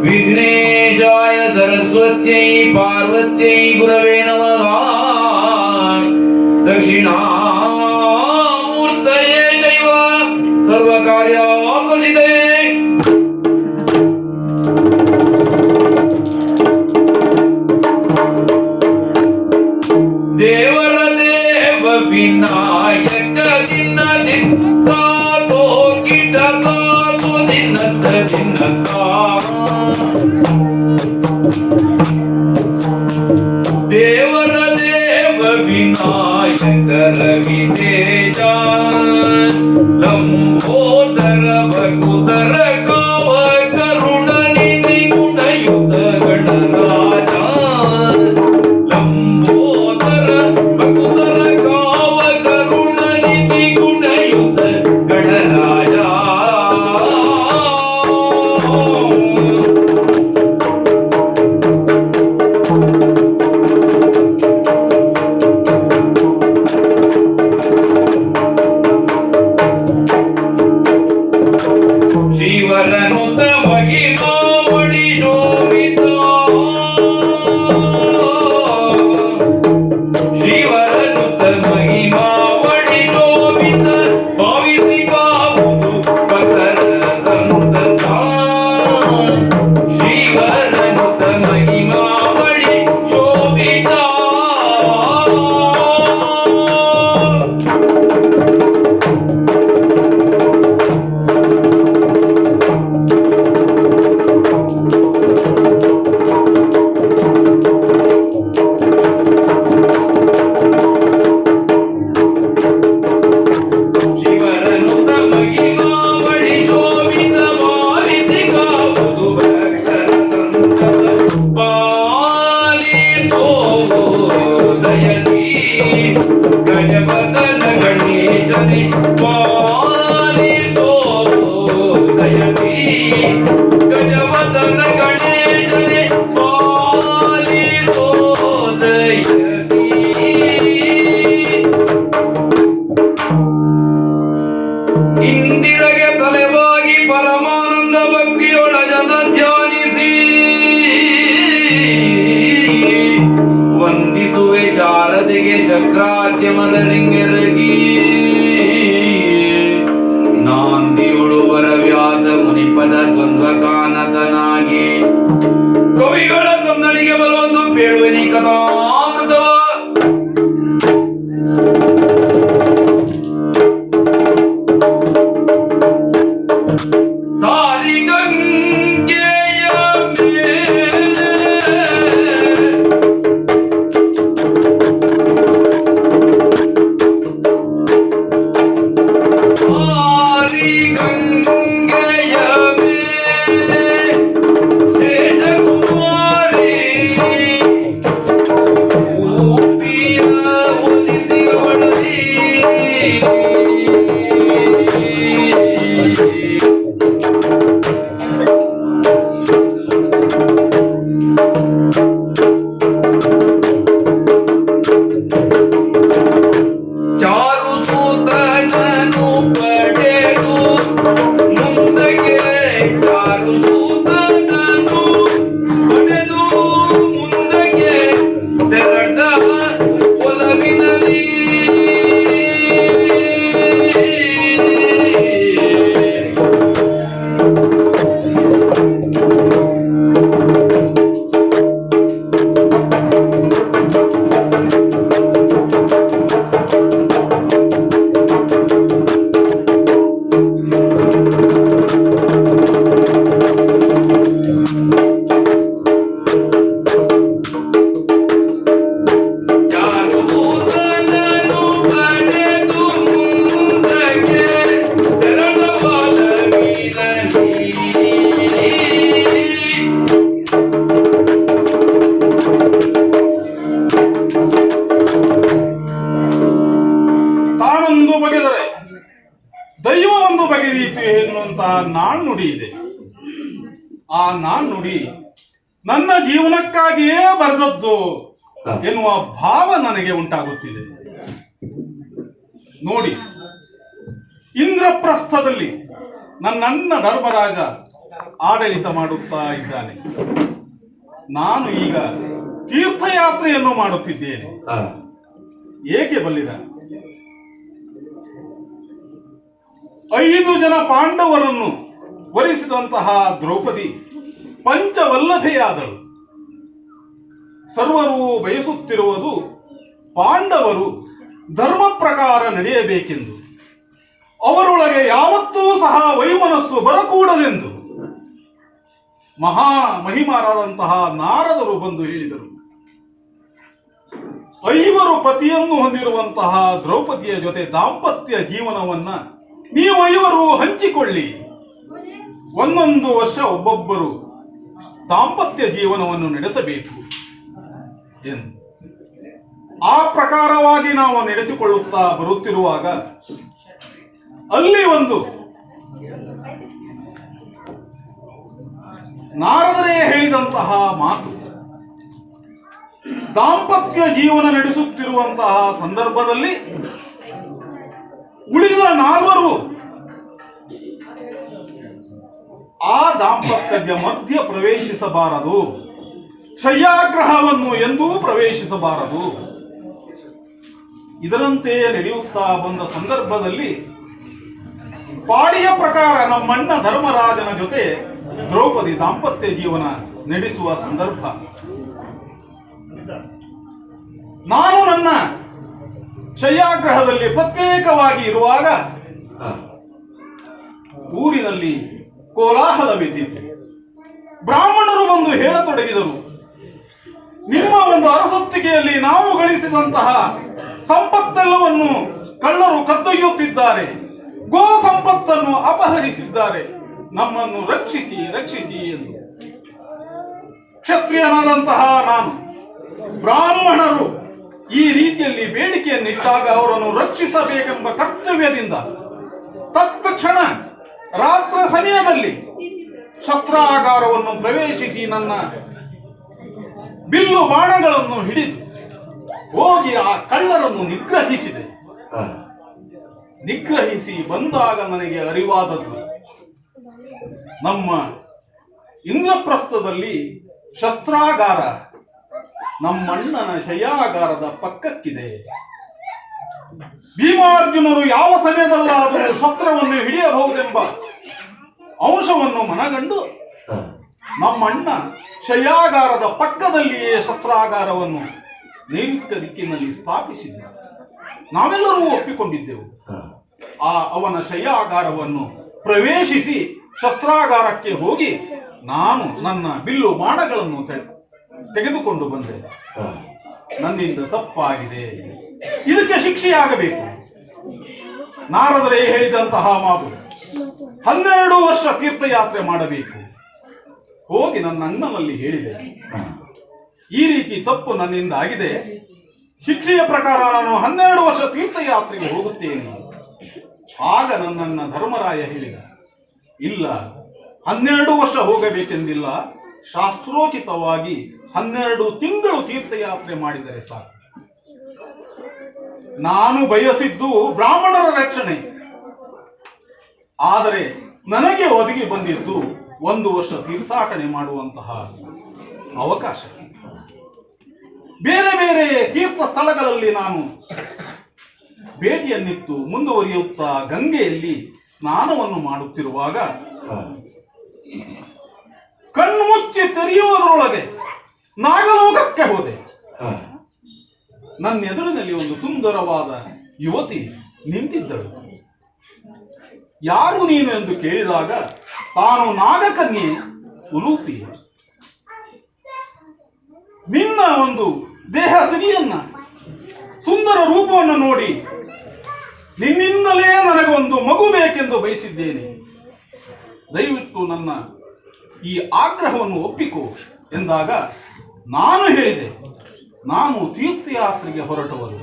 विघ्नेशाय सरस्वत्यै पार्वत्यै गुरवे नमः। दक्षिणामूर्तये चैव सर्वकार्यार्थसिद्धये। देवर देव विनायक दिन दिनता तो कीटता तो दिनत दिनता। देवर देव विनायक रवि तेजा लंबोदर भकुदर काव करुण निधि गुणयुत गणराजा। लंबोदर भकुदर काव करुण निधि गुणयुत गणराजा। ಶಿವರನುತ ಮಹಿಮಾವಳಿ ಶೋಭಿತ ಶಿವರನುತ ಮಹಿಮಾವಳಿ ಶೋಭಿತ ಭಾವಿಸಿ ಬಾವುದು ಭಕ್ತರ ಸಂತತ। ಶಿವರನುತ ಮಹಿಮಾವಳಿ ಶೋಭಿತ गजवदन गणेशने पालितो दयति। गजवदन गणेशने पालितो दयति। ಇಂದಿರಗೆ ತಲೆವಾಗಿ ಪರಮಾನಂದ ಭಕ್ತಿಯೊಳ ಜನ ಧ್ಯಾನಿಸಿ ವಂದಿಸುವೆ ಶಾರದೆಗೆ ಶಕ್ರಾದ್ಯಮಲರಿಂಗೆರಗಿ। ನಾಂದಿಯೊಳು ವರವ್ಯಾಸ ಮುನಿಪದ ದ್ವಂದ್ವ ಕಾನತನಾಗಿ ಕವಿಗಳ ಸನ್ನಡಿಗೆ ಬರುವೊಂದು ಬೇಳುವನಿ ಕಥಾಮೃತವ। ಸಾರಿಗಂಗೆಯ ನಾಣ್ಣುಡಿ ಇದೆ. ಆ ನಾಣ್ಣುಡಿ ನನ್ನ ಜೀವನಕ್ಕಾಗಿಯೇ ಬರೆದದ್ದು ಎನ್ನುವ ಭಾವ ನನಗೆ ಉಂಟಾಗುತ್ತಿದೆ. ನೋಡಿ, ಇಂದ್ರಪ್ರಸ್ಥದಲ್ಲಿ ನನ್ನಣ್ಣ ಧರ್ಮರಾಜ ಆಡಳಿತ ಮಾಡುತ್ತಾ ಇದ್ದಾನೆ. ನಾನು ಈಗ ತೀರ್ಥಯಾತ್ರೆಯನ್ನು ಮಾಡುತ್ತಿದ್ದೇನೆ. ಏಕೆ ಬಲ್ಲಿರ? 5 ಜನ ಪಾಂಡವರನ್ನು ವರಿಸಿದಂತಹ ದ್ರೌಪದಿ ಪಂಚವಲ್ಲಭೆಯಾದಳು. ಸರ್ವರು ಬಯಸುತ್ತಿರುವುದು ಪಾಂಡವರು ಧರ್ಮ ಪ್ರಕಾರ ನಡೆಯಬೇಕೆಂದು, ಅವರೊಳಗೆ ಯಾವತ್ತೂ ಸಹ ವೈಮನಸ್ಸು ಬರಕೂಡದೆಂದು ಮಹಿಮಾರಾದಂತಹ ನಾರದರು ಬಂದು ಹೇಳಿದರು. 5 ಪತಿಯನ್ನು ಹೊಂದಿರುವಂತಹ ದ್ರೌಪದಿಯ ಜೊತೆ ದಾಂಪತ್ಯ ಜೀವನವನ್ನ ನೀವು 5 ಹಂಚಿಕೊಳ್ಳಿ. 1 ವರ್ಷ ಒಬ್ಬೊಬ್ಬರು ದಾಂಪತ್ಯ ಜೀವನವನ್ನು ನಡೆಸಬೇಕು ಎಂದು ಆ ಪ್ರಕಾರವಾಗಿ ನಾವು ನಡೆಸಿಕೊಳ್ಳುತ್ತಾ ಬರುತ್ತಿರುವಾಗ ಅಲ್ಲಿ ಒಂದು ನಾರದರೇ ಹೇಳಿದಂತಹ ಮಾತು, ದಾಂಪತ್ಯ ಜೀವನ ನಡೆಸುತ್ತಿರುವಂತಹ ಸಂದರ್ಭದಲ್ಲಿ ಉಳಿದ 4 ಆ ದಾಂಪತ್ಯದ ಮಧ್ಯ ಪ್ರವೇಶಿಸಬಾರದು, ಶಯ್ಯಾಗ್ರಹವನ್ನು ಎಂದೂ ಪ್ರವೇಶಿಸಬಾರದು. ಇದರಂತೆ ನಡೆಯುತ್ತಾ ಬಂದ ಸಂದರ್ಭದಲ್ಲಿ ಪಾಡಿಯ ಪ್ರಕಾರ ನಮ್ಮಣ್ಣ ಧರ್ಮರಾಜನ ಜೊತೆ ದ್ರೌಪದಿ ದಾಂಪತ್ಯ ಜೀವನ ನಡೆಸುವ ಸಂದರ್ಭ, ನಾನು ನನ್ನ ಶಯ್ಯಾಗ್ರಹದಲ್ಲಿ ಪ್ರತ್ಯೇಕವಾಗಿ ಇರುವಾಗ ಊರಿನಲ್ಲಿ ಕೋಲಾಹಲವಿದ್ದಿತು. ಬ್ರಾಹ್ಮಣರು ಬಂದು ಹೇಳತೊಡಗಿದರು, ನಿಮ್ಮ ಒಂದು ಅರಸೊತ್ತಿಗೆಯಲ್ಲಿ ನಾವು ಗಳಿಸಿದಂತಹ ಸಂಪತ್ತೆಲ್ಲವನ್ನು ಕಳ್ಳರು ಕದ್ದೊಯ್ಯುತ್ತಿದ್ದಾರೆ, ಗೋ ಸಂಪತ್ತನ್ನು ಅಪಹರಿಸಿದ್ದಾರೆ, ನಮ್ಮನ್ನು ರಕ್ಷಿಸಿ ರಕ್ಷಿಸಿ ಎಂದು. ಕ್ಷತ್ರಿಯನಾದಂತಹ ನಾನು ಬ್ರಾಹ್ಮಣರು ಈ ರೀತಿಯಲ್ಲಿ ಬೇಡಿಕೆಯನ್ನಿಟ್ಟಾಗ ಅವರನ್ನು ರಕ್ಷಿಸಬೇಕೆಂಬ ಕರ್ತವ್ಯದಿಂದ ತತ್ಕ್ಷಣ ರಾತ್ರಿ ಸಮಯದಲ್ಲಿ ಶಸ್ತ್ರಾಗಾರವನ್ನು ಪ್ರವೇಶಿಸಿ ನನ್ನ ಬಿಲ್ಲು ಬಾಣಗಳನ್ನು ಹಿಡಿದು ಹೋಗಿ ಆ ಕಳ್ಳರನ್ನು ನಿಗ್ರಹಿಸಿದೆ. ನಿಗ್ರಹಿಸಿ ಬಂದಾಗ ನನಗೆ ಅರಿವಾದದ್ದು, ನಮ್ಮ ಇಂದ್ರಪ್ರಸ್ಥದಲ್ಲಿ ಶಸ್ತ್ರಾಗಾರ ನಮ್ಮಣ್ಣನ ಶಯ್ಯಾಗಾರದ ಪಕ್ಕಕ್ಕಿದೆ. ಭೀಮಾರ್ಜುನರು ಯಾವ ಸಮಯದಲ್ಲಾದರೂ ಶಸ್ತ್ರವನ್ನು ಹಿಡಿಯಬಹುದೆಂಬ ಅಂಶವನ್ನು ಮನಗಂಡು ನಮ್ಮಣ್ಣ ಶಯ್ಯಾಗಾರದ ಪಕ್ಕದಲ್ಲಿಯೇ ಶಸ್ತ್ರಾಗಾರವನ್ನು ನೈಋತ್ಯ ದಿಕ್ಕಿನಲ್ಲಿ ಸ್ಥಾಪಿಸಿದ್ದ. ನಾವೆಲ್ಲರೂ ಒಪ್ಪಿಕೊಂಡಿದ್ದೆವು. ಅವನ ಶಯ್ಯಾಗಾರವನ್ನು ಪ್ರವೇಶಿಸಿ ಶಸ್ತ್ರಾಗಾರಕ್ಕೆ ಹೋಗಿ ನಾನು ನನ್ನ ಬಿಲ್ಲು ಬಾಣಗಳನ್ನು ತೆಗೆದುಕೊಂಡು ಬಂದೆ. ನನ್ನಿಂದ ತಪ್ಪಾಗಿದೆ, ಇದಕ್ಕೆ ಶಿಕ್ಷೆಯಾಗಬೇಕು. ನಾರದರೇ ಹೇಳಿದಂತಹ ಮಾತು, 12 ವರ್ಷ ತೀರ್ಥಯಾತ್ರೆ ಮಾಡಬೇಕು. ಹೋಗಿ ನನ್ನ ಅಣ್ಣನಲ್ಲಿ ಹೇಳಿದೆ, ಈ ರೀತಿ ತಪ್ಪು ನನ್ನಿಂದ ಆಗಿದೆ, ಶಿಕ್ಷೆಯ ಪ್ರಕಾರ ನಾನು 12 ವರ್ಷ ತೀರ್ಥಯಾತ್ರೆಗೆ ಹೋಗುತ್ತೇನೆ. ಆಗ ನನ್ನನ್ನ ಧರ್ಮರಾಯ ಹೇಳಿದ, ಇಲ್ಲ, 12 ವರ್ಷ ಹೋಗಬೇಕೆಂದಿಲ್ಲ, ಶಾಸ್ತ್ರೋಚಿತವಾಗಿ 12 ತಿಂಗಳು ತೀರ್ಥಯಾತ್ರೆ ಮಾಡಿದರೆ ಸಾಕು. ನಾನು ಬಯಸಿದ್ದು ಬ್ರಾಹ್ಮಣರ ರಕ್ಷಣೆ, ಆದರೆ ನನಗೆ ಒದಗಿ ಬಂದಿದ್ದು 1 ವರ್ಷ ತೀರ್ಥಾಟನೆ ಮಾಡುವಂತಹ ಅವಕಾಶ. ಬೇರೆ ಬೇರೆ ತೀರ್ಥ ಸ್ಥಳಗಳಲ್ಲಿ ನಾನು ಭೇಟಿಯನ್ನಿತ್ತು ಮುಂದುವರಿಯುತ್ತಾ ಗಂಗೆಯಲ್ಲಿ ಸ್ನಾನವನ್ನು ಮಾಡುತ್ತಿರುವಾಗ ಕಣ್ಣು ಮುಚ್ಚಿ ತೆರೆಯುವುದರೊಳಗೆ ನಾಗಲೋಕಕ್ಕೆ ಹೋದೆ. ನನ್ನ ಎದುರಿನಲ್ಲಿ ಒಂದು ಸುಂದರವಾದ ಯುವತಿ ನಿಂತಿದ್ದಳು. ಯಾರು ನೀನು ಎಂದು ಕೇಳಿದಾಗ ತಾನು ನಾಗಕನ್ಯೆ ಉಲೂಪಿ. ನಿನ್ನ ಒಂದು ದೇಹ ಸಿರಿಯನ್ನ, ಸುಂದರ ರೂಪವನ್ನು ನೋಡಿ ನಿನ್ನಿಂದಲೇ ನನಗೊಂದು ಮಗು ಬೇಕೆಂದು ಬಯಸಿದ್ದೇನೆ. ದಯವಿಟ್ಟು ನನ್ನ ಈ ಆಗ್ರಹವನ್ನು ಒಪ್ಪಿಕೋ ಎಂದಾಗ ನಾನು ಹೇಳಿದೆ, ನಾನು ತೀರ್ಥಯಾತ್ರೆಗೆ ಹೊರಟವರು,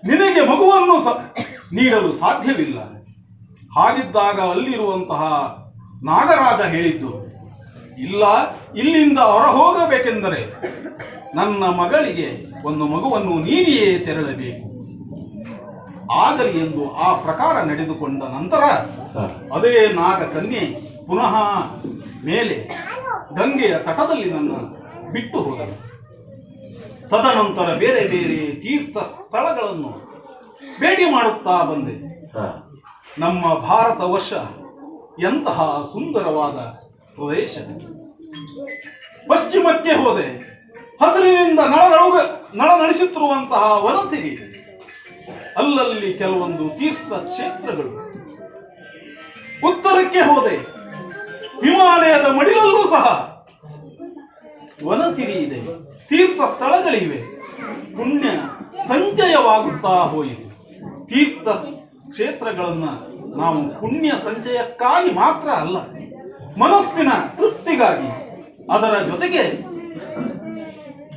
ನಿನಗೆ ಮಗುವನ್ನು ನೀಡಲು ಸಾಧ್ಯವಿಲ್ಲ. ಹಾಗಿದ್ದಾಗ ಅಲ್ಲಿರುವಂತಹ ನಾಗರಾಜ ಹೇಳಿದ್ದು, ಇಲ್ಲ, ಇಲ್ಲಿಂದ ಹೊರ ಹೋಗಬೇಕೆಂದರೆ ನನ್ನ ಮಗಳಿಗೆ ಒಂದು ಮಗುವನ್ನು ನೀಡಿಯೇ ತೆರಳಬೇಕು. ಆಗಲಿ ಎಂದು ಆ ಪ್ರಕಾರ ನಡೆದುಕೊಂಡ ನಂತರ ಅದೇ ನಾಗ ಕನ್ಯೆ ಪುನಃ ಮೇಲೆ ಗಂಗೆಯ ತಟದಲ್ಲಿ ನನ್ನ ಬಿಟ್ಟು ಹೋದಳು. ತದನಂತರ ಬೇರೆ ಬೇರೆ ತೀರ್ಥ ಸ್ಥಳಗಳನ್ನು ಭೇಟಿ ಮಾಡುತ್ತಾ ಬಂದೆ. ನಮ್ಮ ಭಾರತ ವರ್ಷ ಎಂತಹ ಸುಂದರವಾದ ಪ್ರದೇಶ. ಪಶ್ಚಿಮಕ್ಕೆ ಹೋದೆ, ಹಸಿರಿನಿಂದ ನಳನಳಿಸುತ್ತಿರುವಂತಹ ವನಸಿರಿ, ಅಲ್ಲಲ್ಲಿ ಕೆಲವೊಂದು ತೀರ್ಥ ಕ್ಷೇತ್ರಗಳು. ಉತ್ತರಕ್ಕೆ ಹೋದೆ, ಹಿಮಾಲಯದ ಮಡಿಲಲ್ಲೂ ಸಹ ವನಸಿರಿ ಇದೆ, ತೀರ್ಥ ಸ್ಥಳಗಳಿವೆ. ಪುಣ್ಯ ಸಂಚಯವಾಗುತ್ತಾ ಹೋಯಿತು. ತೀರ್ಥ ಕ್ಷೇತ್ರಗಳನ್ನು ನಾವು ಪುಣ್ಯ ಸಂಚಯಕ್ಕಾಗಿ ಮಾತ್ರ ಅಲ್ಲ, ಮನಸ್ಸಿನ ತೃಪ್ತಿಗಾಗಿ, ಅದರ ಜೊತೆಗೆ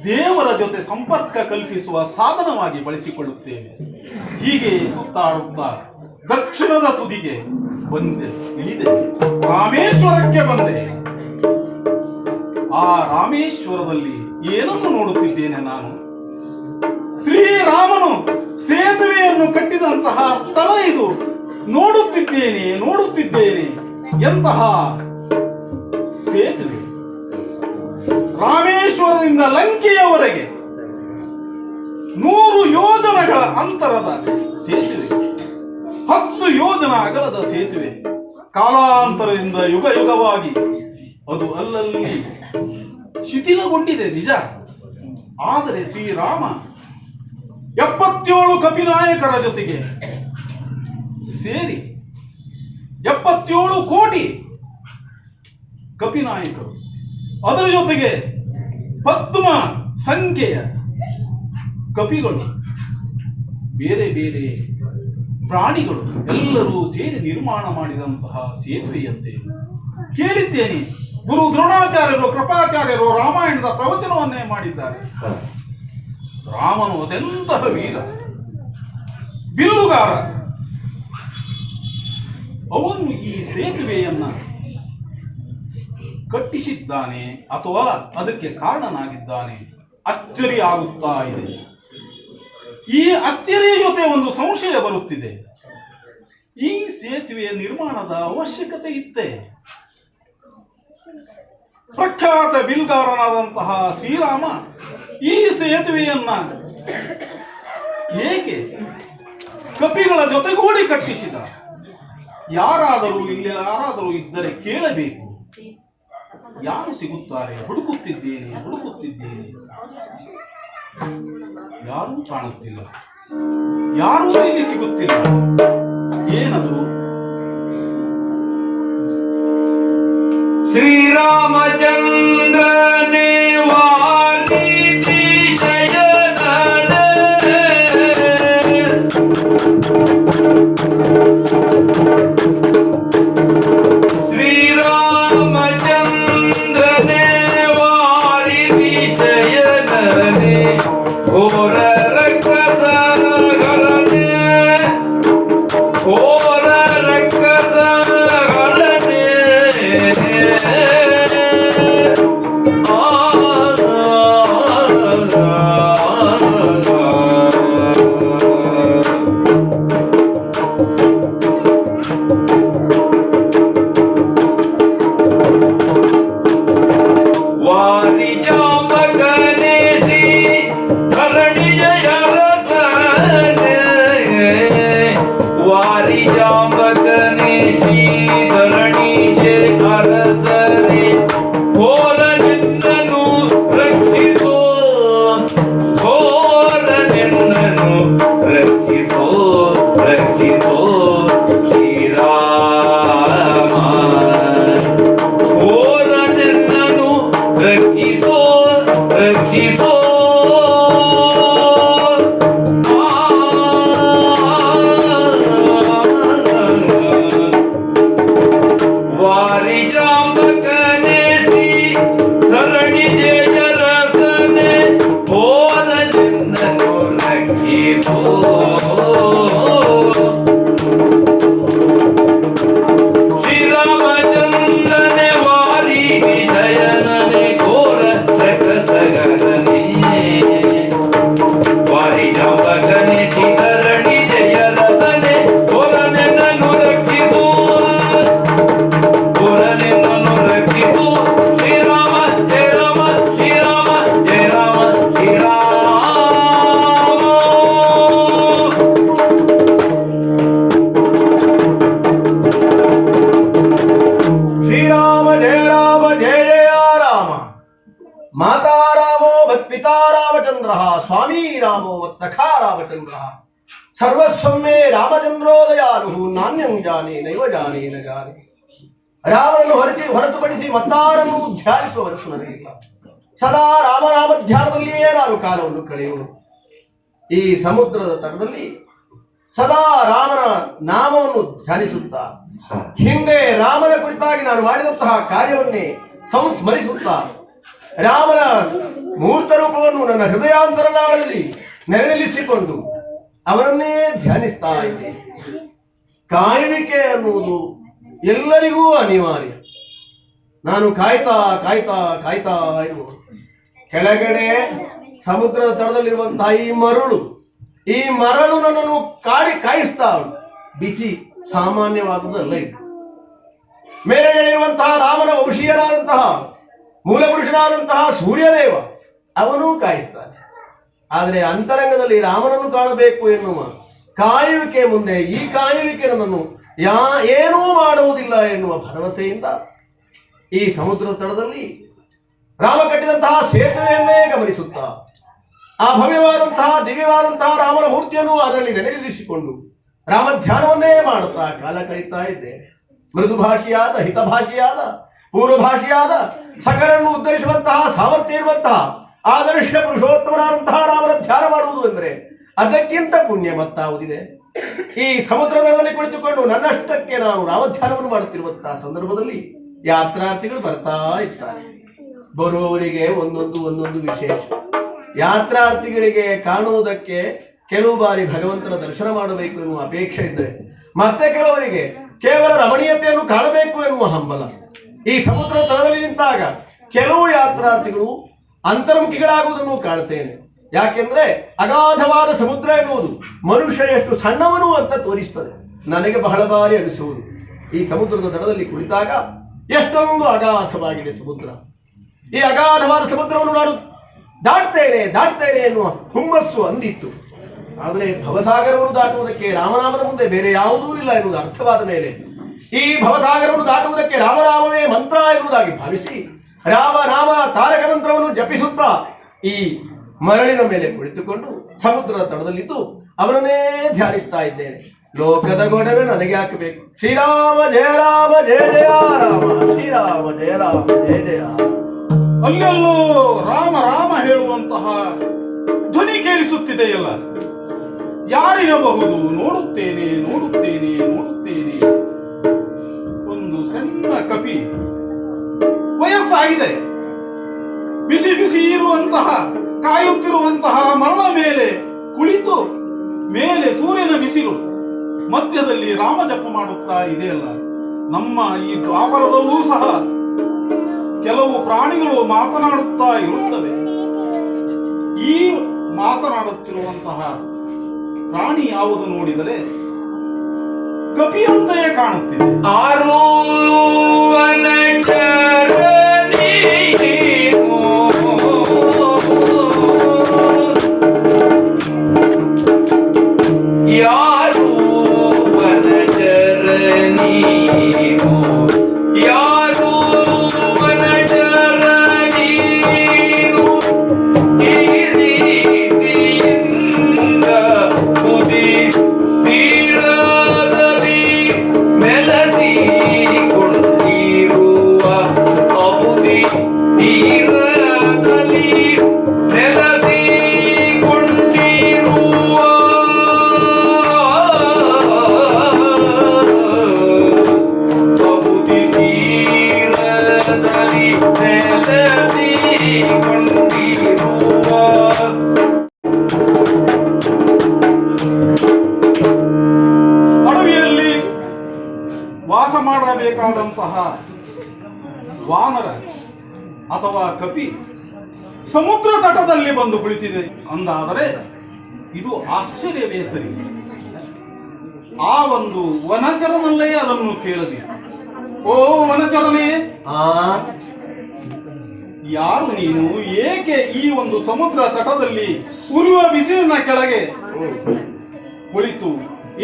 ದೇವರ ಜೊತೆ ಸಂಪರ್ಕ ಕಲ್ಪಿಸುವ ಸಾಧನವಾಗಿ ಬಳಸಿಕೊಳ್ಳುತ್ತೇವೆ. ಹೀಗೆ ಸುತ್ತಾಡುತ್ತಾ ದಕ್ಷಿಣದ ತುದಿಗೆ ಬಂದೆ, ಇಳಿದೆ, ರಾಮೇಶ್ವರಕ್ಕೆ ಬಂದೆ. ಆ ರಾಮೇಶ್ವರದಲ್ಲಿ ಏನನ್ನು ನೋಡುತ್ತಿದ್ದೇನೆ ನಾನು? ಶ್ರೀರಾಮನು ಸೇತುವೆಯನ್ನು ಕಟ್ಟಿದಂತಹ ಸ್ಥಳ ಇದು. ನೋಡುತ್ತಿದ್ದೇನೆ ಎಂತಹ ಸೇತುವೆ! ರಾಮೇಶ್ವರದಿಂದ ಲಂಕೆಯವರೆಗೆ 100 ಯೋಜನಗಳ ಅಂತರದ ಸೇತುವೆ, 10 ಯೋಜನ ಅಗಲದ ಸೇತುವೆ. ಕಾಲಾಂತರದಿಂದ ಯುಗವಾಗಿ ಅದು ಅಲ್ಲಲ್ಲಿ ಶಿಥಿಲಗೊಂಡಿದೆ ನಿಜ. ಆದರೆ ಶ್ರೀರಾಮ 77 ಕಪಿನಾಯಕರ ಜೊತೆಗೆ ಸೇರಿ 77 ಕೋಟಿ ಕಪಿನಾಯಕರು, ಅದರ ಜೊತೆಗೆ ಪದ್ಮ ಸಂಖ್ಯೆಯ ಕಪಿಗಳು, ಬೇರೆ ಬೇರೆ ಪ್ರಾಣಿಗಳು ಎಲ್ಲರೂ ಸೇರಿ ನಿರ್ಮಾಣ ಮಾಡಿದಂತಹ ಸೇತುವೆಯಂತೆ ಕೇಳಿದ್ದೇನೆ. ಗುರು ದ್ರೋಣಾಚಾರ್ಯರು, ಕೃಪಾಚಾರ್ಯರು ರಾಮಾಯಣದ ಪ್ರವಚನವನ್ನೇ ಮಾಡಿದ್ದಾರೆ. ರಾಮನು ಅದೆಂತಹ ವೀರ, ಬಿಲ್ಲುಗಾರ. ಅವನು ಈ ಸೇತುವೆಯನ್ನ ಕಟ್ಟಿಸಿದ್ದಾನೆ ಅಥವಾ ಅದಕ್ಕೆ ಕಾರಣನಾಗಿದ್ದಾನೆ. ಅಚ್ಚರಿ ಆಗುತ್ತಾ ಇದೆ. ಈ ಅಚ್ಚರಿಯ ಜೊತೆ ಒಂದು ಸಂಶಯ ಬರುತ್ತಿದೆ. ಈ ಸೇತುವೆಯ ನಿರ್ಮಾಣದ ಅವಶ್ಯಕತೆ ಇತ್ತೆ? ಪ್ರಖ್ಯಾತ ಬಿಲ್ಗಾರನಾದಂತಹ ಶ್ರೀರಾಮ ಈ ಸೇತುವೆಯನ್ನ ಏಕೆ ಕಪಿಗಳ ಜೊತೆಗೂಡಿ ಕಟ್ಟಿಸಿದ? ಯಾರಾದರೂ ಇದ್ದರೆ ಕೇಳಬೇಕು. ಯಾರು ಸಿಗುತ್ತಾರೆ? ಹುಡುಕುತ್ತಿದ್ದೇನೆ, ಯಾರೂ ಕಾಣುತ್ತಿಲ್ಲ, ಯಾರೂ ಇಲ್ಲಿ ಸಿಗುತ್ತಿಲ್ಲ. ಏನದು? ಶ್ರೀರಾಮಚಂದ್ರನೇ ವಾಲ್ಮೀಕಿ ಶಯನನೇ, ಶ್ರೀರಾಮಚಂದ್ರನೇ ವಾಲ್ಮೀಕಿ ಶಯನನೇ, ಘೋರ ರಕ್ಕಸಗಳನೆ, ಘೋರ ರಕ್ಕಸಗಳನೆ, ವಾರಿ ಜಾಂಬಕನೆ ಧರಣಿ ಜಯ ಶ್ರೀರಾಮೋ ಸಖಾ ರಾಮಚಂದ್ರ ಸರ್ವಸ್ವಮ್ಮೇ ರಾಮಚಂದ್ರೋದಯಾಲು ನಾಣ್ಯಂ ಜಾನೆ ನೈವ ಜಾನೆ ನ ಜಾನೆ. ರಾಮನನ್ನು ಹೊರತುಪಡಿಸಿ ಮತ್ತಾರನ್ನು ಧ್ಯಾನಿಸುವ ಮನಸ್ಸು ನನಗಿಲ್ಲ. ಸದಾ ರಾಮನಾಮ ಧ್ಯಾನದಲ್ಲಿಯೇ ನಾನು ಕಾಲವನ್ನು ಕಳೆಯುವುದು. ಈ ಸಮುದ್ರದ ತಟದಲ್ಲಿ ಸದಾ ರಾಮನ ನಾಮವನ್ನು ಧ್ಯಾನಿಸುತ್ತಾ, ಹಿಂದೆ ರಾಮನ ಕುರಿತಾಗಿ ನಾನು ಮಾಡಿದಂತಹ ಕಾರ್ಯವನ್ನೇ ಸಂಸ್ಮರಿಸುತ್ತಾ, ರಾಮನ ಮೂರ್ತ ರೂಪವನ್ನು ನನ್ನ ಹೃದಯಾಂತರಾಳದಲ್ಲಿ ನೆರಳಿಸಿಕೊಂಡು ಅವನನ್ನೇ ಧ್ಯಾನಿಸ್ತಾ ಇದ್ದೆ. ಕಾಯುವಿಕೆ ಅನ್ನುವುದು ಎಲ್ಲರಿಗೂ ಅನಿವಾರ್ಯ. ನಾನು ಕಾಯ್ತಾ ಕಾಯ್ತಾ ಕಾಯ್ತಾ ಇರುವುದು. ಕೆಳಗಡೆ ಸಮುದ್ರದ ತಳದಲ್ಲಿರುವಂತಹ ಈ ಮರಳು ನನ್ನನ್ನು ಕಾಯಿಸ್ತಾ ಉಂಟು. ಬಿಸಿ ಸಾಮಾನ್ಯವಾದುದಲ್ಲ ಇದು. ಮೇಲೆಗಡೆ ಇರುವಂತಹ ರಾಮನ ವಂಶೀಯನಾದಂತಹ ಮೂಲಪುರುಷನಾದಂತಹ ಸೂರ್ಯದೇವ ಅವನೂ ಕಾಯಿಸ್ತಾನೆ. ಆದರೆ ಅಂತರಂಗದಲ್ಲಿ ರಾಮನನ್ನು ಕಾಣಬೇಕು ಎನ್ನುವ ಕಾಯುವಿಕೆ ಮುಂದೆ ಈ ಕಾಯುವಿಕೆ ನನ್ನನ್ನು ಏನೂ ಮಾಡುವುದಿಲ್ಲ ಎನ್ನುವ ಭರವಸೆಯಿಂದ ಈ ಸಮುದ್ರದ ತಳದಲ್ಲಿ ರಾಮ ಕಟ್ಟಿದಂತಹ ಸೇತುವೆಯನ್ನೇ ಗಮನಿಸುತ್ತಾ, ಆ ಭವ್ಯವಾದಂತಹ ದಿವ್ಯವಾದಂತಹ ರಾಮನ ಮೂರ್ತಿಯನ್ನು ಅದರಲ್ಲಿ ನೆನೆಯಿರಿಸಿಕೊಂಡು ರಾಮಧ್ಯಾನವನ್ನೇ ಮಾಡುತ್ತಾ ಕಾಲ ಕಳೀತಾ ಇದ್ದೇನೆ. ಮೃದು ಭಾಷೆಯಾದ, ಹಿತಭಾಷೆಯಾದ, ಪೂರ್ವಭಾಷೆಯಾದ, ಸಕಲನ್ನು ಉದ್ಧರಿಸುವಂತಹ ಸಾಮರ್ಥ್ಯ ಇರುವಂತಹ ಆದರ್ಶ ಪುರುಷೋತ್ತಮನಾದಂತಹ ರಾಮನ ಧ್ಯಾನ ಮಾಡುವುದು ಎಂದರೆ ಅದಕ್ಕಿಂತ ಪುಣ್ಯ ಮತ್ತಾವುದಿದೆ? ಈ ಸಮುದ್ರದಲ್ಲಿ ಕುಳಿತುಕೊಂಡು ನನ್ನಷ್ಟಕ್ಕೆ ನಾನು ರಾಮಧ್ಯಾನವನ್ನು ಮಾಡುತ್ತಿರುವಂತಹ ಸಂದರ್ಭದಲ್ಲಿ ಯಾತ್ರಾರ್ಥಿಗಳು ಬರ್ತಾ ಇರ್ತಾರೆ. ಬರುವವರಿಗೆ ಒಂದೊಂದು ವಿಶೇಷ. ಯಾತ್ರಾರ್ಥಿಗಳಿಗೆ ಕಾಣುವುದಕ್ಕೆ ಕೆಲವು ಬಾರಿ ಭಗವಂತನ ದರ್ಶನ ಮಾಡಬೇಕು ಎನ್ನುವ ಅಪೇಕ್ಷೆ ಇದ್ದರೆ, ಮತ್ತೆ ಕೆಲವರಿಗೆ ಕೇವಲ ರಮಣೀಯತೆಯನ್ನು ಕಾಣಬೇಕು ಎನ್ನುವ ಹಂಬಲ. ಈ ಸಮುದ್ರ ತಳದಲ್ಲಿ ನಿಂತಾಗ ಕೆಲವು ಯಾತ್ರಾರ್ಥಿಗಳು ಅಂತರ್ಮುಖಿಗಳಾಗುವುದನ್ನು ಕಾಣುತ್ತೇನೆ. ಯಾಕೆಂದ್ರೆ ಅಗಾಧವಾದ ಸಮುದ್ರ ಎನ್ನುವುದು ಮನುಷ್ಯ ಎಷ್ಟು ಸಣ್ಣವನು ಅಂತ ತೋರಿಸ್ತದೆ. ನನಗೆ ಬಹಳ ಬಾರಿ ಅನಿಸುವುದು, ಈ ಸಮುದ್ರದ ದಡದಲ್ಲಿ ಕುಳಿತಾಗ ಎಷ್ಟೊಂದು ಅಗಾಧವಾಗಿದೆ ಸಮುದ್ರ. ಈ ಅಗಾಧವಾದ ಸಮುದ್ರವನ್ನು ನಾನು ದಾಟ್ತೇನೆ ಎನ್ನುವ ಹುಮ್ಮಸ್ಸು ಅಂದಿತ್ತು. ಆದರೆ ಭವಸಾಗರವನ್ನು ದಾಟುವುದಕ್ಕೆ ರಾಮನಾಮದ ಮುಂದೆ ಬೇರೆ ಯಾವುದೂ ಇಲ್ಲ ಎನ್ನುವುದು ಅರ್ಥವಾದ ಮೇಲೆ ಈ ಭವಸಾಗರವನ್ನು ದಾಟುವುದಕ್ಕೆ ರಾಮನಾಮವೇ ಮಂತ್ರ ಎನ್ನುವುದಾಗಿ ಭಾವಿಸಿ ರಾಮನಾಮ ತಾರಕ ಮಂತ್ರವನ್ನು ಜಪಿಸುತ್ತಾ ಈ ಮರಳಿನ ಮೇಲೆ ಕುಳಿತುಕೊಂಡು ಸಮುದ್ರದ ತಳದಲ್ಲಿದ್ದು ಅವನನ್ನೇ ಧ್ಯಾನಿಸ್ತಾ ಇದ್ದೇನೆ. ಲೋಕದ ಗೊಡವೆ ನನಗೆ ಹಾಕಬೇಕು. ಶ್ರೀರಾಮ ಜಯ ರಾಮ ಜಯ ಜಯ ರಾಮ, ಶ್ರೀರಾಮ ಜಯ ರಾಮ ಜಯ ಜಯ. ಅಲ್ಲೆಲ್ಲೋ ರಾಮ ರಾಮ ಹೇಳುವಂತಹ ಧ್ವನಿ ಕೇಳಿಸುತ್ತಿದೆಯಲ್ಲ, ಯಾರಿರಬಹುದು? ನೋಡುತ್ತೇನೆ ನೋಡುತ್ತೇನೆ ನೋಡುತ್ತೇನೆ. ಒಂದು ಸಣ್ಣ ಕಪಿ, ವಯಸ್ಸಾಗಿದೆ, ಬಿಸಿ ಬಿಸಿ ಇರುವಂತಹ ಕಾಯುತ್ತಿರುವಂತಹ ಮರಳ ಮೇಲೆ ಕುಳಿತು, ಮೇಲೆ ಸೂರ್ಯನ ಬಿಸಿಲು, ಮಧ್ಯದಲ್ಲಿ ರಾಮ ಜಪ ಮಾಡುತ್ತಾ ಇದೆಯಲ್ಲ. ನಮ್ಮ ಈ ದ್ವಾಪರದಲ್ಲೂ ಸಹ ಕೆಲವು ಪ್ರಾಣಿಗಳು ಮಾತನಾಡುತ್ತಾ ಇರುತ್ತವೆ. ಈ ಮಾತನಾಡುತ್ತಿರುವಂತಹ ಪ್ರಾಣಿ ಯಾವುದು ನೋಡಿದರೆ ಕಪಿಯಂತೆಯೇ ಕಾಣುತ್ತಿದೆ. ಅಡವಿಯಲ್ಲಿ ವಾಸ ಮಾಡಬೇಕಾದಂತಹ ವಾನರ ಅಥವಾ ಕಪಿ ಸಮುದ್ರ ತಟದಲ್ಲಿ ಬಂದು ಕುಳಿತಿದೆ ಅಂದಾದರೆ ಇದು ಆಶ್ಚರ್ಯವೇ ಸರಿ. ಆ ಒಂದು ವನಚರನಲ್ಲೇ ಅದನ್ನು ಕೇಳದೆ, ಓ ವನಚರನೇ, ಯಾರು ನೀನು? ಏಕೆ ಈ ಒಂದು ಸಮುದ್ರ ತಟದಲ್ಲಿ ಉರಿಯುವ ಬಿಸಿಲಿನ ಕೆಳಗೆ ಕುಳಿತು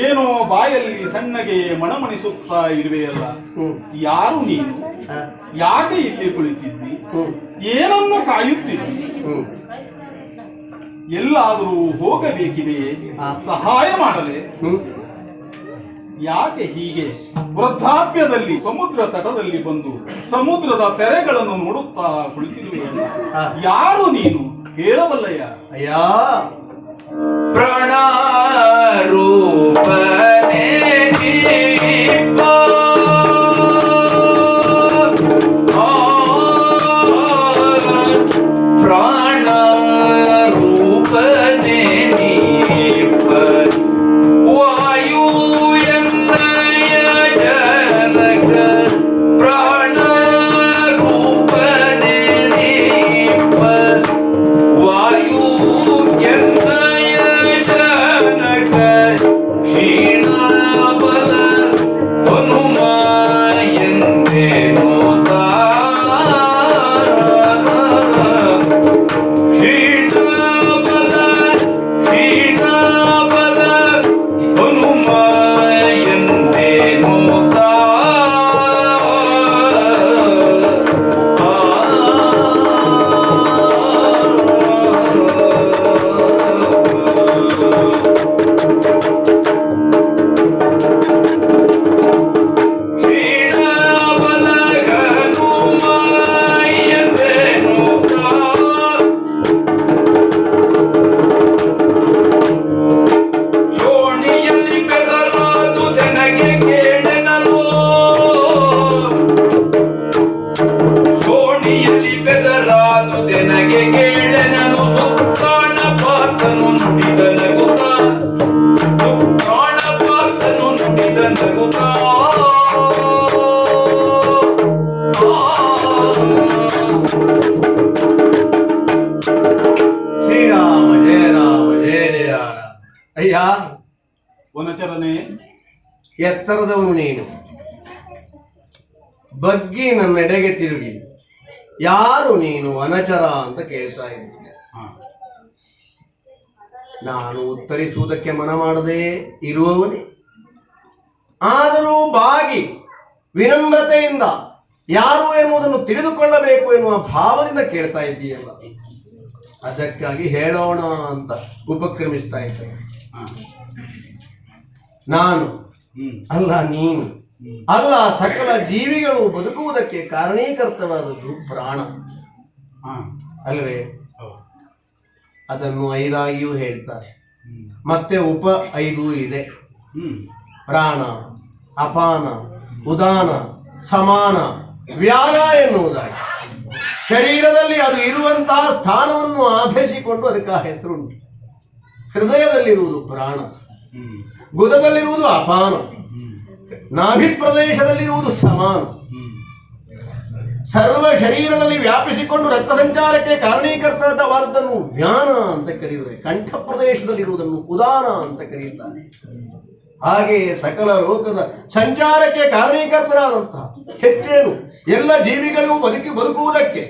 ಏನೋ ಬಾಯಲ್ಲಿ ಸಣ್ಣಗೆ ಮಣಮಣಿಸುತ್ತಾ ಇರುವೆಯಲ್ಲ? ಯಾರು ನೀನು? ಯಾಕೆ ಇಲ್ಲಿ ಕುಳಿತಿದ್ದಿ? ಏನನ್ನು ಕಾಯುತ್ತಿದ್ದಿ? ಎಲ್ಲಾದರೂ ಹೋಗಬೇಕಿದೆ, ಸಹಾಯ ಮಾಡಲೆ. ಯಾಕೆ ಹೀಗೆ ವೃದ್ಧಾಪ್ಯದಲ್ಲಿ ಸಮುದ್ರ ತಟದಲ್ಲಿ ಬಂದು ಸಮುದ್ರದ ತೆರೆಗಳನ್ನು ನೋಡುತ್ತಾ ಕುಳಿತಿರುವೆ? ಯಾರು ನೀನು ಹೇಳಬಲ್ಲಯ್ಯ? ಅಯ್ಯ, ಪ್ರಾಣರೂಪನೇ ನೀಪ, ಪ್ರಾಣರೂಪನೇ ನೀಪ, ವಾಯು ಎನ್ನಯ ಜನಕ, ಪ್ರಾಣರೂಪನೇ ನೀಪ, ವಾಯು ಎನ್ನಯ ಜನಕ, ಕ್ಷೀಣಬಲ ಹನುಮ ಎಂದೇನೋ ಕ್ಷೀಣಬಲ ಹನುಮ ಎಂದೇನೋ ಶೋಣಿಯಲ್ಲಿ ಬೆದರಾದು ಜನಗೆ ಕೇಳನಲು, ಶೋಣಿಯಲ್ಲಿ ಬೆದರಾದು ಜನಗೆ ಕೇಳನಲು, ಸುತ್ತಾಣ ಪಾತನು ನುಡಿದ ನಗುತ್ತ, ಸುತ್ತಾಣ ಪಾತನು ನುಡಿದ ನಗುತ್ತ. ಶ್ರೀರಾಮ ಜಯ ರಾಮ ಜಯ ಜಯ ರಾಮ. ಅಯ್ಯ, ವನಚರನೆ, ಎತ್ತರದವನು ನೀನು. ಬಗ್ಗಿ ನನ್ನೆಡೆಗೆ ತಿರುಗಿ ಯಾರು ನೀನು ಅನಚರ ಅಂತ ಕೇಳ್ತಾ ಇದ್ದೀನಿ. ನಾನು ಉತ್ತರಿಸುವುದಕ್ಕೆ ಮನ ಮಾಡದೆ ಇರುವವನೇ, ಆದರೂ ಬಾಗಿ ವಿನಮ್ರತೆಯಿಂದ ಯಾರು ಎನ್ನುವುದನ್ನು ತಿಳಿದುಕೊಳ್ಳಬೇಕು ಎನ್ನುವ ಭಾವದಿಂದ ಕೇಳ್ತಾ ಇದ್ದೀಯಲ್ಲ, ಅದಕ್ಕಾಗಿ ಹೇಳೋಣ ಅಂತ ಉಪಕ್ರಮಿಸ್ತಾ ಇದ್ದೇನೆ. ನಾನು ಅಲ್ಲ, ನೀನು ಅಲ್ಲ, ಸಕಲ ಜೀವಿಗಳು ಬದುಕುವುದಕ್ಕೆ ಕಾರಣೀಕರ್ತವಾದದ್ದು ಪ್ರಾಣ ಅಲ್ವೇ? ಅದನ್ನು 5 ಹೇಳ್ತಾರೆ. ಮತ್ತೆ 5 ಇದೆ. ಪ್ರಾಣ, ಅಪಾನ, ಉದಾನ, ಸಮಾನ, ವ್ಯಾನ ಎನ್ನುವುದಾಗಿ ಶರೀರದಲ್ಲಿ ಅದು ಇರುವಂತಹ ಸ್ಥಾನವನ್ನು ಆಧರಿಸಿಕೊಂಡು ಅದಕ್ಕೆ ಆ ಹೆಸರುಂಟು. ಹೃದಯದಲ್ಲಿರುವುದು ಪ್ರಾಣ, ಗುದದಲ್ಲಿರುವುದು ಅಪಾನ, ನಾಭಿ ಪ್ರದೇಶದಲ್ಲಿರುವುದು ಸಮಾನ, ಸರ್ವ ಶರೀರದಲ್ಲಿ ವ್ಯಾಪಿಸಿಕೊಂಡು ರಕ್ತ ಸಂಚಾರಕ್ಕೆ ಕಾರಣೀಕರ್ತವಾದದ್ದನ್ನು ವ್ಯಾನ ಅಂತ ಕರೆಯುತ್ತಾರೆ. ಕಂಠ ಪ್ರದೇಶದಲ್ಲಿರುವುದನ್ನು ಉದಾನ ಅಂತ ಕರೆಯುತ್ತಾರೆ. ಹಾಗೆಯೇ ಸಕಲ ಲೋಕದ ಸಂಚಾರಕ್ಕೆ ಕಾರಣೀಕರ್ತರಾದಂತಹ ಹೆಚ್ಚೇನು ಎಲ್ಲ ಜೀವಿಗಳು ಬದುಕುವುದಕ್ಕೆ,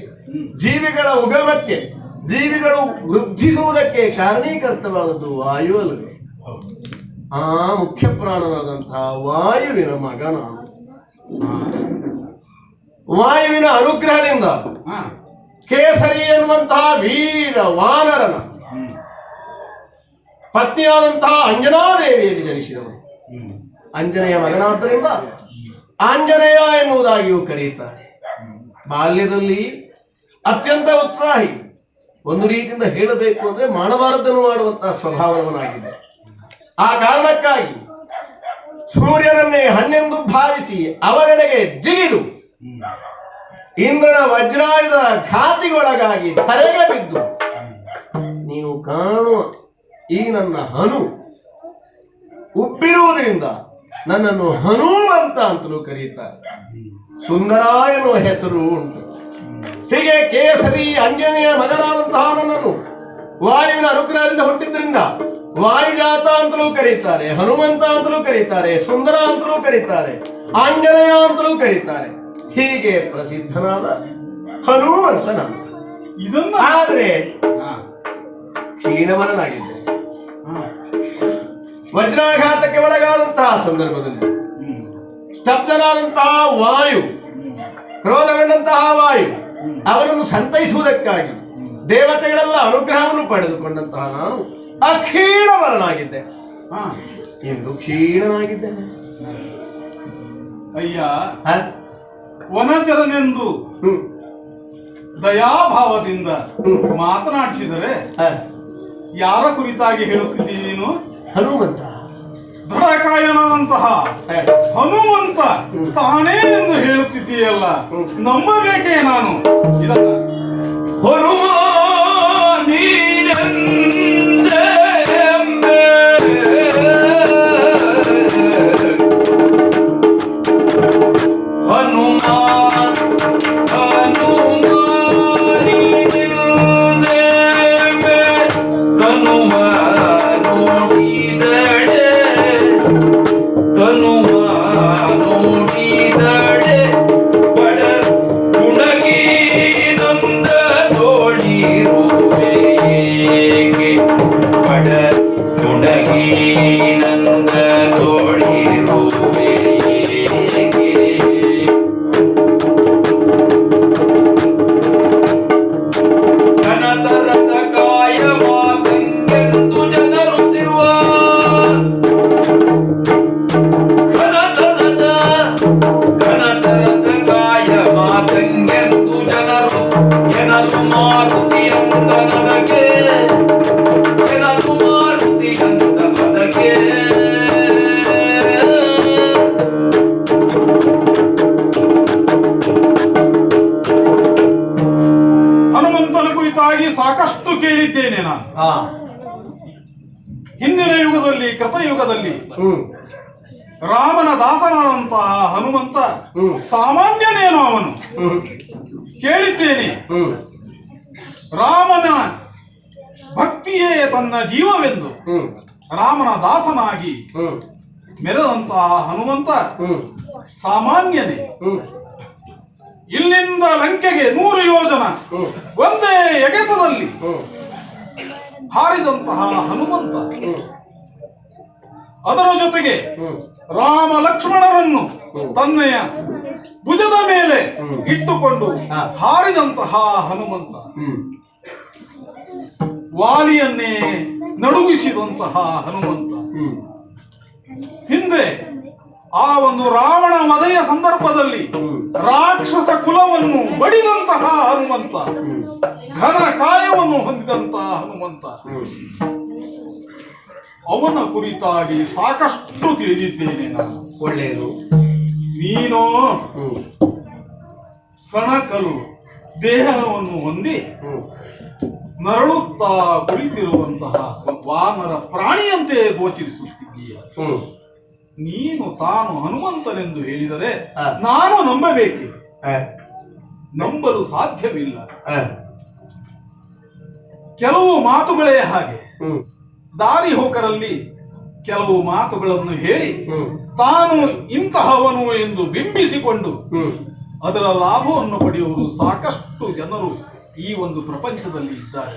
ಜೀವಿಗಳ ಉಗಮಕ್ಕೆ, ಜೀವಿಗಳು ವೃದ್ಧಿಸುವುದಕ್ಕೆ ಕಾರಣೀಕರ್ತವಾದದ್ದು ವಾಯು ಅಲ್ಲವೇ? ಆ ಮುಖ್ಯ ಪ್ರಾಣನಾದಂತಹ ವಾಯುವಿನ ಮಗ ನಾನು. ವಾಯುವಿನ ಅನುಗ್ರಹದಿಂದ ಕೇಸರಿ ಎನ್ನುವಂತಹ ವೀರ ವಾನರನ ಪತ್ನಿಯಾದಂತಹ ಅಂಜನಾದೇವಿಯಲ್ಲಿ ಜನಿಸಿದವನು. ಅಂಜನೆಯ ಮಗನಾದ್ದರಿಂದ ಆಂಜನೇಯ ಎನ್ನುವುದಾಗಿಯೂ ಕರೆಯುತ್ತಾರೆ. ಬಾಲ್ಯದಲ್ಲಿ ಅತ್ಯಂತ ಉತ್ಸಾಹಿ, ಒಂದು ರೀತಿಯಿಂದ ಹೇಳಬೇಕು ಅಂದ್ರೆ ಮಾಡಬಾರದನ್ನು ಮಾಡುವಂತಹ ಸ್ವಭಾವವನಾಗಿದೆ. ಆ ಕಾರಣಕ್ಕಾಗಿ ಸೂರ್ಯನನ್ನೇ ಹಣ್ಣೆಂದು ಭಾವಿಸಿ ಅವರೆಡೆಗೆ ಜಿಗಿದು ಇಂದ್ರನ ವಜ್ರಾಯುಧ ಘಾತಿಗೊಳಗಾಗಿ ಧರೆಗೆ ಬಿದ್ದು, ನೀವು ಕಾಣುವ ಈ ನನ್ನ ಹನು ಉಬ್ಬಿರುವುದರಿಂದ ನನ್ನನ್ನು ಹನುಮಂತ ಅಂತಲೂ ಕರೆಯುತ್ತಾರೆ. ಸುಂದರ ಎನ್ನುವ ಹೆಸರು ಉಂಟು. ಹೀಗೆ ಕೇಸರಿ ಅಂಜನೆಯ ಮಗನಾದಂತಹ ನನ್ನನ್ನು ವಾಯುವಿನ ಅನುಗ್ರಹದಿಂದ ಹುಟ್ಟಿದ್ರಿಂದ ವಾಯುಜಾತ ಅಂತಲೂ ಕರೀತಾರೆ, ಹನುಮಂತ ಅಂತಲೂ ಕರೀತಾರೆ, ಸುಂದರ ಅಂತಲೂ ಕರೀತಾರೆ, ಆಂಜನೇಯ ಅಂತಲೂ ಕರೀತಾರೆ. ಹೀಗೆ ಪ್ರಸಿದ್ಧನಾದ ಹನುಮಂತ ನಾನು. ಇದನ್ನ ಆದ್ರೆ ಕ್ಷೀಣವನಾಗಿದ್ದೆ. ವಜ್ರಾಘಾತಕ್ಕೆ ಒಳಗಾದಂತಹ ಸಂದರ್ಭದಲ್ಲಿ ಸ್ತಬ್ಧನಾದಂತಹ ವಾಯು, ಕ್ರೋಧಗೊಂಡಂತಹ ವಾಯು ಅವನನ್ನು ಸಂತೈಸುವುದಕ್ಕಾಗಿ ದೇವತೆಗಳೆಲ್ಲ ಅನುಗ್ರಹವನ್ನು ಪಡೆದುಕೊಂಡಂತಹ ನಾನು ಅಕ್ಷೀಣವರನಾಗಿದ್ದೆ. ಹಾ ಇಂದು ಕ್ಷೀಣನಾಗಿದ್ದೇನೆ. ಅಯ್ಯ, ಹ? ವನಚರನೆಂದು ಹ್ಮ್. ದಯಾಭಾವದಿಂದ ಹ್ಮ್. ಮಾತನಾಡಿಸಿದರೆ ಹ. ಯಾರ ಕುರಿತಾಗಿ ಹೇಳುತ್ತಿದ್ದೀ ನೀನು? ಹನುಮಂತ. ದೃಢಕಾಯನಂತಹ ಹ. ಹನುಮಂತ ತಾನೇ ಎಂದು ಹೇಳುತ್ತಿದ್ದೀಯಲ್ಲ, ನಂಬಬೇಕೇ ನಾನು ಇದನ್ನ? ಹನುಮ ನೀನೆಂದೆ ಹನುಮ ಹನುಮ ನೀನೆಂದೆ ಹನುಮ ನೋಡಿದಡೆ ಹನುಮ ನೋಡಿದಡೆ ಬಡ ಗುಣಗಿ ನಂದ ತೋಳಿರುವೆಗೆ ಬಡ ಗುಣಗಿ ನಂದ ತೋಳಿರುವೆಗೆ ಘನತರದ ಕಾಯ ಮಾತಂಗೆಂದು ಜನರುತ್ತಿರುವ ಘನತರದ ಕಾಯ ಮಾತಂಗೆಂದು ಜನರು ಎನಲು ಮಾರುತಿಯಂದ ನನಗೆ ಎನಲು ಮಾರುತಿಯಂದ ಅದಕ್ಕೆ ಹನುಮಂತನ ಕುರಿತಾಗಿ ಸಾಕಷ್ಟು ಕೇಳಿದ್ದೇನೆ ನಾನು. ಹಾ. ಹಿಂದಿನ ಯುಗದಲ್ಲಿ, ಕೃತಯುಗದಲ್ಲಿ ಹ್ಮ್. ರಾಮನ ದಾಸನಾದಂತಹ ಹನುಮಂತ ಹ್ಮ್. ಸಾಮಾನ್ಯನೇನೋ ಅವನು. ಹ್ಮ್. ಕೇಳಿದ್ದೇನೆ, ಹ್ಮ್. ರಾಮನ ಭಕ್ತಿಯೇ ತನ್ನ ಜೀವವೆಂದು ಹ್ಮ್. ರಾಮನ ದಾಸನಾಗಿ ಹ್ಮ್. ಮೆರೆದಂತಹ ಹನುಮಂತ ಹ್ಮ್. ಸಾಮಾನ್ಯನೇ. ಹ್ಮ್. ಇಲ್ಲಿಂದ ಲಂಕೆಗೆ 100 ಯೋಜನ ಹ್ಮ್. ಒಂದೇ ಎಗೆತದಲ್ಲಿ ಹ್ಮ್. ಹಾರಿದಂತಹ ಹನುಮಂತ, ಹ್ಮ್. ಅದರ ಜೊತೆಗೆ ಹ್ಮ್. ರಾಮ ಲಕ್ಷ್ಮಣರನ್ನು ತನ್ನೆಯ ಭುಜದ ಮೇಲೆ ಇಟ್ಟುಕೊಂಡು ಹಾ. ಹಾರಿದಂತಹ ಹನುಮಂತ, ಹ್ಮ್. ವಾಲಿಯನ್ನೇ ನಡುಗಿಸಿದಂತಹ ಹನುಮಂತ, ಹ್ಮ್. ಹಿಂದೆ ಆ ಒಂದು ರಾವಣ ವಧೆಯ ಸಂದರ್ಭದಲ್ಲಿ ರಾಕ್ಷಸ ಕುಲವನ್ನು ಬಡಿದಂತಹ ಹನುಮಂತ, ಘನ ಕಾಯವನ್ನು ಹೊಂದಿದಂತಹ ಹನುಮಂತ, ಅವನ ಕುರಿತಾಗಿ ಸಾಕಷ್ಟು ತಿಳಿದಿದ್ದೇನೆ ನಾನು. ಒಳ್ಳೆಯದು. ನೀನು ಸಣಕಲು ದೇಹವನ್ನು ಹೊಂದಿ ನರಳುತ್ತಾ ಕುಳಿತಿರುವಂತಹ ವಾನರ ಪ್ರಾಣಿಯಂತೆ ಗೋಚರಿಸುತ್ತಿದ್ದೀಯ. ನೀನು ತಾನು ಹನುಮಂತನೆಂದು ಹೇಳಿದರೆ ನಾನು ನಂಬಬೇಕು, ನಂಬಲು ಸಾಧ್ಯವಿಲ್ಲ. ಕೆಲವು ಮಾತುಗಳೇ ಹಾಗೆ. ದಾರಿ ಹೋಕರಲ್ಲಿ ಕೆಲವು ಮಾತುಗಳನ್ನು ಹೇಳಿ ತಾನು ಇಂತಹವನು ಎಂದು ಬಿಂಬಿಸಿಕೊಂಡು ಅದರ ಲಾಭವನ್ನು ಪಡೆಯುವರು ಸಾಕಷ್ಟು ಜನರು ಈ ಒಂದು ಪ್ರಪಂಚದಲ್ಲಿ ಇದ್ದಾರೆ.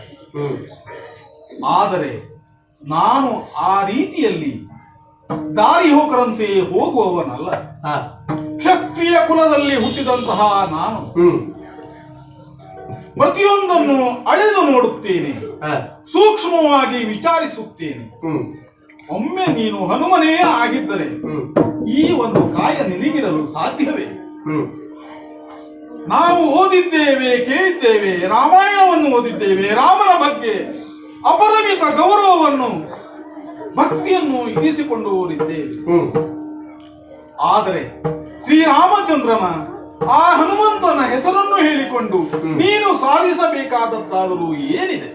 ಆದರೆ ನಾನು ಆ ರೀತಿಯಲ್ಲಿ ದಾರಿ ಹೋಕರಂತೆ ಹೋಗುವವನಲ್ಲ. ಕ್ಷತ್ರಿಯ ಕುಲದಲ್ಲಿ ಹುಟ್ಟಿದಂತಹ ನಾನು ಪ್ರತಿಯೊಂದನ್ನು ಅಳೆದು ನೋಡುತ್ತೇನೆ, ಸೂಕ್ಷ್ಮವಾಗಿ ವಿಚಾರಿಸುತ್ತೇನೆ. ಒಮ್ಮೆ ನೀನು ಹನುಮನೇ ಆಗಿದ್ದರೆ ಈ ಒಂದು ಕಾಯ ನಿನಗಿರಲು ಸಾಧ್ಯವೇ? ನಾವು ಓದಿದ್ದೇವೆ, ಕೇಳಿದ್ದೇವೆ, ರಾಮಾಯಣವನ್ನು ಓದಿದ್ದೇವೆ. ರಾಮನ ಬಗ್ಗೆ ಅಪರಿಮಿತ ಗೌರವವನ್ನು, ಭಕ್ತಿಯನ್ನು ಇರಿಸಿಕೊಂಡು ಓದಿದ್ದೇವೆ. ಆದರೆ ಶ್ರೀರಾಮಚಂದ್ರನ ಆ ಹನುಮಂತನ ಹೆಸರನ್ನು ಹೇಳಿಕೊಂಡು ನೀನು ಸಾಧಿಸಬೇಕಾದದ್ದಾದರೂ ಏನಿದೆ?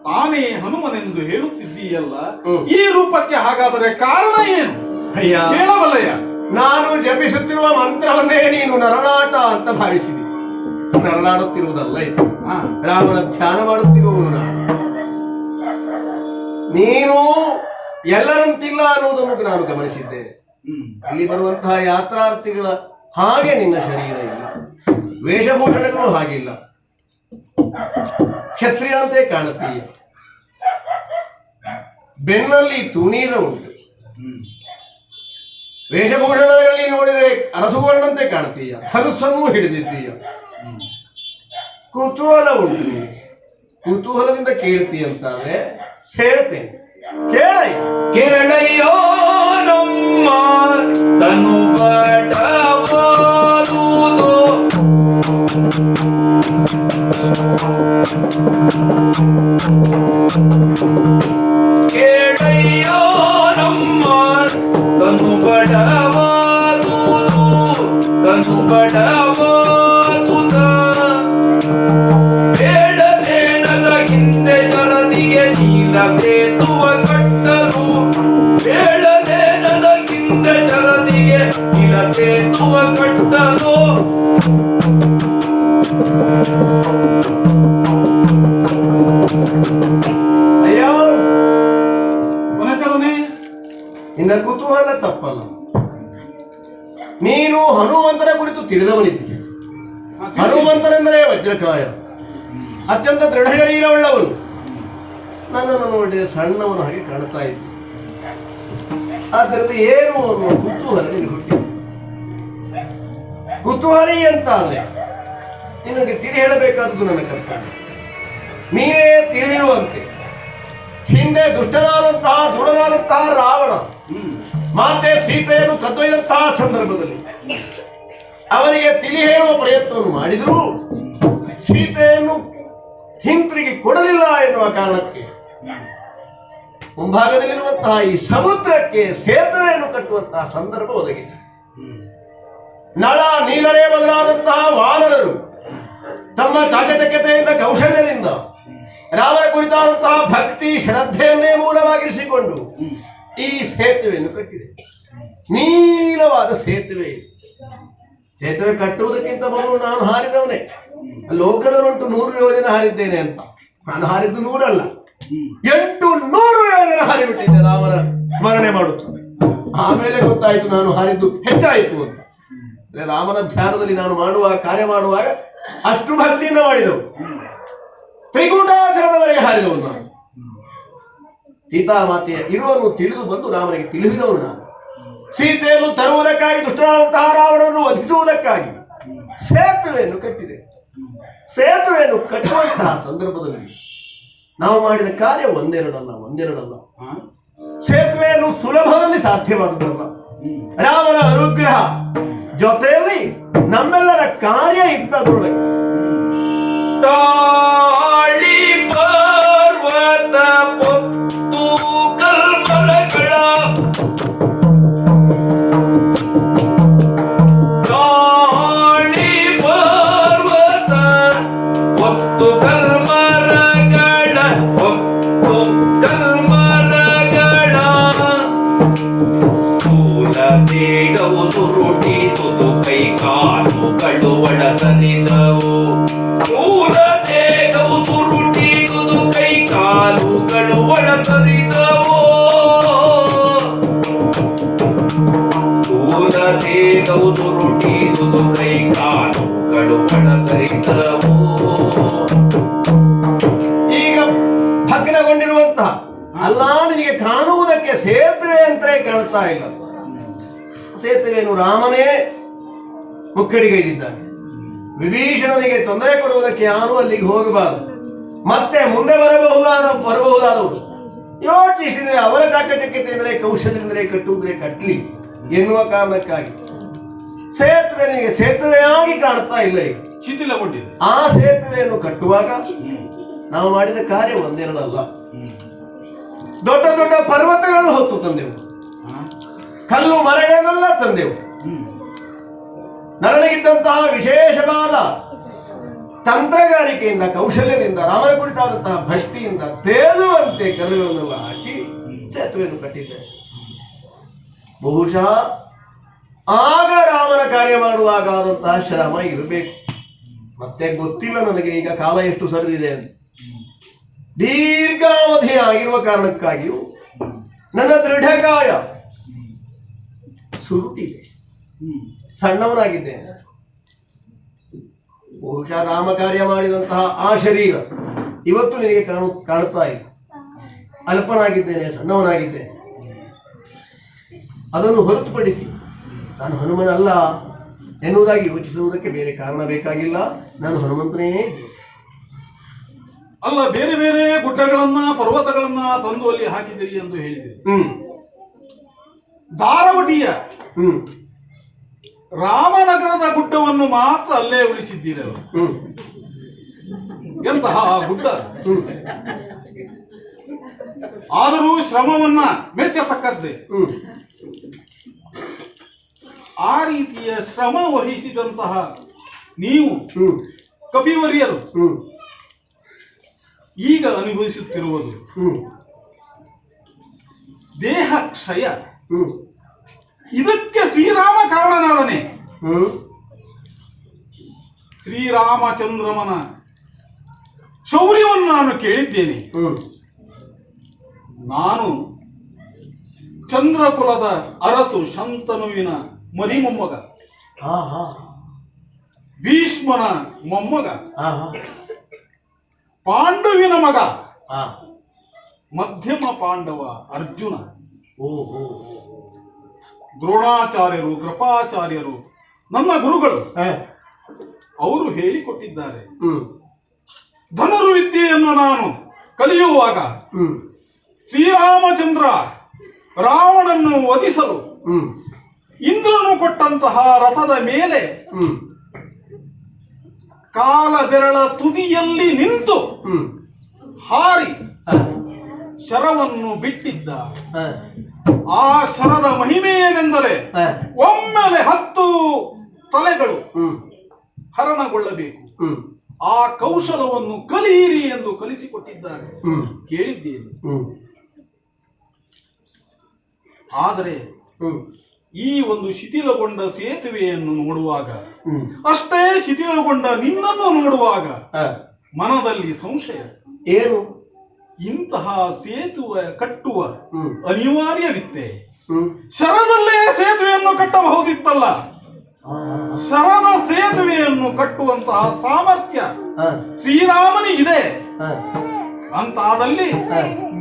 ತಾನೇ ಹನುಮನೆಂದು ಹೇಳುತ್ತಿದ್ದೀಯಲ್ಲ, ಈ ರೂಪಕ್ಕೆ ಹಾಗಾದರೆ ಕಾರಣ ಏನು ಹೇಳಬಲ್ಲಯ್ಯ? ನಾನು ಜಪಿಸುತ್ತಿರುವ ಮಂತ್ರವನ್ನೇ ನೀನು ನರನಾಟ ಅಂತ ಭಾವಿಸಿದೆ. ನರನಾಡುತ್ತಿರುವುದಲ್ಲ ಇದು, ರಾಮನ ಧ್ಯಾನ ಮಾಡುತ್ತಿರುವವನು ನಾನು. ನೀನು ಎಲ್ಲರಂತಿಲ್ಲ ಅನ್ನುವುದನ್ನು ನಾನು ಗಮನಿಸಿದ್ದೇನೆ. ಇಲ್ಲಿ ಬರುವಂತಹ ಯಾತ್ರಾರ್ಥಿಗಳ ಹಾಗೆ ನಿನ್ನ ಶರೀರ ಇಲ್ಲ, ವೇಷಭೂಷಣಗಳು ಹಾಗಿಲ್ಲ, ಕ್ಷತ್ರಿಯಂತೆ ಕಾಣುತ್ತೀಯ. ಬೆನ್ನಲ್ಲಿ ತುನೀರ ಉಂಟು, ವೇಷಭೂಷಣಗಳಲ್ಲಿ ನೋಡಿದರೆ ಅರಸುವರ್ಣಂತೆ ಕಾಣುತ್ತೀಯ, ಧನುಸ್ಸನ್ನು ಹಿಡಿದಿದ್ದೀಯ. ಕುತೂಹಲ ಉಂಟು ನಿನಗೆ. ಕುತೂಹಲದಿಂದ ಕೇಳ್ತೀಯಂತಾದ್ರೆ ಹೇಳ್ತೇನೆ, ಕೇಳಯ್ಯ. ಕೇಳಯ್ಯೋ ನಮ್ಮ ತನು ಬಡವಾದುದು ಕೇಳಯ್ಯೋ ನಮ್ಮ ತನು ಬಡವಾದುದು ತನು ಬಡವಾದುದ ಬೇಡದೇನದ ಹಿಂದೆ ಶರದಿಗೆ ನೀಲ ಸೇತುವ ಕಟ್ಟಲು ಬೇಡದೇನದ ಹಿಂದೆ ಶರದಿಗೆ ನೀಲ ಸೇತುವ ಕಟ್ಟಲು ಅಯ್ಯ, ವನಚರನೇ, ನಿನ್ನ ಕುತೂಹಲ ತಪ್ಪಲ್ಲ. ನೀನು ಹನುಮಂತನ ಕುರಿತು ತಿಳಿದವನಿದ್ದೀಯ. ಹನುಮಂತನೆಂದರೆ ವಜ್ರಕಾಯ, ಅತ್ಯಂತ ದೃಢ ಶರೀರವುಳ್ಳವನು. ನನ್ನನ್ನು ನೋಡಿ ಸಣ್ಣವನು ಹಾಗೆ ಕಾಣ್ತಾ ಇದ್ದೆ. ಆದ್ದರಿಂದ ಏನು ಅನ್ನುವ ಕುತೂಹಲ ನಿನಗೆ ಹುಟ್ಟಿದೆ. ಕುತೂಹಲಿ ಅಂತ ಅಂದ್ರೆ ನಿನಗೆ ತಿಳಿ ಹೇಳಬೇಕಾದದ್ದು ನನ್ನ ಕರ್ತವ್ಯ. ನೀನೇ ತಿಳಿದಿರುವಂತೆ ಹಿಂದೆ ದುಷ್ಟನಾದಂತಹ ದೃಢನಾದಂತಹ ರಾವಣ ಮಾತೆ ಸೀತೆಯನ್ನು ಕದ್ದೊಯ್ದಂತಹ ಸಂದರ್ಭದಲ್ಲಿ ಅವನಿಗೆ ತಿಳಿ ಹೇಳುವ ಪ್ರಯತ್ನವನ್ನು ಮಾಡಿದರೂ ಸೀತೆಯನ್ನು ಹಿಂತಿರುಗಿ ಕೊಡಲಿಲ್ಲ ಎನ್ನುವ ಕಾರಣಕ್ಕೆ ಮುಂಭಾಗದಲ್ಲಿರುವಂತಹ ಈ ಸಮುದ್ರಕ್ಕೆ ಸೇತುವೆಯನ್ನು ಕಟ್ಟುವಂತಹ ಸಂದರ್ಭ ಒದಗಿತು. ನಳ ನೀಲರೇ ಬದಲಾದಂತಹ ವಾನರರು ತಮ್ಮ ಚಾಕಚಕ್ಯತೆಯಿಂದ ಕೌಶಲ್ಯದಿಂದ ರಾಮನ ಕುರಿತಾದಂತಹ ಭಕ್ತಿ ಶ್ರದ್ಧೆಯನ್ನೇ ಮೂಲವಾಗಿರಿಸಿಕೊಂಡು ಈ ಸೇತುವೆಯನ್ನು ಕಟ್ಟಿದೆ. ನೀಲವಾದ ಸೇತುವೆ ಇದು. ಸೇತುವೆ ಕಟ್ಟುವುದಕ್ಕಿಂತ ಮೊದಲು ನಾನು ಹಾರಿದವನೇ. ಲೋಕದಲ್ಲುಂಟು 100 ಯೋಜನೆ ಹಾರಿದ್ದೇನೆ ಅಂತ. ನಾನು ಹಾರಿದ್ದು 100 ಅಲ್ಲ, 800 ಯೋಜನೆ ಹಾರಿಬಿಟ್ಟಿದ್ದೆ ರಾಮನ ಸ್ಮರಣೆ ಮಾಡುತ್ತ. ಆಮೇಲೆ ಗೊತ್ತಾಯಿತು ನಾನು ಹಾರಿದ್ದು ಹೆಚ್ಚಾಯಿತು ಅಂತ. ಅಂದ್ರೆ ರಾಮನ ಧ್ಯಾನದಲ್ಲಿ ನಾನು ಕಾರ್ಯ ಮಾಡುವಾಗ ಅಷ್ಟು ಭಕ್ತಿಯಿಂದ ಮಾಡಿದವು. ತ್ರಿಕೂಟಾಚರಣದವರೆಗೆ ಹಾರಿದವನು ನಾನು. ಸೀತಾಮಾತೆಯ ಇರುವನ್ನು ತಿಳಿದು ಬಂದು ರಾಮನಿಗೆ ತಿಳಿಸಿದವನು ನಾನು. ಸೀತೆಯನ್ನು ತರುವುದಕ್ಕಾಗಿ ದುಷ್ಟನಾದಂತಹ ರಾವಣನನ್ನು ವಧಿಸುವುದಕ್ಕಾಗಿ ಸೇತುವೆಯನ್ನು ಕಟ್ಟಿದೆ. ಸೇತುವೆಯನ್ನು ಕಟ್ಟುವಂತಹ ಸಂದರ್ಭದಲ್ಲಿ ನಾವು ಮಾಡಿದ ಕಾರ್ಯ ಒಂದೆರಡಲ್ಲ. ಸೇತುವೆಯನ್ನು ಸುಲಭದಲ್ಲಿ ಸಾಧ್ಯವಾದದ್ದಲ್ಲ. ರಾಮನ ಅನುಗ್ರಹ ಜೊತೆಯಲ್ಲಿ ನಮ್ಮೆಲ್ಲರ ಕಾರ್ಯ ಇದ್ದದ್ರೊಳಗೆ. ತಾಳಿ ಪರ್ವತ ಪೊತ್ತು ಕಲ್ಮರಗಳ ತಾಳಿ ಪರ್ವತ ಪೊತ್ತು ಕಲ್ಮರಗಳ ಪೊತ್ತು ಕಲ್ಮರಗಳ ಸ್ಥೂಲ ಬೇಗವು ತುರುಟಿ ತುದು ಕೈ ಕಾಲುಗಳು ಒಳಸರಿದವು. ಸ್ಥೂಲ ದೇಹವು ತುರುಟಿ ತುದು ಕೈ ಕಾಲುಗಳು ಒಳಸರಿದವು. ಸ್ಥೂಲ ದೇಹವು ತುರುಟಿ ತುದು ಕೈ ಕಾಲುಗಳು ಒಳಸರಿದವು. ಈಗ ಭಗ್ನಗೊಂಡಿರುವಂತಹ ಅಲ್ಲ, ನಿನಗೆ ಕಾಣುವುದಕ್ಕೆ ಸೇತುವೆ ಅಂತಲೇ ಕಾಣ್ತಾ ಇಲ್ಲ. ಸೇತುವೆಯನ್ನು ರಾಮನೇ ಮುಕ್ಕಡಿಗೈದಿದ್ದಾನೆ. ವಿಭೀಷಣನಿಗೆ ತೊಂದರೆ ಕೊಡುವುದಕ್ಕೆ ಯಾರೂ ಅಲ್ಲಿಗೆ ಹೋಗಬಾರದು. ಮತ್ತೆ ಮುಂದೆ ಬರಬಹುದಾದವರು ಯೋಚಿಸಿದರೆ ಅವರ ಚಾಕಚಕ್ಯತೆಯಿಂದಲೇ ಕೌಶಲ್ಯದಿಂದಲೇ ಕಟ್ಟುವುದರೆ ಕಟ್ಟಲಿ ಎನ್ನುವ ಕಾರಣಕ್ಕಾಗಿ ಸೇತುವೆನಿಗೆ ಸೇತುವೆಯಾಗಿ ಕಾಣ್ತಾ ಇಲ್ಲ. ಈಗ ಶಿಥಿಲಗೊಂಡಿದೆ. ಆ ಸೇತುವೆಯನ್ನು ಕಟ್ಟುವಾಗ ನಾವು ಮಾಡಿದ ಕಾರ್ಯ ಒಂದೆರಡಲ್ಲ, ದೊಡ್ಡ ದೊಡ್ಡ ಪರ್ವತಗಳನ್ನು ಹೊತ್ತು ತಂದೆವು, ಕಲ್ಲು ಮರಗಳನ್ನೆಲ್ಲ ತಂದೆವು. ನನಗಿದ್ದಂತಹ ವಿಶೇಷವಾದ ತಂತ್ರಗಾರಿಕೆಯಿಂದ ಕೌಶಲ್ಯದಿಂದ ರಾಮನ ಕುರಿತಾದಂತಹ ಭಕ್ತಿಯಿಂದ ತೇಲುವಂತೆ ಕಲ್ಲುಗಳನ್ನೆಲ್ಲ ಹಾಕಿ ಸೇತುವೆಯನ್ನು ಕಟ್ಟಿದ್ದೇವೆ. ಬಹುಶಃ ಆಗ ರಾಮನ ಕಾರ್ಯ ಮಾಡುವಾಗ ಆದಂತಹ ಶ್ರಮ ಇರಬೇಕು. ಮತ್ತೆ ಗೊತ್ತಿಲ್ಲ ನನಗೆ ಈಗ ಕಾಲ ಎಷ್ಟು ಸರಿದಿದೆ ಅಂತ. ದೀರ್ಘಾವಧಿ ಆಗಿರುವ ಕಾರಣಕ್ಕಾಗಿಯೂ ನನ್ನ ದೃಢಕಾಯ ಸುರುಟಿದೆ, ಸಣ್ಣವನಾಗಿದ್ದೇನೆ. ಬಹುಶಃ ರಾಮ ಕಾರ್ಯ ಮಾಡಿದಂತಹ ಆ ಶರೀರ ಇವತ್ತು ನಿನಗೆ ಕಾಣುತ್ತಾ ಇಲ್ಲ. ಅಲ್ಪನಾಗಿದ್ದೇನೆ, ಸಣ್ಣವನಾಗಿದ್ದೇನೆ. ಅದನ್ನು ಹೊರತುಪಡಿಸಿ ನಾನು ಹನುಮನಲ್ಲ ಎನ್ನುವುದಾಗಿ ಯೋಚಿಸುವುದಕ್ಕೆ ಬೇರೆ ಕಾರಣ ಬೇಕಾಗಿಲ್ಲ. ನಾನು ಹನುಮಂತನೇ ಇದ್ದೇನೆ. ಅಲ್ಲ, ಬೇರೆ ಬೇರೆ ಗುಡ್ಡಗಳನ್ನ ಪರ್ವತಗಳನ್ನ ತಂದು ಅಲ್ಲಿ ಹಾಕಿದಿರಿ ಎಂದು ಹೇಳಿದಿರಿ. ಧಾರವಟಿಯ ರಾಮನಗರದ ಗುಡ್ಡವನ್ನು ಮಾತ್ರ ಅಲ್ಲೇ ಉಳಿಸಿದ್ದೀರಲ್ಲ. ಎಂತಹ ಗುಡ್ಡ! ಆದರೂ ಶ್ರಮವನ್ನ ಮೆಚ್ಚತಕ್ಕದ್ದೇ. ಆ ರೀತಿಯ ಶ್ರಮ ವಹಿಸಿದಂತಹ ನೀವು ಕಪಿವರ್ಯರು ಈಗ ಅನುಭವಿಸುತ್ತಿರುವುದು ದೇಹ ಕ್ಷಯ. ಇದಕ್ಕೆ ಶ್ರೀರಾಮ ಕಾರಣನಾದನೆ. ಶ್ರೀರಾಮಚಂದ್ರಮನ ಶೌರ್ಯವನ್ನು ನಾನು ಕೇಳಿದ್ದೇನೆ. ನಾನು ಚಂದ್ರಕುಲದ ಅರಸು ಶಂತನುವಿನ ಮರಿಮೊಮ್ಮಗ, ಭೀಷ್ಮನ ಮೊಮ್ಮಗ, ಪಾಂಡವಿನ ಮಗ, ಮಧ್ಯಮ ಪಾಂಡವ ಅರ್ಜುನ, ದ್ರೋಣಾಚಾರ್ಯರು, ಕೃಪಾಚಾರ್ಯರು ನನ್ನ ಗುರುಗಳು. ಅವರು ಹೇಳಿಕೊಟ್ಟಿದ್ದಾರೆ. ಧನುರ್ವಿದ್ಯೆಯನ್ನು ನಾನು ಕಲಿಯುವಾಗ ಶ್ರೀರಾಮಚಂದ್ರ ರಾವಣನ್ನು ವಧಿಸಲು ಇಂದ್ರನು ಕೊಟ್ಟಂತಹ ರಥದ ಮೇಲೆ ಕಾಲ ಬೆರಳ ತುದಿಯಲ್ಲಿ ನಿಂತು ಹಾರಿ ಶರವನ್ನು ಬಿಟ್ಟಿದ್ದ. ಆ ಶರದ ಮಹಿಮೆ ಏನೆಂದರೆ ಒಮ್ಮೆಲೆ 10 ತಲೆಗಳು ಹರಣಗೊಳ್ಳಬೇಕು. ಆ ಕೌಶಲವನ್ನು ಕಲಿಯಿರಿ ಎಂದು ಕಲಿಸಿಕೊಟ್ಟಿದ್ದಾರೆ, ಕೇಳಿದ್ದೇನೆ. ಆದರೆ ಈ ಒಂದು ಶಿಥಿಲಗೊಂಡ ಸೇತುವೆಯನ್ನು ನೋಡುವಾಗ, ಅಷ್ಟೇ ಶಿಥಿಲಗೊಂಡ ನಿನ್ನನ್ನು ನೋಡುವಾಗ ಮನದಲ್ಲಿ ಸಂಶಯ. ಏನು? ಇಂತಹ ಸೇತುವೆ ಕಟ್ಟುವ ಅನಿವಾರ್ಯವಿತ್ತೆ. ಶರದಲ್ಲೇ ಸೇತುವೆಯನ್ನು ಕಟ್ಟಬಹುದಿತ್ತಲ್ಲ. ಶರದ ಸೇತುವೆಯನ್ನು ಕಟ್ಟುವಂತಹ ಸಾಮರ್ಥ್ಯ ಶ್ರೀರಾಮನಿಗಿದೆ. ಅಂತಾದಲ್ಲಿ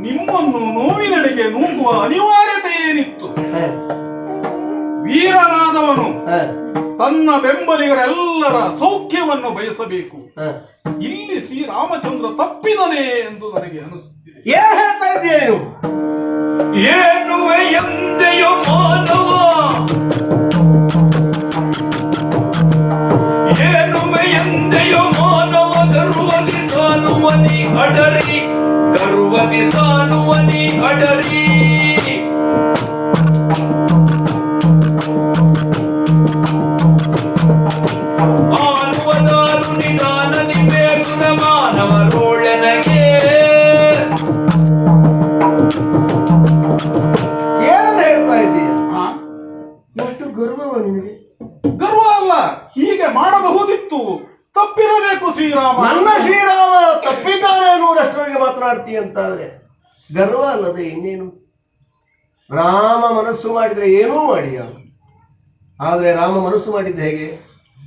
ನಿಮ್ಮನ್ನು ನೋವಿನೆಡೆಗೆ ನೂಕುವ ಅನಿವಾರ್ಯತೆ ಏನಿತ್ತು? ವೀರನಾದವನು ತನ್ನ ಬೆಂಬಲಿಗರೆಲ್ಲರ ಸೌಖ್ಯವನ್ನು ಬಯಸಬೇಕು. ಇಲ್ಲಿ ಶ್ರೀರಾಮಚಂದ್ರ ತಪ್ಪಿದನೇ ಎಂದು ನನಗೆ ಅನಿಸುತ್ತಿದೆ. ಏನ್ ಹೇಳ್ತಾ ಇದ್ದೇನು? ಏನುವೆ ಎಂದೆಯೋ ಮಾನವ, ಏನುವೆ ಎಂದೆಯೋ ಮಾನವ, ಗರ್ವದಿ ತಾನುವನಿ ಅಡರಿ, ಗರ್ವದಿ ತಾನುವನಿ ಅಡರಿ. ಆನುವದಾರು ನಿಧಾನನಿ ಬೇಗುಣ ಮಾನವರೋಳನಗೆ. ಏನಂತ ಹೇಳ್ತಾ ಇದ್ದೀಯ? ಎಷ್ಟು ಗರ್ವವ ನಿನಗೆ? ಗರ್ವ ಅಲ್ಲ, ಹೀಗೆ ಮಾಡಬಹುದಿತ್ತು. ತಪ್ಪಿರಬೇಕು ಶ್ರೀರಾಮ. ನನ್ನ ಶ್ರೀರಾಮ ತಪ್ಪಿದ್ದಾನೆ ಅನ್ನುವುದಷ್ಟರೊಳಗೆ ಮಾತನಾಡ್ತೀಯ ಅಂತಾದ್ರೆ ಗರ್ವ ಅಲ್ಲದೆ ಇನ್ನೇನು? ರಾಮ ಮನಸ್ಸು ಮಾಡಿದ್ರೆ ಏನೂ ಮಾಡಿ. ಆದ್ರೆ ರಾಮ ಮನಸ್ಸು ಮಾಡಿದ್ದು ಹೇಗೆ?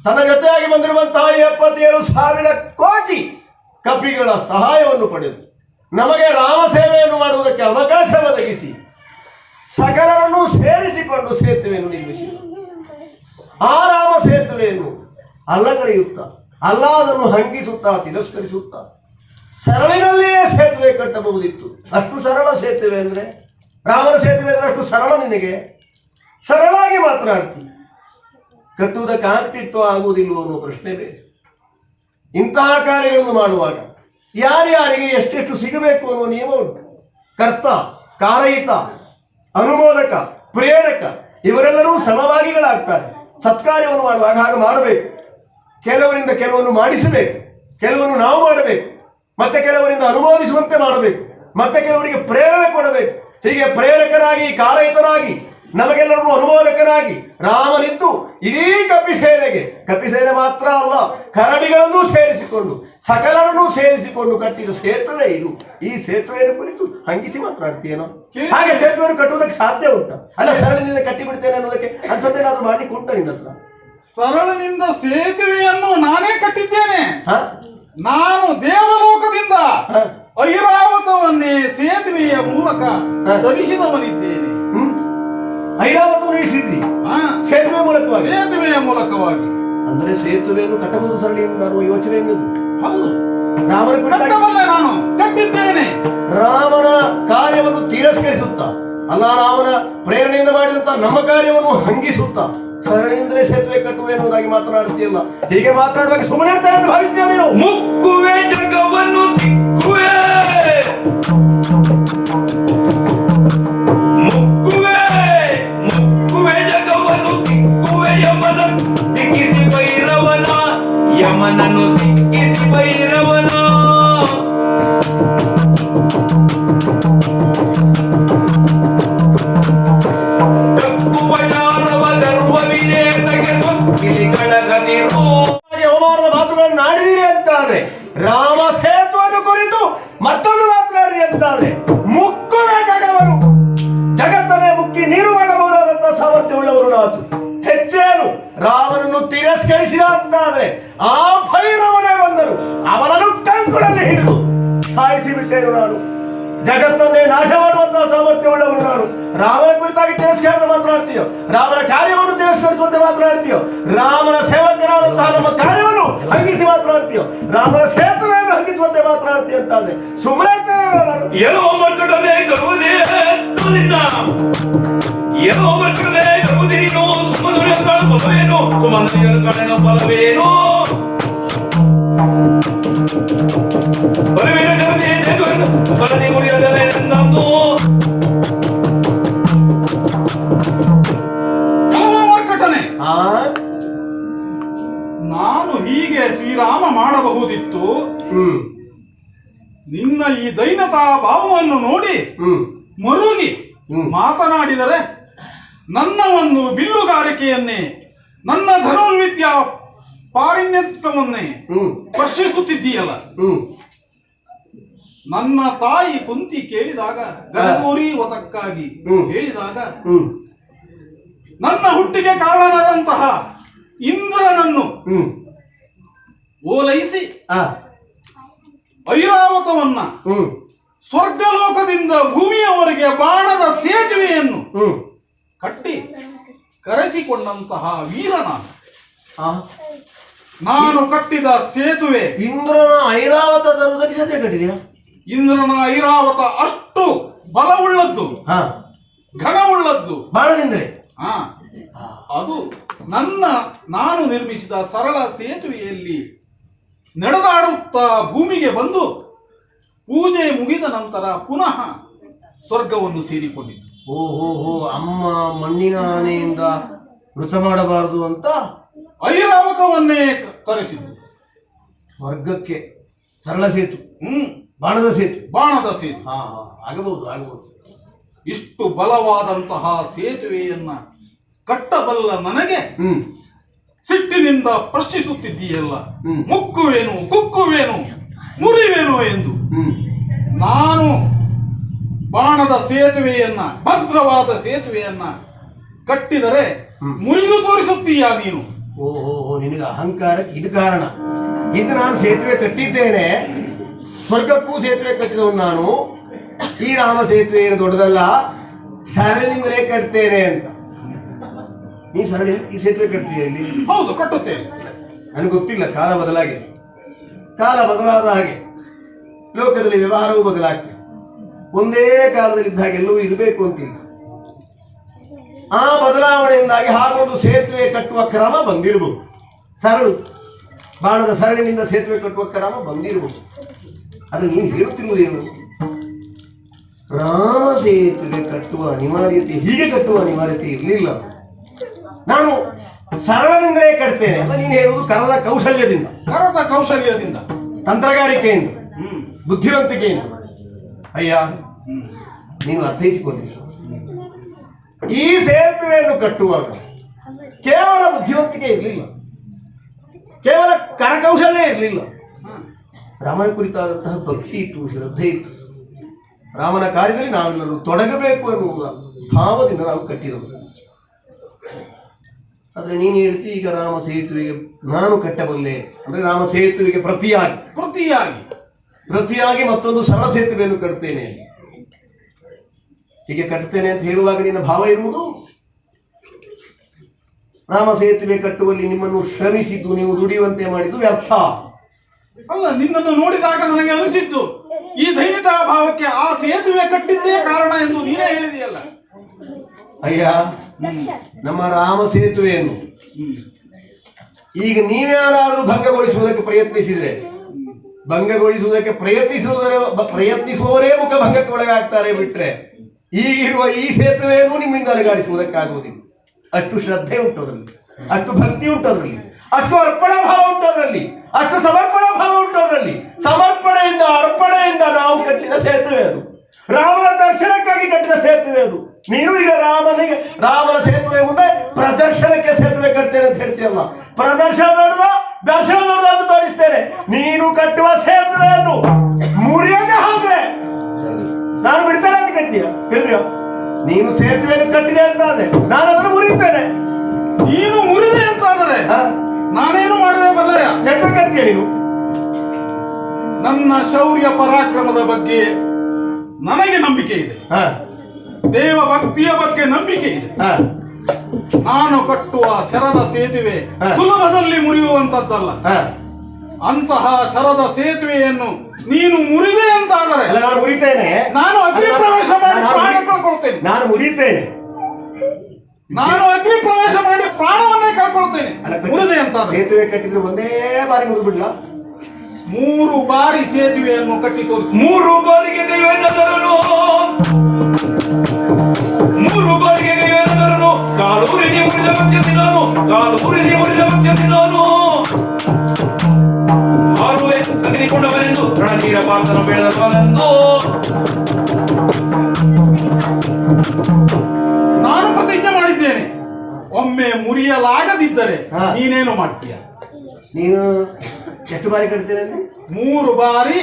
ತನ್ನ ಜೊತೆಯಾಗಿ ಬಂದಿರುವಂತಹ 77,000 ಕೋಟಿ ಕಪಿಗಳ ಸಹಾಯವನ್ನು ಪಡೆದು ನಮಗೆ ರಾಮ ಸೇವೆಯನ್ನು ಮಾಡುವುದಕ್ಕೆ ಅವಕಾಶ ಒದಗಿಸಿ ಸಕಲರನ್ನು ಸೇರಿಸಿಕೊಂಡು ಸೇತುವೆಯನ್ನು ನಿರ್ಮಿಸಿ ಆ ರಾಮ ಸೇತುವೆಯನ್ನು ಅಲ್ಲಗಳೆಯುತ್ತಾ ಅಲ್ಲಾದನ್ನು ಹಂಗಿಸುತ್ತಾ ತಿರಸ್ಕರಿಸುತ್ತಾ ಸರಳಿನಲ್ಲಿಯೇ ಸೇತುವೆ ಕಟ್ಟಬಹುದಿತ್ತು. ಅಷ್ಟು ಸರಳ ಸೇತುವೆ ಅಂದರೆ, ರಾಮನ ಸೇತುವೆ ಅಂದರೆ ಅಷ್ಟು ಸರಳ ನಿನಗೆ? ಸರಳಾಗಿ ಮಾತನಾಡ್ತೀನಿ. ಕಟ್ಟುವುದಕ್ಕಾಗ್ತಿತ್ತೋ ಆಗುವುದಿಲ್ಲವೋ ಅನ್ನೋ ಪ್ರಶ್ನೆ ಬೇರೆ. ಇಂತಹ ಕಾರ್ಯಗಳನ್ನು ಮಾಡುವಾಗ ಯಾರ್ಯಾರಿಗೆ ಎಷ್ಟೆಷ್ಟು ಸಿಗಬೇಕು ಅನ್ನೋ ನಿಯಮ ಉಂಟು. ಕರ್ತ, ಕಾರಯಿತ, ಅನುಮೋದಕ, ಪ್ರೇರಕ ಇವರೆಲ್ಲರೂ ಸಮಭಾಗಿಗಳಾಗ್ತಾರೆ. ಸತ್ಕಾರ್ಯವನ್ನು ಮಾಡುವಾಗ ಹಾಗೆ ಮಾಡಬೇಕು. ಕೆಲವರಿಂದ ಕೆಲವನ್ನು ಮಾಡಿಸಬೇಕು, ಕೆಲವನ್ನು ನಾವು ಮಾಡಬೇಕು, ಮತ್ತೆ ಕೆಲವರಿಂದ ಅನುಮೋದಿಸುವಂತೆ ಮಾಡಬೇಕು, ಮತ್ತೆ ಕೆಲವರಿಗೆ ಪ್ರೇರಣೆ ಕೊಡಬೇಕು. ಹೀಗೆ ಪ್ರೇರಕನಾಗಿ, ಕಾರಯಿತನಾಗಿ, ನಮಗೆಲ್ಲರೂ ಅನುಮೋದಕನಾಗಿ ರಾಮನಿದ್ದು ಇಡೀ ಕಪಿಸೇನೆ ಮಾತ್ರ ಅಲ್ಲ, ಕರಡಿಗಳನ್ನೂ ಸೇರಿಸಿಕೊಂಡು ಸಕಲರನ್ನೂ ಸೇರಿಸಿಕೊಂಡು ಕಟ್ಟಿದ ಸೇತುವೆ ಇದು. ಈ ಸೇತುವೆಯನ್ನು ಕುರಿತು ಹಂಗಿಸಿ ಮಾತನಾಡ್ತೀಯೇನೋ? ಹಾಗೆ ಸೇತುವೆಯನ್ನು ಕಟ್ಟುವುದಕ್ಕೆ ಸಾಧ್ಯ ಉಂಟಾ? ಅಲ್ಲ, ಸರಳಿನಿಂದ ಕಟ್ಟಿ ಬಿಡ್ತೇನೆ ಅನ್ನೋದಕ್ಕೆ ಅಂಥದ್ದೇನಾದ್ರೂ ಮಾಡ್ಲಿಕ್ಕೆ ಉಂಟಾ ನಿನ್ನ ಹತ್ರ? ಸರಳಿನಿಂದ ಸೇತುವೆಯನ್ನು ನಾನೇ ಕಟ್ಟಿದ್ದೇನೆ. ನಾನು ದೇವಲೋಕದಿಂದ ಐರಾವತವನ್ನೇ ಸೇತುವೆಯ ಮೂಲಕ ಧರಿಸಿದವನಿದ್ದೇನೆ. ಐರಾವತವನ್ನು ಇಳಿಸಿದ್ದಿ ಸೇತುವೆ ಮೂಲಕವಾಗಿ? ಸೇತುವೆಯ ಮೂಲಕವಾಗಿ. ಅಂದರೆ ಸೇತುವೆಯನ್ನು ಕಟ್ಟಬಹುದು ಸರಳಿಯಿಂದ ಅನ್ನುವ ಯೋಚನೆ ಎನ್ನುವುದು? ಹೌದು. ರಾಮನ ಕುರಿತಾಗಿ ಕಟ್ಟಬಲ್ಲ, ನಾನು ಕಟ್ಟಿದ್ದೇನೆ. ರಾಮನ ಕಾರ್ಯವನ್ನು ತಿರಸ್ಕರಿಸುತ್ತಾ ಅಲ್ಲ, ರಾಮನ ಪ್ರೇರಣೆಯಿಂದ ಮಾಡಿದಂತ ನಮ್ಮ ಕಾರ್ಯವನ್ನು ಹಂಗಿಸುತ್ತಾ ಸರಣಿಯಿಂದಲೇ ಸೇತುವೆ ಕಟ್ಟುವೆ ಎನ್ನುವುದಾಗಿ ಮಾತನಾಡ್ತೀಯಲ್ಲ. ಹೀಗೆ ಮಾತನಾಡುವಾಗ ಸುಮ್ಮನೆ ಇರ್ತಾರೆ ಅಂತ ಭಾವಿಸ್ತೀಯ ನೀನು? ಮುಕ್ಕುವೆ ಜಗವನ್ನು ತಿಕ್ಕುವೆ, ಮುಕ್ಕುವೆ ಮುಕ್ಕುವೆ ಜಗವನ್ನು ತಿಕ್ಕುವೆ, ಯಮನ ಸಿಕ್ಕಿಸಿ ಭೈರವನ, ಯಮನನ್ನು ಸಿಕ್ಕಿಸಿ ಭೈರವನ. ಅವಮಾನದ ಮಾತುಗಳನ್ನು ಆಡಿದಿರಿ ಅಂತಾದ್ರೆ, ರಾಮ ಸೇತುವನ್ನು ಕುರಿತು ಮತ್ತೊಂದು ಮಾತನಾಡಿರಿ ಅಂತಾದ್ರೆ, ಮುಕ್ಕುವ ಜಗವನ್ನು ಜಗತ್ತನ್ನೇ ಮುಕ್ಕಿ ನೀರು ಮಾಡಬಹುದಾದಂತಹ ಸಾಮರ್ಥ್ಯ ಉಳ್ಳವರು ನಾವು. ಹೆಚ್ಚೇನು ರಾಮನನ್ನು ತಿರಸ್ಕರಿಸಿದ ಅಂತಾದ್ರೆ ಆ ಭೈರವನೇ ಬಂದರು, ಅವನನ್ನು ಕಂಕುಳಲ್ಲಿ ಹಿಡಿದು ಸಾಯಿಸಿ ಬಿಟ್ಟೇನು ನಾನು. ಜಗತ್ತನ್ನೇ ನಾಶ ಮಾಡುವಂತಹ ಸಾಮರ್ಥ್ಯ ಉಳ್ಳವರು ನಾನು. ರಾಮನ ಕುರಿತಾಗಿ ತಿರಸ್ಕಾರದ ಮಾತನಾಡ್ತೀಯೋ, ರಾಮನ ಕಾರ್ಯವನ್ನು ತಿರಸ್ಕರಿಸುವಂತೆ ಮಾತನಾಡ್ತೀಯೋ, ರಾಮನ ಸೇವಕರಾದಂತಹ ನಮ್ಮ ಕಾರ್ಯವನ್ನು ಹಂಗಿಸಿ ಮಾತನಾಡ್ತೀಯೋ, ರಾಮನ ಸೇತುವೆಯನ್ನು ಹಂಗಿಸುವಂತೆ ಮಾತನಾಡ್ತೀಯ ಅಂತಾದ್ರೆ ಸುಮ್ಮನೆ ಇರ್ತೇನೆ ನಾನು. ಏನೋ ಮಕ್ಕಳೇ ಗರುವುದೇ ನಿನ್ನ, ಏನೋ ಮಕ್ಕಳೇ ಗರುವುದಿ ನೀನು, ಸುಮಧುರ ಫಲವೇನು, ಸುಮಧುರ ಕಳೆನ ಫಲವೇನು, ಬಲವೇನ ಜಗದೇ ಬಲದಿ ಮುರಿಯದಲೇ ನಂದು. ಯಾವ ಮರ್ಕಟನೆ, ಆ ನಾನು ಹೀಗೆ ಶ್ರೀರಾಮ ಮಾಡಬಹುದಿತ್ತು. ನಿನ್ನ ಈ ದೈನತಾ ಭಾವವನ್ನು ನೋಡಿ ಮರುಗಿ ಮಾತನಾಡಿದರೆ ನನ್ನ ಒಂದು ಬಿಲ್ಲುಗಾರಿಕೆಯನ್ನೇ, ನನ್ನ ಧನುರ್ವಿದ್ಯಾ ಪಾರಿಣ್ಯತ್ವವನ್ನೇ ಪ್ರಶ್ನಿಸುತ್ತಿದ್ದೀಯಲ್ಲ. ನನ್ನ ತಾಯಿ ಕುಂತಿ ಕೇಳಿದಾಗ, ಗದಗೂರಿ ಒತಕ್ಕಾಗಿ ಹೇಳಿದಾಗ, ನನ್ನ ಹುಟ್ಟಿಗೆ ಕಾರಣನಾದಂತಹ ಇಂದ್ರನನ್ನು ಓಲೈಸಿ ಐರಾವತವನ್ನ ಸ್ವರ್ಗಲೋಕದಿಂದ ಭೂಮಿಯವರೆಗೆ ಬಾಣದ ಸೇತುವೆಯನ್ನು ಕಟ್ಟಿ ಕರೆಸಿಕೊಂಡಂತಹ ವೀರನ ನಾನು ಕಟ್ಟಿದ ಸೇತುವೆ. ಇಂದ್ರನ ಐರಾವತ ತರುವುದಕ್ಕೆ ಸಾಧ್ಯ ಕಟ್ಟಿದೆಯಾ? ಇಂದ್ರನ ಐರಾವತ ಅಷ್ಟು ಬಲವುಳ್ಳದ್ದು, ಘನವುಳ್ಳದ್ದು, ಬಾಣದಿಂದ್ರೆ ಅದು ನಾನು ನಿರ್ಮಿಸಿದ ಸರಳ ಸೇತುವೆಯಲ್ಲಿ ನಡೆದಾಡುತ್ತಾ ಭೂಮಿಗೆ ಬಂದು ಪೂಜೆ ಮುಗಿದ ನಂತರ ಪುನಃ ಸ್ವರ್ಗವನ್ನು ಸೇರಿಕೊಂಡಿತು. ಓಹೋ, ಅಮ್ಮ ಮಣ್ಣಿನ ಆನೆಯಿಂದ ಮೃತ ಮಾಡಬಾರದು ಅಂತ ಐರಾವತವನ್ನೇ ಕರೆಸಿದ್ದು. ಸ್ವರ್ಗಕ್ಕೆ ಸರಳ ಸೇತು, ಬಾಣದ ಸೇತು, ಬಾಣದ ಸೇತು. ಆಗಬಹುದು. ಇಷ್ಟು ಬಲವಾದಂತಹ ಸೇತುವೆಯನ್ನ ಕಟ್ಟಬಲ್ಲ ನನಗೆ ಸಿಟ್ಟಿನಿಂದ ಪ್ರಶ್ನಿಸುತ್ತಿದ್ದೀಯಲ್ಲ, ಮುಕ್ಕುವೇನು, ಕುಕ್ಕುವೇನು, ಮುರಿವೇನು ಎಂದು. ನಾನು ಬಾಣದ ಸೇತುವೆಯನ್ನ, ಭದ್ರವಾದ ಸೇತುವೆಯನ್ನ ಕಟ್ಟಿದರೆ ಮುರಿದು ತೋರಿಸುತ್ತೀಯ ನೀನು. ಓಹೋ, ನಿನಗೆ ಅಹಂಕಾರಕ್ಕೆ ಇದು ಕಾರಣ. ಇದು ನಾನು ಸೇತುವೆ ಕಟ್ಟಿದ್ದೇನೆ, ಸ್ವರ್ಗಕ್ಕೂ ಸೇತುವೆ ಕಟ್ಟಿದವನು ನಾನು. ಈ ರಾಮ ಸೇತುವೆ ಏನು ದೊಡ್ಡದಲ್ಲ, ಸರಳಿನಿಂದಲೇ ಕಟ್ತೇನೆ ಅಂತ. ನೀ ಸರಳಿ ಈ ಸೇತುವೆ ಕಟ್ತೀಯ ಇಲ್ಲಿ? ಹೌದು, ಕಟ್ಟುತ್ತೇನೆ. ನನಗೆ ಗೊತ್ತಿಲ್ಲ, ಕಾಲ ಬದಲಾಗಿದೆ. ಕಾಲ ಬದಲಾದ ಹಾಗೆ ಲೋಕದಲ್ಲಿ ವ್ಯವಹಾರವೂ ಬದಲಾಗ್ತದೆ. ಒಂದೇ ಕಾಲದಲ್ಲಿದ್ದ ಹಾಗೆ ಎಲ್ಲವೂ ಇರಬೇಕು ಅಂತಿಲ್ಲ. ಆ ಬದಲಾವಣೆಯಿಂದಾಗಿ ಹಾಗೊಂದು ಸೇತುವೆ ಕಟ್ಟುವ ಕ್ರಮ ಬಂದಿರಬಹುದು. ಬಾಣದ ಸರಳಿನಿಂದ ಸೇತುವೆ ಕಟ್ಟುವ ಕ್ರಮ ಬಂದಿರಬಹುದು. ಅದು ನೀನು ಹೇಳುತ್ತಿರುವುದೇನು? ರಾಮ ಸೇತುವೆ ಕಟ್ಟುವ ಅನಿವಾರ್ಯತೆ, ಹೀಗೆ ಕಟ್ಟುವ ಅನಿವಾರ್ಯತೆ ಇರಲಿಲ್ಲ. ನಾನು ಸರಳದಿಂದಲೇ ಕಟ್ತೇನೆ ಅಂತ ನೀನು ಹೇಳುವುದು ಕರದ ಕೌಶಲ್ಯದಿಂದ, ತಂತ್ರಗಾರಿಕೆಯಿಂದ, ಬುದ್ಧಿವಂತಿಕೆಯಿಂದ. ಅಯ್ಯ, ನೀನು ಅರ್ಥೈಸಿಕೊಂಡಿಲ್ಲ. ಈ ಸೇತುವೆಯನ್ನು ಕಟ್ಟುವಾಗ ಕೇವಲ ಬುದ್ಧಿವಂತಿಕೆ ಇರಲಿಲ್ಲ, ಕೇವಲ ಕರಕೌಶಲ್ಯ ಇರಲಿಲ್ಲ. ರಾಮನ ಕುರಿತಾದಂತಹ ಭಕ್ತಿ ಇತ್ತು, ಶ್ರದ್ಧೆ ಇತ್ತು. ರಾಮನ ಕಾರ್ಯದಲ್ಲಿ ನಾವೆಲ್ಲರೂ ತೊಡಗಬೇಕು ಎನ್ನುವ ಭಾವದಿಂದ ನಾವು ಕಟ್ಟಿದವು. ಆದರೆ ನೀನು ಹೇಳ್ತಿ ಈಗ ರಾಮ ಸೇತುವೆಗೆ ನಾನು ಕಟ್ಟಬಲ್ಲೆ ಅಂದ್ರೆ ರಾಮ ಸೇತುವೆಗೆ ಪ್ರತಿಯಾಗಿ ಮತ್ತೊಂದು ಸರಳ ಸೇತುವೆಯನ್ನು ಕಟ್ತೇನೆ, ಹೀಗೆ ಕಟ್ತೇನೆ ಅಂತ ಹೇಳುವಾಗ ನಿನ್ನ ಭಾವ ಇರುವುದು ರಾಮ ಸೇತುವೆ ಕಟ್ಟುವಲ್ಲಿ ನಿಮ್ಮನ್ನು ಶ್ರಮಿಸಿದ್ದು, ನೀವು ದುಡಿಯುವಂತೆ ಮಾಡಿದ್ದು ವ್ಯರ್ಥ. ಅಲ್ಲ, ನಿನ್ನನ್ನು ನೋಡಿದಾಗ ನನಗೆ ಅನಿಸಿದ್ದು ಈ ದೈನ್ಯತಾ ಭಾವಕ್ಕೆ ಆ ಸೇತುವೆ ಕಟ್ಟಿದ್ದೇ ಕಾರಣ ಎಂದು ನೀನೇ ಹೇಳಿದೆಯಲ್ಲ. ಅಯ್ಯ, ನಮ್ಮ ರಾಮ ಸೇತುವೆಯನ್ನು ಈಗ ನೀವ್ಯಾರಾದ್ರೂ ಭಂಗಗೊಳಿಸುವುದಕ್ಕೆ ಪ್ರಯತ್ನಿಸುವವರೇ ಮುಖ ಭಂಗಕ್ಕೆ ಒಳಗಾಗ್ತಾರೆ ಬಿಟ್ರೆ ಈಗಿರುವ ಈ ಸೇತುವೆಯನ್ನು ನಿಮ್ಮಿಂದ ಅಲುಗಾಡಿಸುವುದಕ್ಕಾಗುವುದಿಲ್ಲ. ಅಷ್ಟು ಶ್ರದ್ಧೆ ಉಂಟು ಅದರಲ್ಲಿ, ಅಷ್ಟು ಭಕ್ತಿ ಉಂಟು ಅದರಲ್ಲಿ, ಅಷ್ಟು ಅರ್ಪಣಾ ಭಾವ ಉಂಟು ಅದರಲ್ಲಿ, ಅಷ್ಟು ಸಮರ್ಪಣಾ ಭಾವ ಉಂಟು ಅದರಲ್ಲಿ. ಸಮರ್ಪಣೆಯಿಂದ ಅರ್ಪಣೆಯಿಂದ ನಾವು ಕಟ್ಟಿದ ಸೇತುವೆ ಅದು, ರಾಮನ ದರ್ಶನಕ್ಕಾಗಿ ಕಟ್ಟಿದ ಸೇತುವೆ ಅದು. ನೀನು ಈಗ ರಾಮನ ಸೇತುವೆ ಮುಂದೆ ಪ್ರದರ್ಶನಕ್ಕೆ ಸೇತುವೆ ಕಟ್ತೇನೆ ಅಂತ ಹೇಳ್ತೀಯಲ್ಲ. ಪ್ರದರ್ಶನ ನೋಡುದ ದರ್ಶನ ನೋಡುದ ಅಂತ ತೋರಿಸ್ತೇನೆ. ನೀನು ಕಟ್ಟುವ ಸೇತುವೆಯನ್ನು ಮುರಿಯದೆ ಹೋದ್ರೆ ನಾನು ಬಿಡ್ತೇನೆ ಅಂತ ಕಟ್ಟಿದೀಯ, ಹೇಳಿದ್ಯಾ? ನೀನು ಸೇತುವೆಯನ್ನು ಕಟ್ಟಿದೆ ಅಂತ ಆದ್ರೆ ನಾನು ಅದನ್ನು ಮುರಿಯುತ್ತೇನೆ. ನೀನು ಮುರಿದೆ ಅಂತ ಆದ್ರೆ ನಾನೇನು ಮಾಡಿದೆ ಬಲ್ಲಯ್ಯ? ಸೇತುವೆ ಕಟ್ತೀಯ ನೀನು? ನನ್ನ ಶೌರ್ಯ ಪರಾಕ್ರಮದ ಬಗ್ಗೆ ನನಗೆ ನಂಬಿಕೆ ಇದೆ, ದೇವ ಭಕ್ತಿಯ ಬಗ್ಗೆ ನಂಬಿಕೆ ಇದೆ. ನಾನು ಕಟ್ಟುವ ಶರದ ಸೇತುವೆ ಸುಲಭದಲ್ಲಿ ಮುರಿಯುವಂತದ್ದಲ್ಲ. ಅಂತಹ ಶರದ ಸೇತುವೆಯನ್ನು ನೀನು ಮುರಿದೆ ಅಂತ ಆದರೆ ನಾನು ಮುರಿತೇನೆ. ನಾನು ಅಗ್ನಿ ಪ್ರವೇಶ ಮಾಡಿ ಪ್ರಾಣ ಕಳ್ಕೊಳ್ತೇನೆ. ನಾನು ಮುರಿತೇನೆ. ನಾನು ಅಗ್ನಿ ಪ್ರವೇಶ ಮಾಡಿ ಪ್ರಾಣವನ್ನೇ ಕಳ್ಕೊಳ್ತೇನೆ. ಮುರಿದೆ ಅಂತ ಸೇತುವೆ ಕಟ್ಟಿದ್ರೆ ಒಂದೇ ಬಾರಿ ಮುರಿದ್ಬಿಡ್ಲ? 3 ಬಾರಿ ಸೇತುವೆಯನ್ನು ಕಟ್ಟಿ ತೋರಿಸು. 3 ಬಾರಿಗೆ ಕೈವೆಂದರನು, 3 ಬಾರಿಗೆ ಕೈವೆಂದರನು, ಕಾಲೂರಿನಿ ಮುರಿದ ಪಕ್ಷದಿ ನಾನು, ಕಾಲೂರಿನಿ ಮುರಿದ ಪಕ್ಷದಿ ನಾನು. ಹಾರುವೆ ಅಗ್ನಿಕೊಂಡವನೆಂದು ರಣನೀರ ಪಾರ್ಥನ ಬೇಡದವನೆಂದು. ನಾನು ಪ್ರತಿಜ್ಞೆ ಮಾಡಿದ್ದೇನೆ, ಒಮ್ಮೆ ಮುರಿಯಲಾಗದಿದ್ದರೆ ನೀನೇನು ಮಾಡ್ತೀಯ? ನೀನು ಎಷ್ಟು ಬಾರಿ ಕಟ್ತೇನೆ? 3 ಬಾರಿ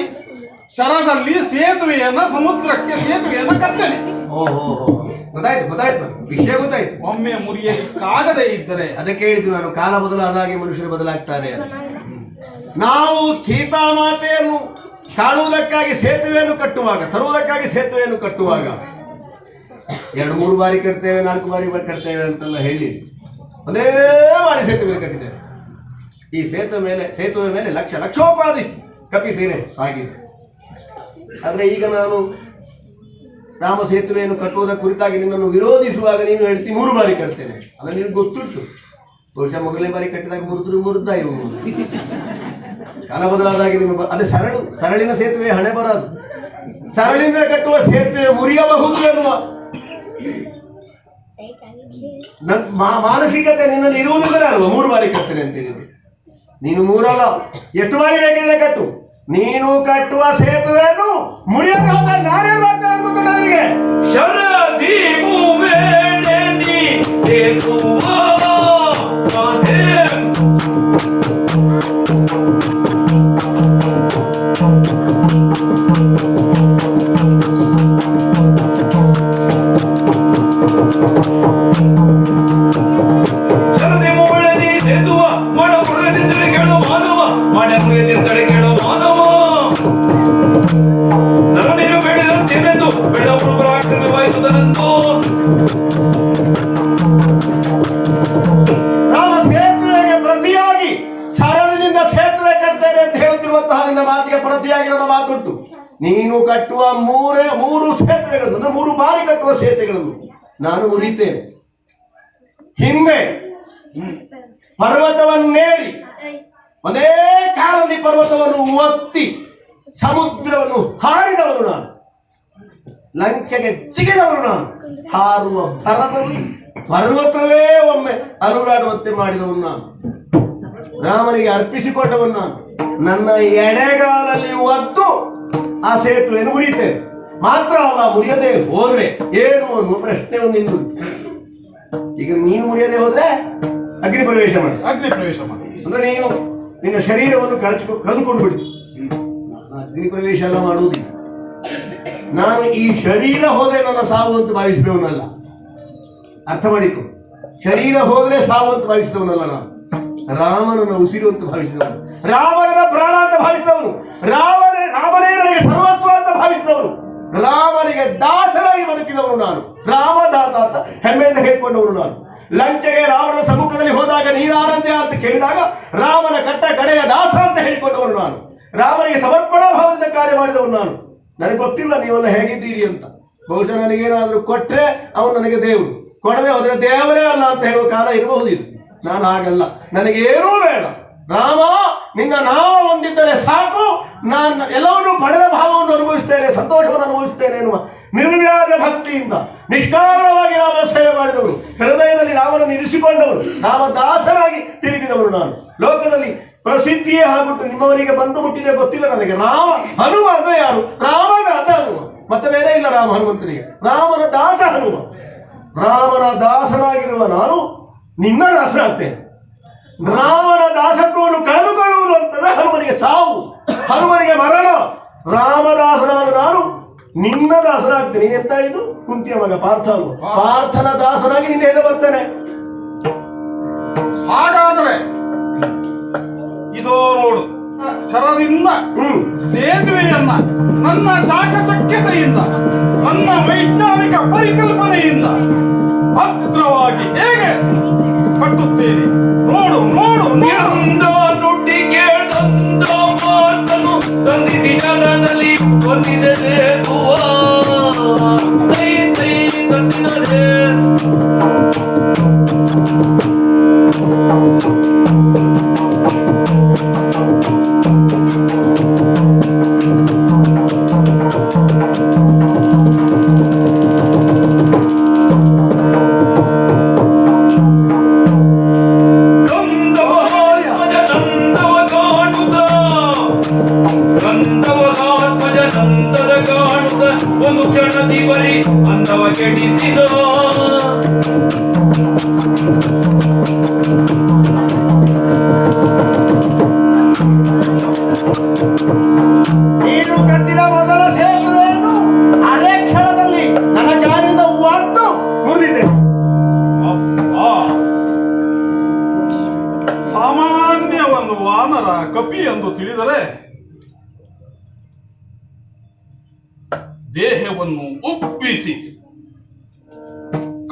ಶರದಲ್ಲಿ ಸೇತುವೆಯನ್ನ, ಸಮುದ್ರಕ್ಕೆ ಸೇತುವೆಯನ್ನ ಕಟ್ತೇನೆ. ಗೊತ್ತಾಯ್ತು, ವಿಷಯ ಗೊತ್ತಾಯ್ತು. ಒಮ್ಮೆ ಮುರಿಯಲಿಕ್ಕಾಗದೇ ಇದ್ದರೆ ಅದಕ್ಕೆ ಹೇಳಿದ್ದು ನಾನು, ಕಾಲ ಬದಲಾದಾಗೆ ಮನುಷ್ಯರು ಬದಲಾಗ್ತಾರೆ. ನಾವು ಸೀತಾಮಾತೆಯನ್ನು ಕಾಣುವುದಕ್ಕಾಗಿ ಸೇತುವೆಯನ್ನು ಕಟ್ಟುವಾಗ, ತರುವುದಕ್ಕಾಗಿ ಸೇತುವೆಯನ್ನು ಕಟ್ಟುವಾಗ 2-3 ಬಾರಿ ಕಟ್ತೇವೆ, 4 ಬಾರಿ ಕಟ್ತೇವೆ ಅಂತೆಲ್ಲ ಹೇಳಿ ಒಂದೇ ಬಾರಿ ಸೇತುವೆ ಕಟ್ಟಿದ್ದೇವೆ. ಈ ಸೇತುವೆ ಮೇಲೆ ಲಕ್ಷೋಪಾಧಿ ಕಪಿಸೇನೆ ಆಗಿದೆ. ಆದರೆ ಈಗ ನಾನು ರಾಮ ಸೇತುವೆಯನ್ನು ಕಟ್ಟುವುದರ ಕುರಿತಾಗಿ ನಿನ್ನನ್ನು ವಿರೋಧಿಸುವಾಗ ನೀನು ಹೇಳ್ತೀನಿ 3 ಬಾರಿ ಕಟ್ತೇನೆ. ಅದನ್ನು ನಿನಗೆ ಗೊತ್ತುಂಟು. ಬಹುಶಃ ಮೊದಲನೇ ಬಾರಿ ಕಟ್ಟಿದಾಗ ಮುರಿದ ಇವನು. ಕಾಲ ಬದಲಾದಾಗಿ ನಿಮ್ಮ ಅದೇ ಸರಳಿನ ಸೇತುವೆ ಹಣೆ ಬರದು. ಸರಳಿಂದ ಕಟ್ಟುವ ಸೇತುವೆ ಮುರಿಯಬಹುದು ಎನ್ನುವ ಮಾನಸಿಕತೆ ನಿನ್ನಲ್ಲಿ ಇರುವುದಿಲ್ಲವೇ ಅಲ್ವಾ? 3 ಬಾರಿ ಕಟ್ತೇನೆ ಅಂತ ಹೇಳಿದ್ರು. ನೀನು 3 ಅಲ್ಲ, ಎಷ್ಟು ಬಾರಿ ಬೇಕಿದ್ರೆ ಕಟ್ಟು. ನೀನು ಕಟ್ಟುವ ಸೇತುವೆಯನ್ನು ಮುರಿಯದೆ ಹೋದ ನಾನೇನು ಮಾಡ್ತೇನೆ ಅಂತ ಗೊತ್ತು ನನಗೆ. ಶರದಿ ಮೂವೇಣಿ ಸೇತುವ ಮಾತೆ. ಶರದಿ ಮೂವೇಣಿ ಸೇತುವ ಮಡ ಮುರಿಯದಿದ್ದರೆ ಕೇಳು ಮಾನವ, ಮಡ ಮುರಿಯದಿದ್ದರೆ ಕೇಳು ಮಾನವ. ನರನಿರು ಬೇಡಿದಂತೇನೆಂದು ಬೆಳವರು ಪರಾಕ್ರಮವಾಯಿಸುವುದನೆಂದು. ರಾಮ ಸೇತುವೆಗೆ ಪ್ರತಿಯಾಗಿ ಸರಳಿನಿಂದ ಸೇತುವೆ ಕಟ್ತೇನೆ ಅಂತ ಹೇಳುತ್ತಿರುವಂತಹ ನಿನ್ನ ಮಾತಿಗೆ ಪ್ರತಿಯಾಗಿ ನನ್ನ ಮಾತುಂಟು. ನೀನು ಕಟ್ಟುವ 3 ಸೇತುವೆಗಳನ್ನು, ಅಂದ್ರೆ 3 ಬಾರಿ ಕಟ್ಟುವ ಸೇತುವೆಗಳನ್ನು ನಾನು ಮುರಿತೇನೆ. ಹಿಂದೆ ಪರ್ವತವನ್ನೇರಿ ಒಂದೇ ಕಾಲಲ್ಲಿ ಪರ್ವತವನ್ನು ಒತ್ತಿ ಸಮುದ್ರವನ್ನು ಹಾರಿದವನು ನಾನು, ಲಂಕೆಗೆ ಜಿಗಿದವನು ನಾನು. ಹಾರುವ ಭರದಲ್ಲಿ ಪರ್ವತವೇ ಒಮ್ಮೆ ಅಲುಗಾಡುವಂತೆ ಮಾಡಿದವನು ನಾನು, ರಾಮನಿಗೆ ಅರ್ಪಿಸಿಕೊಂಡವನು ನಾನು. ನನ್ನ ಎಡೆಗಾಲಲ್ಲಿ ಒತ್ತು ಆ ಸೇತುವೆಯನ್ನು ಮುರಿತೇನೆ. ಮಾತ್ರ ಅಲ್ಲ, ಮುರಿಯದೆ ಹೋದ್ರೆ ಏನು ಅನ್ನುವ ಪ್ರಶ್ನೆ ನಿಂದು. ಈಗ ನೀನು ಮುರಿಯದೆ ಹೋದ್ರೆ ಅಗ್ನಿ ಪ್ರವೇಶ ಮಾಡಿ ಅಂದ್ರೆ ನೀನು ನಿನ್ನ ಶರೀರವನ್ನು ಕಳೆದುಕೊಂಡು ಬಿಡ್ತು. ಅಗ್ನಿ ಪ್ರವೇಶ ಎಲ್ಲ ಮಾಡುವುದಿಲ್ಲ. ನಾನು ಈ ಶರೀರ ಹೋದ್ರೆ ನನ್ನ ಸಾವು ಅಂತ ಭಾವಿಸಿದವನಲ್ಲ, ಅರ್ಥ ಮಾಡಿಕೊ. ಶರೀರ ಹೋದ್ರೆ ಸಾವು ಅಂತ ಭಾವಿಸಿದವನಲ್ಲ ನಾನು. ರಾಮನನ್ನ ಉಸಿರು ಅಂತ ಭಾವಿಸಿದವನು, ರಾಮನ ಪ್ರಾಣ ಅಂತ ಭಾವಿಸಿದವನು, ರಾಮನೇ ನನಗೆ ಸರ್ವಸ್ವ ಅಂತ ಭಾವಿಸಿದವನು, ರಾಮನಿಗೆ ದಾಸನಾಗಿ ಬದುಕಿದವನು ನಾನು. ರಾಮದಾಸ ಅಂತ ಹೆಮ್ಮೆಯಿಂದ ಹೇಳಿಕೊಂಡವನು ನಾನು. ಲಂಕೆಗೆ ರಾಮನ ಸಮ್ಮುಖದಲ್ಲಿ ಹೋದಾಗ ನೀನಾನಂದ್ಯ ಅಂತ ಕೇಳಿದಾಗ ರಾಮನ ಕಟ್ಟ ಕಡೆಯ ದಾಸ ಅಂತ ಹೇಳಿಕೊಂಡವನು ನಾನು. ರಾಮನಿಗೆ ಸಮರ್ಪಣಾ ಭಾವದಿಂದ ಕಾರ್ಯ ಮಾಡಿದವನು ನಾನು. ನನಗೆ ಗೊತ್ತಿಲ್ಲ ನೀವೆಲ್ಲ ಹೇಗಿದ್ದೀರಿ ಅಂತ. ಬಹುಶಃ ನನಗೇನಾದರೂ ಕೊಟ್ಟರೆ ಅವನು ನನಗೆ ದೇವರು, ಕೊಡದೆ ಹೋದರೆ ದೇವರೇ ಅಲ್ಲ ಅಂತ ಹೇಳುವ ಕಾಲ ಇರಬಹುದಿಲ್ಲ. ನಾನು ಹಾಗಲ್ಲ, ನನಗೇನೂ ಬೇಡ. ರಾಮ ನಿನ್ನ ನಾಮ ಹೊಂದಿದ್ದರೆ ಸಾಕು, ನಾನು ಎಲ್ಲವನ್ನೂ ಪಡೆದ ಭಾವವನ್ನು ಅನುಭವಿಸ್ತೇನೆ, ಸಂತೋಷವನ್ನು ಅನುಭವಿಸ್ತೇನೆ ಎನ್ನುವ ನಿರ್ವ್ಯಾಜ ಭಕ್ತಿಯಿಂದ ನಿಷ್ಕಾರಣವಾಗಿ ರಾಮನ ಸೇವೆ ಮಾಡಿದವರು, ಹೃದಯದಲ್ಲಿ ರಾಮನನ್ನು ಇರಿಸಿಕೊಂಡವರು, ರಾಮದಾಸರಾಗಿ ತಿರುಗಿದವರು. ನಾನು ಲೋಕದಲ್ಲಿ ಪ್ರಸಿದ್ಧಿಯೇ ಆಗ್ಬಿಟ್ಟು ನಿಮ್ಮವರಿಗೆ ಬಂದು ಮುಟ್ಟಿದೆ ಗೊತ್ತಿಲ್ಲ ನನಗೆ. ರಾಮ ಹನುಮ ಅಂದ್ರೆ ಯಾರು? ರಾಮದಾಸ ಹನುಮ, ಮತ್ತೆ ಬೇರೆ ಇಲ್ಲ ರಾಮ ಹನುಮಂತನಿಗೆ. ರಾಮನ ದಾಸ ಹನುಮ. ರಾಮನ ದಾಸನಾಗಿರುವ ನಾನು ನಿನ್ನ ದಾಸನಾಗ್ತೇನೆ. ರಾಮನ ದಾಸತ್ವವನ್ನು ಕಳೆದುಕೊಳ್ಳುವುದು ಅಂತಂದ್ರೆ ಹನುಮನಿಗೆ ಸಾವು, ಹನುಮನಿಗೆ ಮರಣ. ರಾಮದಾಸನಾದ ನಾನು ನಿನ್ನ ದಾಸನಾಗ್ತೇನೆ. ನೀನು ಎಂತ ಹೇಳಿದ್ದು? ಕುಂತಿಯ ಮಗ ಪಾರ್ಥ ಅಲ್ವ? ಪಾರ್ಥನ ದಾಸನಾಗಿ ನಿನ್ನ ಎದೆ ಬರ್ತೇನೆ. ಹಾಗಾದ್ರೆ ಇದೋ ನೋಡು, ಶರದಿಂದ ಸೇತುವೆಯನ್ನ ನನ್ನ ಚಾಕಚಕ್ಯತೆಯಿಂದ, ನನ್ನ ವೈಜ್ಞಾನಿಕ ಪರಿಕಲ್ಪನೆಯಿಂದ ಭದ್ರವಾಗಿ ಹೇಗೆ ಕಟ್ಟುತ್ತೇನೆ. ನೋಡು ನೋಡು ನುಡಿ ಕೇಳ್ದಂತ ಮಾತನು ಸಂಧಿಸಿ ಶರಣದಲ್ಲಿ ಹೊಂದಿದೆ ತೈ ತೈ ತಂದಿನದೆ. ಒಂದು ಕ್ಷಣದಿ ಬರಿ ಅಂದವ ಕೆಡಿಸಿದ. ನೀನು ಕಟ್ಟಿದ ಮೊದಲ ಸೇತುವೆಯನ್ನು ಅರೆ ಕ್ಷಣದಲ್ಲಿ ನನ್ನ ಕಾಲಿನಿಂದ ಒದ್ದು ಮುರಿದಿದೆ. ಸಾಮಾನ್ಯ ಒಂದು ವಾನರ ಕಪಿ ಎಂದು ತಿಳಿದರೆ ದೇಹವನ್ನು ಉಬ್ಬಿಸಿ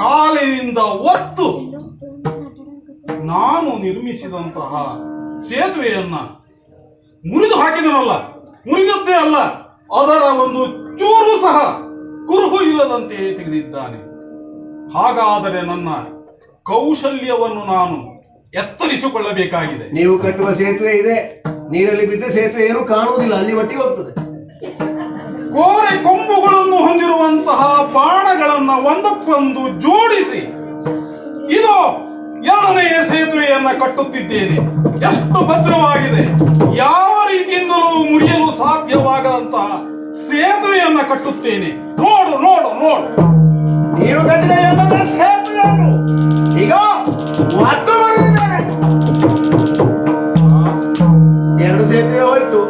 ಕಾಲಿನಿಂದ ಒತ್ತು ನಾನು ನಿರ್ಮಿಸಿದಂತಹ ಸೇತುವೆಯನ್ನ ಮುರಿದು ಹಾಕಿದನಲ್ಲ, ಮುರಿದದ್ದೇ ಅಲ್ಲ, ಅದರ ಒಂದು ಚೂರು ಸಹ ಕುರುಹು ಇಲ್ಲದಂತೆ ತೆಗೆದಿದ್ದಾನೆ. ಹಾಗಾದರೆ ನನ್ನ ಕೌಶಲ್ಯವನ್ನು ನಾನು ಎತ್ತರಿಸಿಕೊಳ್ಳಬೇಕಾಗಿದೆ. ನೀವು ಕಟ್ಟುವ ಸೇತುವೆ ಇದೆ, ನೀರಲ್ಲಿ ಬಿದ್ದರೆ ಸೇತುವೆ ಏನು ಕಾಣುವುದಿಲ್ಲ, ಅಲ್ಲಿ ಮಟ್ಟಿಗೆ ಹೋಗ್ತದೆ. ಕೋರೆ ಕೊಂಬುಗಳನ್ನು ಹೊಂದಿರುವಂತಹ ಬಾಣಗಳನ್ನ ಒಂದಕ್ಕೊಂದು ಜೋಡಿಸಿ ಇದು ಎರಡನೆಯ ಸೇತುವೆಯನ್ನ ಕಟ್ಟುತ್ತಿದ್ದೇನೆ. ಎಷ್ಟು ಭದ್ರವಾಗಿದೆ, ಯಾವ ರೀತಿಯಿಂದಲೂ ಮುರಿಯಲು ಸಾಧ್ಯವಾಗದಂತಹ ಸೇತುವೆಯನ್ನ ಕಟ್ಟುತ್ತೇನೆ. ನೋಡು ನೋಡು ನೋಡು. ನೀವು ಕಟ್ಟಿದ ಎರಡನೇ ಸೇತುವೆಯನ್ನು ಈಗ ಒತ್ತು ಮುರಿದಿದ್ದೇನೆ. ಎರಡು ಸೇತುವೆ ಹೋಯ್ತು.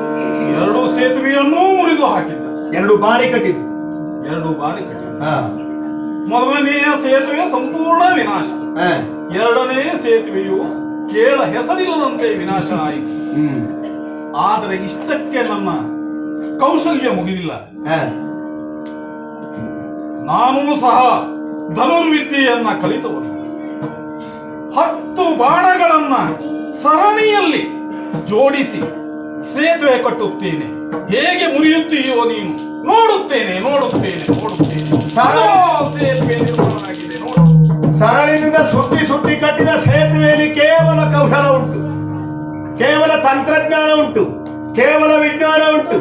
ಎರಡು ಸೇತುವೆಯನ್ನೂ ಮುರಿದು ಹಾಕಿದ್ದ. ಎರಡು ಬಾರಿ ಕಟ್ಟಿದ್ದು. ಎರಡು ಬಾರಿ ಕಟ್ಟಿದ್ದ. ಮೊದಲನೆಯ ಸೇತುವೆ ಸಂಪೂರ್ಣ ವಿನಾಶ, ಎರಡನೇ ಸೇತುವೆಯು ಕೇಳ ಹೆಸರಿಲ್ಲದಂತೆ ವಿನಾಶ ಆಯಿತು. ಆದರೆ ಇಷ್ಟಕ್ಕೆ ನನ್ನ ಕೌಶಲ್ಯ ಮುಗಿದಿಲ್ಲ. ನಾನು ಸಹ ಧನುರ್ವಿದ್ಯೆಯನ್ನ ಕಲಿತವನು. 10 ಬಾಣಗಳನ್ನ ಸರಣಿಯಲ್ಲಿ ಜೋಡಿಸಿ ಸೇತುವೆ ಕಟ್ಟುತ್ತೇನೆ. ಹೇಗೆ ಮುರಿಯುತ್ತೀಯೋ ನೀನು ನೋಡುತ್ತೇನೆ ನೋಡುತ್ತೇನೆ ನೋಡುತ್ತೇನೆ. ಸೇತುವೆ ನಿರ್ಮಾಣ ಆಗಿದೆ ನೋಡು. ಸರಳಿನಿಂದ ಸುತ್ತಿ ಸುತ್ತಿ ಕಟ್ಟಿದ ಸೇತುವೆಯಲ್ಲಿ ಕೇವಲ ಕೌಶಲ ಉಂಟು, ಕೇವಲ ತಂತ್ರಜ್ಞಾನ ಉಂಟು, ಕೇವಲ ವಿಜ್ಞಾನ ಉಂಟು.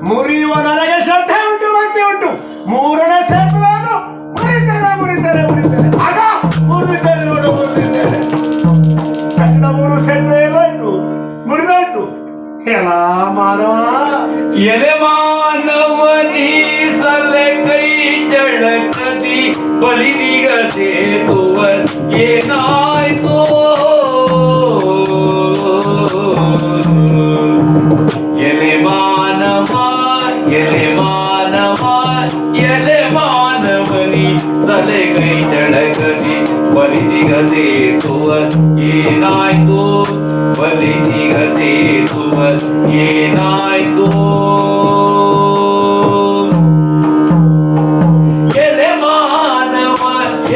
ಮುರಿಯುವ ನನಗೆ ಶ್ರದ್ಧೆ ಉಂಟು, ಭಕ್ತಿ ಉಂಟು. ಮೂರನೇ ಸೇತುವೆಯನ್ನು ಮುರಿತೇನೆ ಮುರಿತೇನೆ ಮುರಿತೇನೆ. ಆಗ ಮುರಿದಿದ್ದೇನೆ ನೋಡು, ಮುರಿದಿದ್ದೇನೆ. ಕಟ್ಟಿದ 3 ಸೇತುವೆ ಎಲ್ಲಾಯ್ತು, ಮುರಿದಾಯ್ತು. ಎಲ್ಲ ಮಾನವ ಎಲೆ ಮಾನವನಿ ಸಲೆ ಕೈ ಚಳಕದಿ ಬಲಿಗ ಸೇತುವ ಏನಾಯ್ತು. ಎಲೆ ಮಾನವ ಎಲೆ ಮಾನವ ಎಲೆ ಮಾನವನಿ ಸಲೆ ಕೈ ಚಳಕದಿ ಬಲಿಗ ಸೇತುವ ಏನಾಯ್ತು. ಬಲಿಗ ಸೇತುವ ಏನಾಯ್ತು. ಎಲೆ ಮಾನವ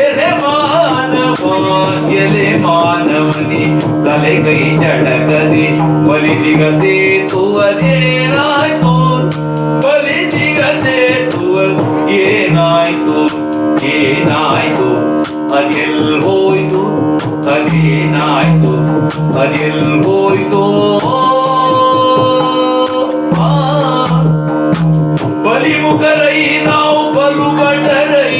ಎಲೆ ಮಾನವ ಎಲೆ ಮಾನವನಿ ಸಲೆಗೈ ಚಳಕದಿ ಬಲಿದಿಗ ಸೇತುವದೇ ಎಲ್ಲೋಯ್ತೋ ಬಲಿಮುಖರೈ ನಾವು ಬಲು ಬಟರೈ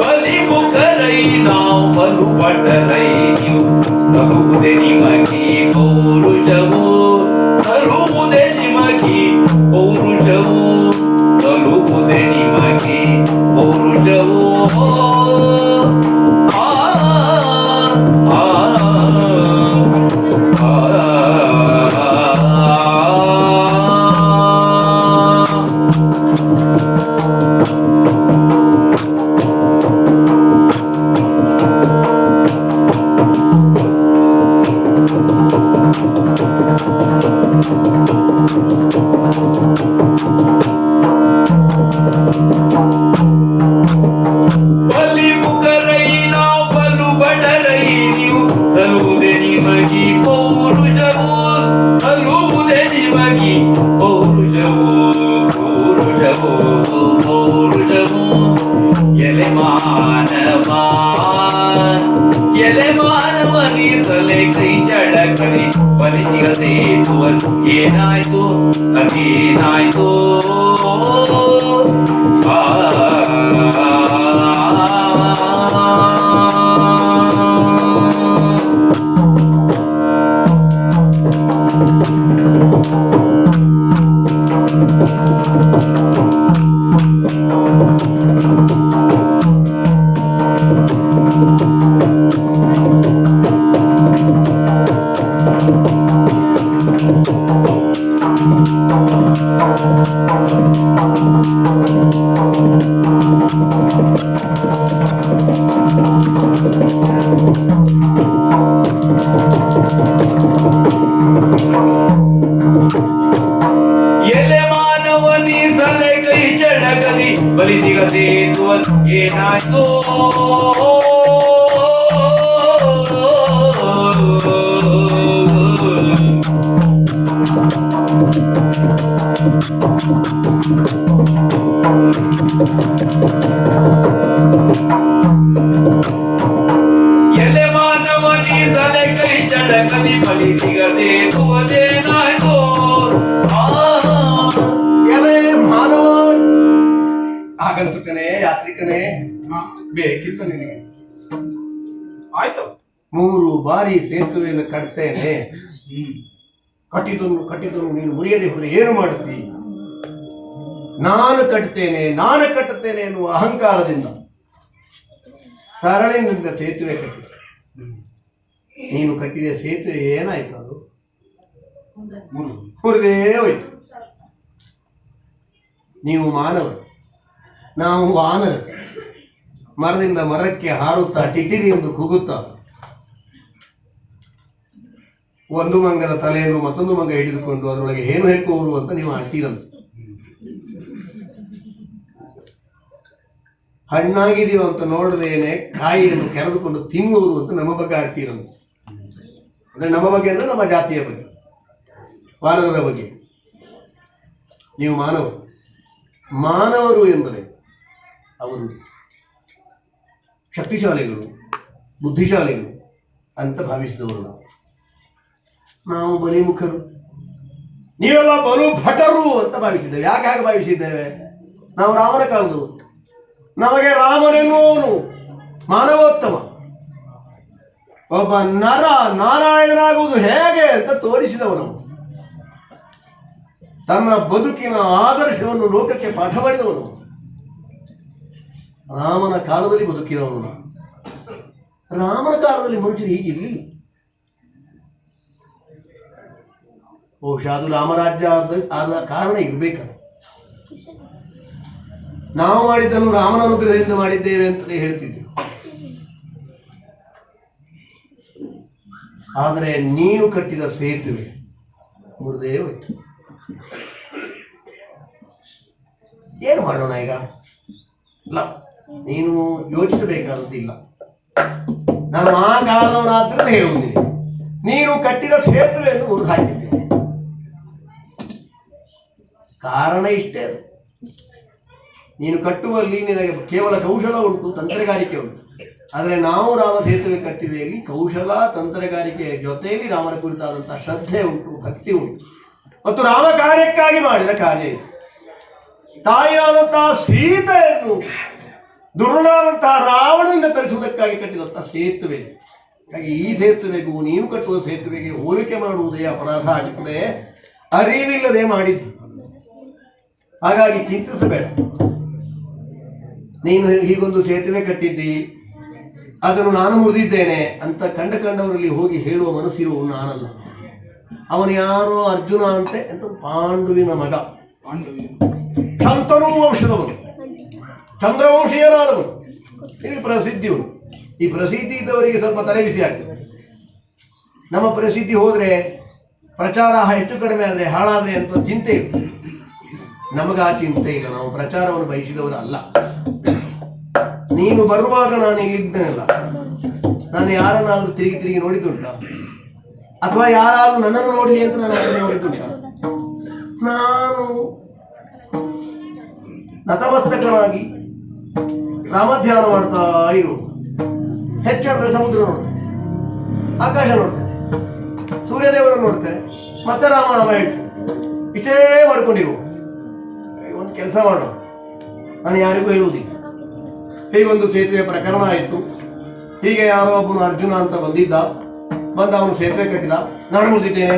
ಬಲಿಮುಖರೈ ನಾವು ಬಲು ಬಟರೈ ನೀವು ಸಲುವುದೆ ನಿಮಗೆ ಪೌರುಷವು ಸಲುವುದೆ ನಿಮಗೆ ಪೌರುಷವು ಸಲುವುದೆ ನಿಮಗೆ ಪೌರುಷವು ಬಲಿಮುಖರೈ ನಾವು ಬಲು ಬಡರೈ ನೀವು ಸಲುವುದೆ ನಿಮಗಿ ಪೌರುಷವು ಸಲುವುದೆ ನಿಮಗಿ ಪೌರುಷವು ಪೌರುಷವು ಪೌರುಷವು ಎಲೆ ಮಾನವ ನೀ ಸಲೆ ಕೈ ಚಡಕರಿ ಬಲಿಸಿಗ ಸೇತುವ ಏನಾಯ್ತು ಅದೇನಾಯ್ತು ಎಲೆ ಮಾನವ ನೀ ಸಲೆ ಕೈ ಚಡಕದಿ ಬಲಿಸಿಗ ಸೇತುವ ಏನಾಯ್ತು ಎಲೆ ಮಾನವ ನೀ ಸಲೆ ಕೈ ಚಡಕದಿ ಬಲಿಸಿಗ ಸೇತುವದೇನಾಯ್ತು ಎಲೆ ಮಾನವ ಆಗಂತುಕನೇ ಯಾತ್ರಿಕನೇ ಬೇಕಿತ್ತು ನಿನಗೆ ಆಯ್ತು 3 ಬಾರಿ ಸೇತುವೆಯನ್ನು ಕಟ್ತೇನೆ ಕಟ್ಟಿದನು ನೀನು ಮುರಿಯದೆ ಹೋದ್ರೆ ಏನು ಮಾಡ್ತಿ ನಾನು ಕಟ್ಟುತ್ತೇನೆ ಎನ್ನುವ ಅಹಂಕಾರದಿಂದ ಸರಳಿನಿಂದ ಸೇತುವೆ ಕಟ್ಟಿದೆ ನೀನು ಕಟ್ಟಿದ ಸೇತುವೆ ಏನಾಯ್ತು ಅದು ಮುರಿದೇ ಹೋಯ್ತು ನೀವು ಮಾನವರು ನಾವು ವಾನರ ಮರದಿಂದ ಮರಕ್ಕೆ ಹಾರುತ್ತಾ ಟಿಟಿರಿ ಎಂದು ಕೂಗುತ್ತಾ ಒಂದು ಮಂಗದ ತಲೆಯನ್ನು ಮತ್ತೊಂದು ಮಂಗ ಹಿಡಿದುಕೊಂಡು ಅದರೊಳಗೆ ಏನು ಹೆಕ್ಕುವರು ಅಂತ ನೀವು ಆಡ್ತೀರಂತ ಹಣ್ಣಾಗಿದೆಯೋ ಅಂತ ನೋಡದೇನೆ ಕಾಯಿಯನ್ನು ಕೆರೆದುಕೊಂಡು ತಿನ್ನುವರು ಅಂತ ನಮ್ಮ ಬಗ್ಗೆ ಆಡ್ತೀರಂತ ಅಂದ್ರೆ ನಮ್ಮ ಬಗ್ಗೆ ಅಂದ್ರೆ ನಮ್ಮ ಜಾತಿಯ ಬಗ್ಗೆ ವಾನರರ ಬಗ್ಗೆ ನೀವು ಮಾನವರು ಎಂದರೆ ಅವರು ಶಕ್ತಿಶಾಲಿಗಳು ಬುದ್ಧಿಶಾಲಿಗಳು ಅಂತ ಭಾವಿಸಿದವರು ನಾವು ಬಲಿಮುಖರು ನೀವೆಲ್ಲ ಬಲು ಭಟರು ಅಂತ ಭಾವಿಸಿದ್ದೇವೆ ಯಾಕೆ ಹಾಗೆ ಭಾವಿಸಿದ್ದೇವೆ ನಾವು ರಾಮನ ಕಾಲದವರು ನಮಗೆ ರಾಮನೆನ್ನುವನು ಮಾನವೋತ್ತಮ ಒಬ್ಬ ನಾರಾಯಣನಾಗುವುದು ಹೇಗೆ ಅಂತ ತೋರಿಸಿದವನು ತನ್ನ ಬದುಕಿನ ಆದರ್ಶವನ್ನು ಲೋಕಕ್ಕೆ ಪಾಠ ಮಾಡಿದವನು ರಾಮನ ಕಾಲದಲ್ಲಿ ಬದುಕಿದವನು ರಾಮನ ಕಾಲದಲ್ಲಿ ಮನುಷ್ಯರು ಹೀಗಿರಲಿಲ್ಲ ಬಹುಶಃ ಅದು ರಾಮರಾಜ್ಯ ಆದ ಕಾರಣ ಇರಬೇಕದು ನಾವು ಮಾಡಿದ್ದನ್ನು ರಾಮನ ಅನುಗ್ರಹದಿಂದ ಮಾಡಿದ್ದೇವೆ ಅಂತಲೇ ಹೇಳ್ತಿದ್ದೆ ಆದರೆ ನೀನು ಕಟ್ಟಿದ ಸೇತುವೆ ಮುರಿದೇ ಹೋಯ್ತು ಏನು ಮಾಡೋಣ ಈಗ ಇಲ್ಲ ನೀನು ಯೋಚಿಸಬೇಕಾದದ್ದಿಲ್ಲ ನಾನು ಆ ಕಾರಣವನಾದ್ರಿಂದ ಹೇಳುವುದಿಲ್ಲ ನೀನು ಕಟ್ಟಿದ ಸೇತುವೆಯನ್ನು ಮುರಿದು ಹಾಕಿದ್ದೇನೆ ಕಾರಣ ಇಷ್ಟೇ ಅದು ನೀನು ಕಟ್ಟುವಲ್ಲಿ ನಿನಗೆ ಕೇವಲ ಕೌಶಲ ಉಂಟು ತಂತ್ರಗಾರಿಕೆ ಉಂಟು ಆದರೆ ನಾವು ರಾಮ ಸೇತುವೆ ಕಟ್ಟಿವೆಯಲ್ಲಿ ಕೌಶಲ ತಂತ್ರಗಾರಿಕೆಯ ಜೊತೆಯಲ್ಲಿ ರಾಮನ ಕುರಿತಾದಂತಹ ಶ್ರದ್ಧೆ ಉಂಟು, ಭಕ್ತಿ ಉಂಟು ಮತ್ತು ರಾಮ ಕಾರ್ಯಕ್ಕಾಗಿ ಮಾಡಿದ ಕಾರ್ಯ ಇದು. ತಾಯಿಯಾದಂತಹ ಸೀತೆಯನ್ನು ದುರ್ನಾದಂತಹ ರಾವಣನಿಂದ ತರಿಸುವುದಕ್ಕಾಗಿ ಕಟ್ಟಿದಂತಹ ಸೇತುವೆ. ಹಾಗೆ ಈ ಸೇತುವೆಗೂ ನೀನು ಕಟ್ಟುವ ಸೇತುವೆಗೆ ಹೋಲಿಕೆ ಮಾಡುವುದೇ ಅಪರಾಧ ಆಗುತ್ತದೆ, ಅರಿವಿಲ್ಲದೆ ಮಾಡಿದ್ದು. ಹಾಗಾಗಿ ಚಿಂತಿಸಬೇಡ. ನೀನು ಹೀಗೊಂದು ಸೇತುವೆ ಕಟ್ಟಿದ್ದಿ, ಅದನ್ನು ನಾನು ಮುರಿದಿದ್ದೇನೆ ಅಂತ ಕಂಡವರಲ್ಲಿ ಹೋಗಿ ಹೇಳುವ ಮನಸ್ಸಿರುವ ನಾನಲ್ಲ. ಅವನು ಯಾರೋ ಅರ್ಜುನ ಅಂತೆ ಅಂತ ಪಾಂಡುವಿನ ಮಗ, ಶಂತನು ವಂಶದವನು, ಚಂದ್ರವಂಶೀಯನಾದವನು, ಇಲ್ಲಿ ಪ್ರಸಿದ್ಧಿಯವನು. ಈ ಪ್ರಸಿದ್ಧಿ ಇದ್ದವರಿಗೆ ಸ್ವಲ್ಪ ತಲೆಬಿಸಿ ಆಗ್ತದೆ. ನಮ್ಮ ಪ್ರಸಿದ್ಧಿ ಹೋದರೆ, ಪ್ರಚಾರ ಹೆಚ್ಚು ಕಡಿಮೆ ಆದರೆ, ಹಾಳಾದರೆ ಅಂತ ಚಿಂತೆ ಇರ್ತದೆ. ನಮಗ ಆ ಚಿಂತೆ ಇಲ್ಲ, ನಾವು ಪ್ರಚಾರವನ್ನು ಬಯಸಿದವರು ಅಲ್ಲ. ನೀನು ಬರುವಾಗ ನಾನು ಇಲ್ಲಿದ್ದೇನಲ್ಲ, ನಾನು ಯಾರನ್ನಾದ್ರೂ ತಿರುಗಿ ನೋಡಿದ್ದುಂಟ, ಅಥವಾ ಯಾರಾದ್ರೂ ನನ್ನನ್ನು ನೋಡಲಿ ಅಂತ ನಾನು ಯಾರನ್ನೇ ನೋಡಿದ್ದುಂಟ? ನಾನು ನತಮಸ್ತಕನಾಗಿ ರಾಮಧ್ಯಾನ ಮಾಡ್ತಾ ಇರು. ಹೆಚ್ಚಾದ್ರೆ ಸಮುದ್ರ ನೋಡ್ತೇನೆ, ಆಕಾಶ ನೋಡ್ತೇನೆ, ಸೂರ್ಯದೇವರನ್ನು ನೋಡ್ತೇನೆ, ಮತ್ತೆ ರಾಮನಾಮ ಹೇಳ್ತೇನೆ. ಇಷ್ಟೇ ಮಾಡ್ಕೊಂಡಿರು. ಒಂದು ಕೆಲಸ ಮಾಡು, ನಾನು ಯಾರಿಗೂ ಹೇಳುವುದಿಲ್ಲ. ಹೀಗೊಂದು ಸೇತುವೆ ಪ್ರಕರಣ ಆಯಿತು, ಹೀಗೆ ಯಾರೋ ಒಬ್ಬನು ಅರ್ಜುನ ಅಂತ ಬಂದ ಅವನು ಸೇತುವೆ ಕಟ್ಟಿದ, ನಾನು ಮುರಿದಿದ್ದೇನೆ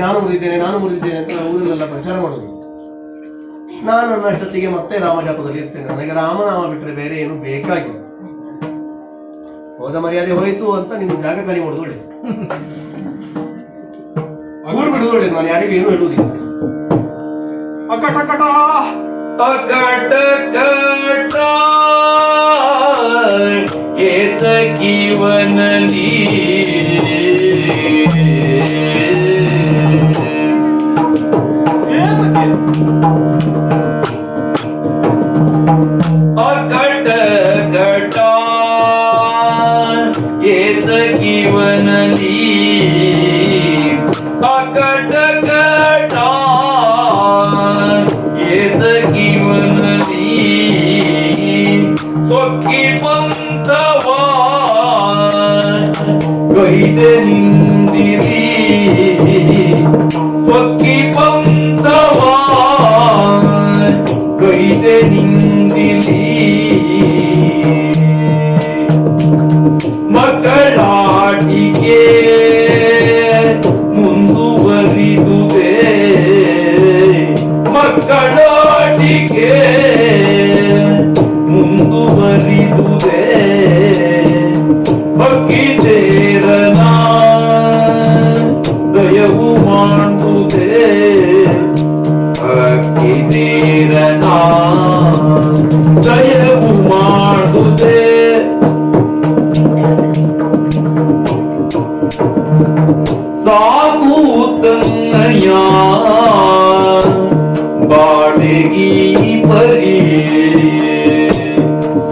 ಅಂತ ಊರಲ್ಲೆಲ್ಲ ಪ್ರಚಾರ ಮಾಡೋದು. ನಾನು ನನ್ನಷ್ಟೊತ್ತಿಗೆ ಮತ್ತೆ ರಾಮಜಾಪದಲ್ಲಿ ಇರ್ತೇನೆ. ನನಗೆ ರಾಮನಾಮ ಬಿಟ್ಟರೆ ಬೇರೆ ಏನು ಬೇಕಾಗಿಲ್ಲ. ಹೋದ ಮರ್ಯಾದೆ ಹೋಯಿತು ಅಂತ ನಿನ್ನ ಜಾಗ ಖಾಲಿ ಮಾಡೋದು ಒಳ್ಳೆದು, ಊರು ಬಿಡುದು ಒಳ್ಳೆದು. ನಾನು ಯಾರಿಗೂ ಏನು ಹೇಳುವುದಿಲ್ಲ. ಅಕಟಕಟ ಅಕಟಕಟ ಏತಕೀವನಲಿ ಅಕಟಕಟ ಏತಕೀವನಲಿ ಅಕಟಕಟ ಏತಕೀವನಲಿ ಸೊಕ್ಕಿ ಪಂಥವಾ ಗೈದೆ ನಿಂದಿರಿ ಸೊಕ್ಕಿ ಪಂಥವಾ ಗೈದೆ ನಿಂದಿರಿ ಮಕ್ಕಳಾಟಿಗೆ ಮುಂದುವರಿದುವೆ ಮಕ್ಕಳಾಟಿಗೆ ಮುಂದುವರಿದುವೆ ಭಕ್ತಿದೇರನ ದಯವು ಮಾಡುವುದೇ ಭಕ್ತಿದೇರನ ದಯವು ಮಾಡುವುದೇ ಸಾಕು ತನ್ನಯ ಬಾಡಿಗೆ ಪರಿ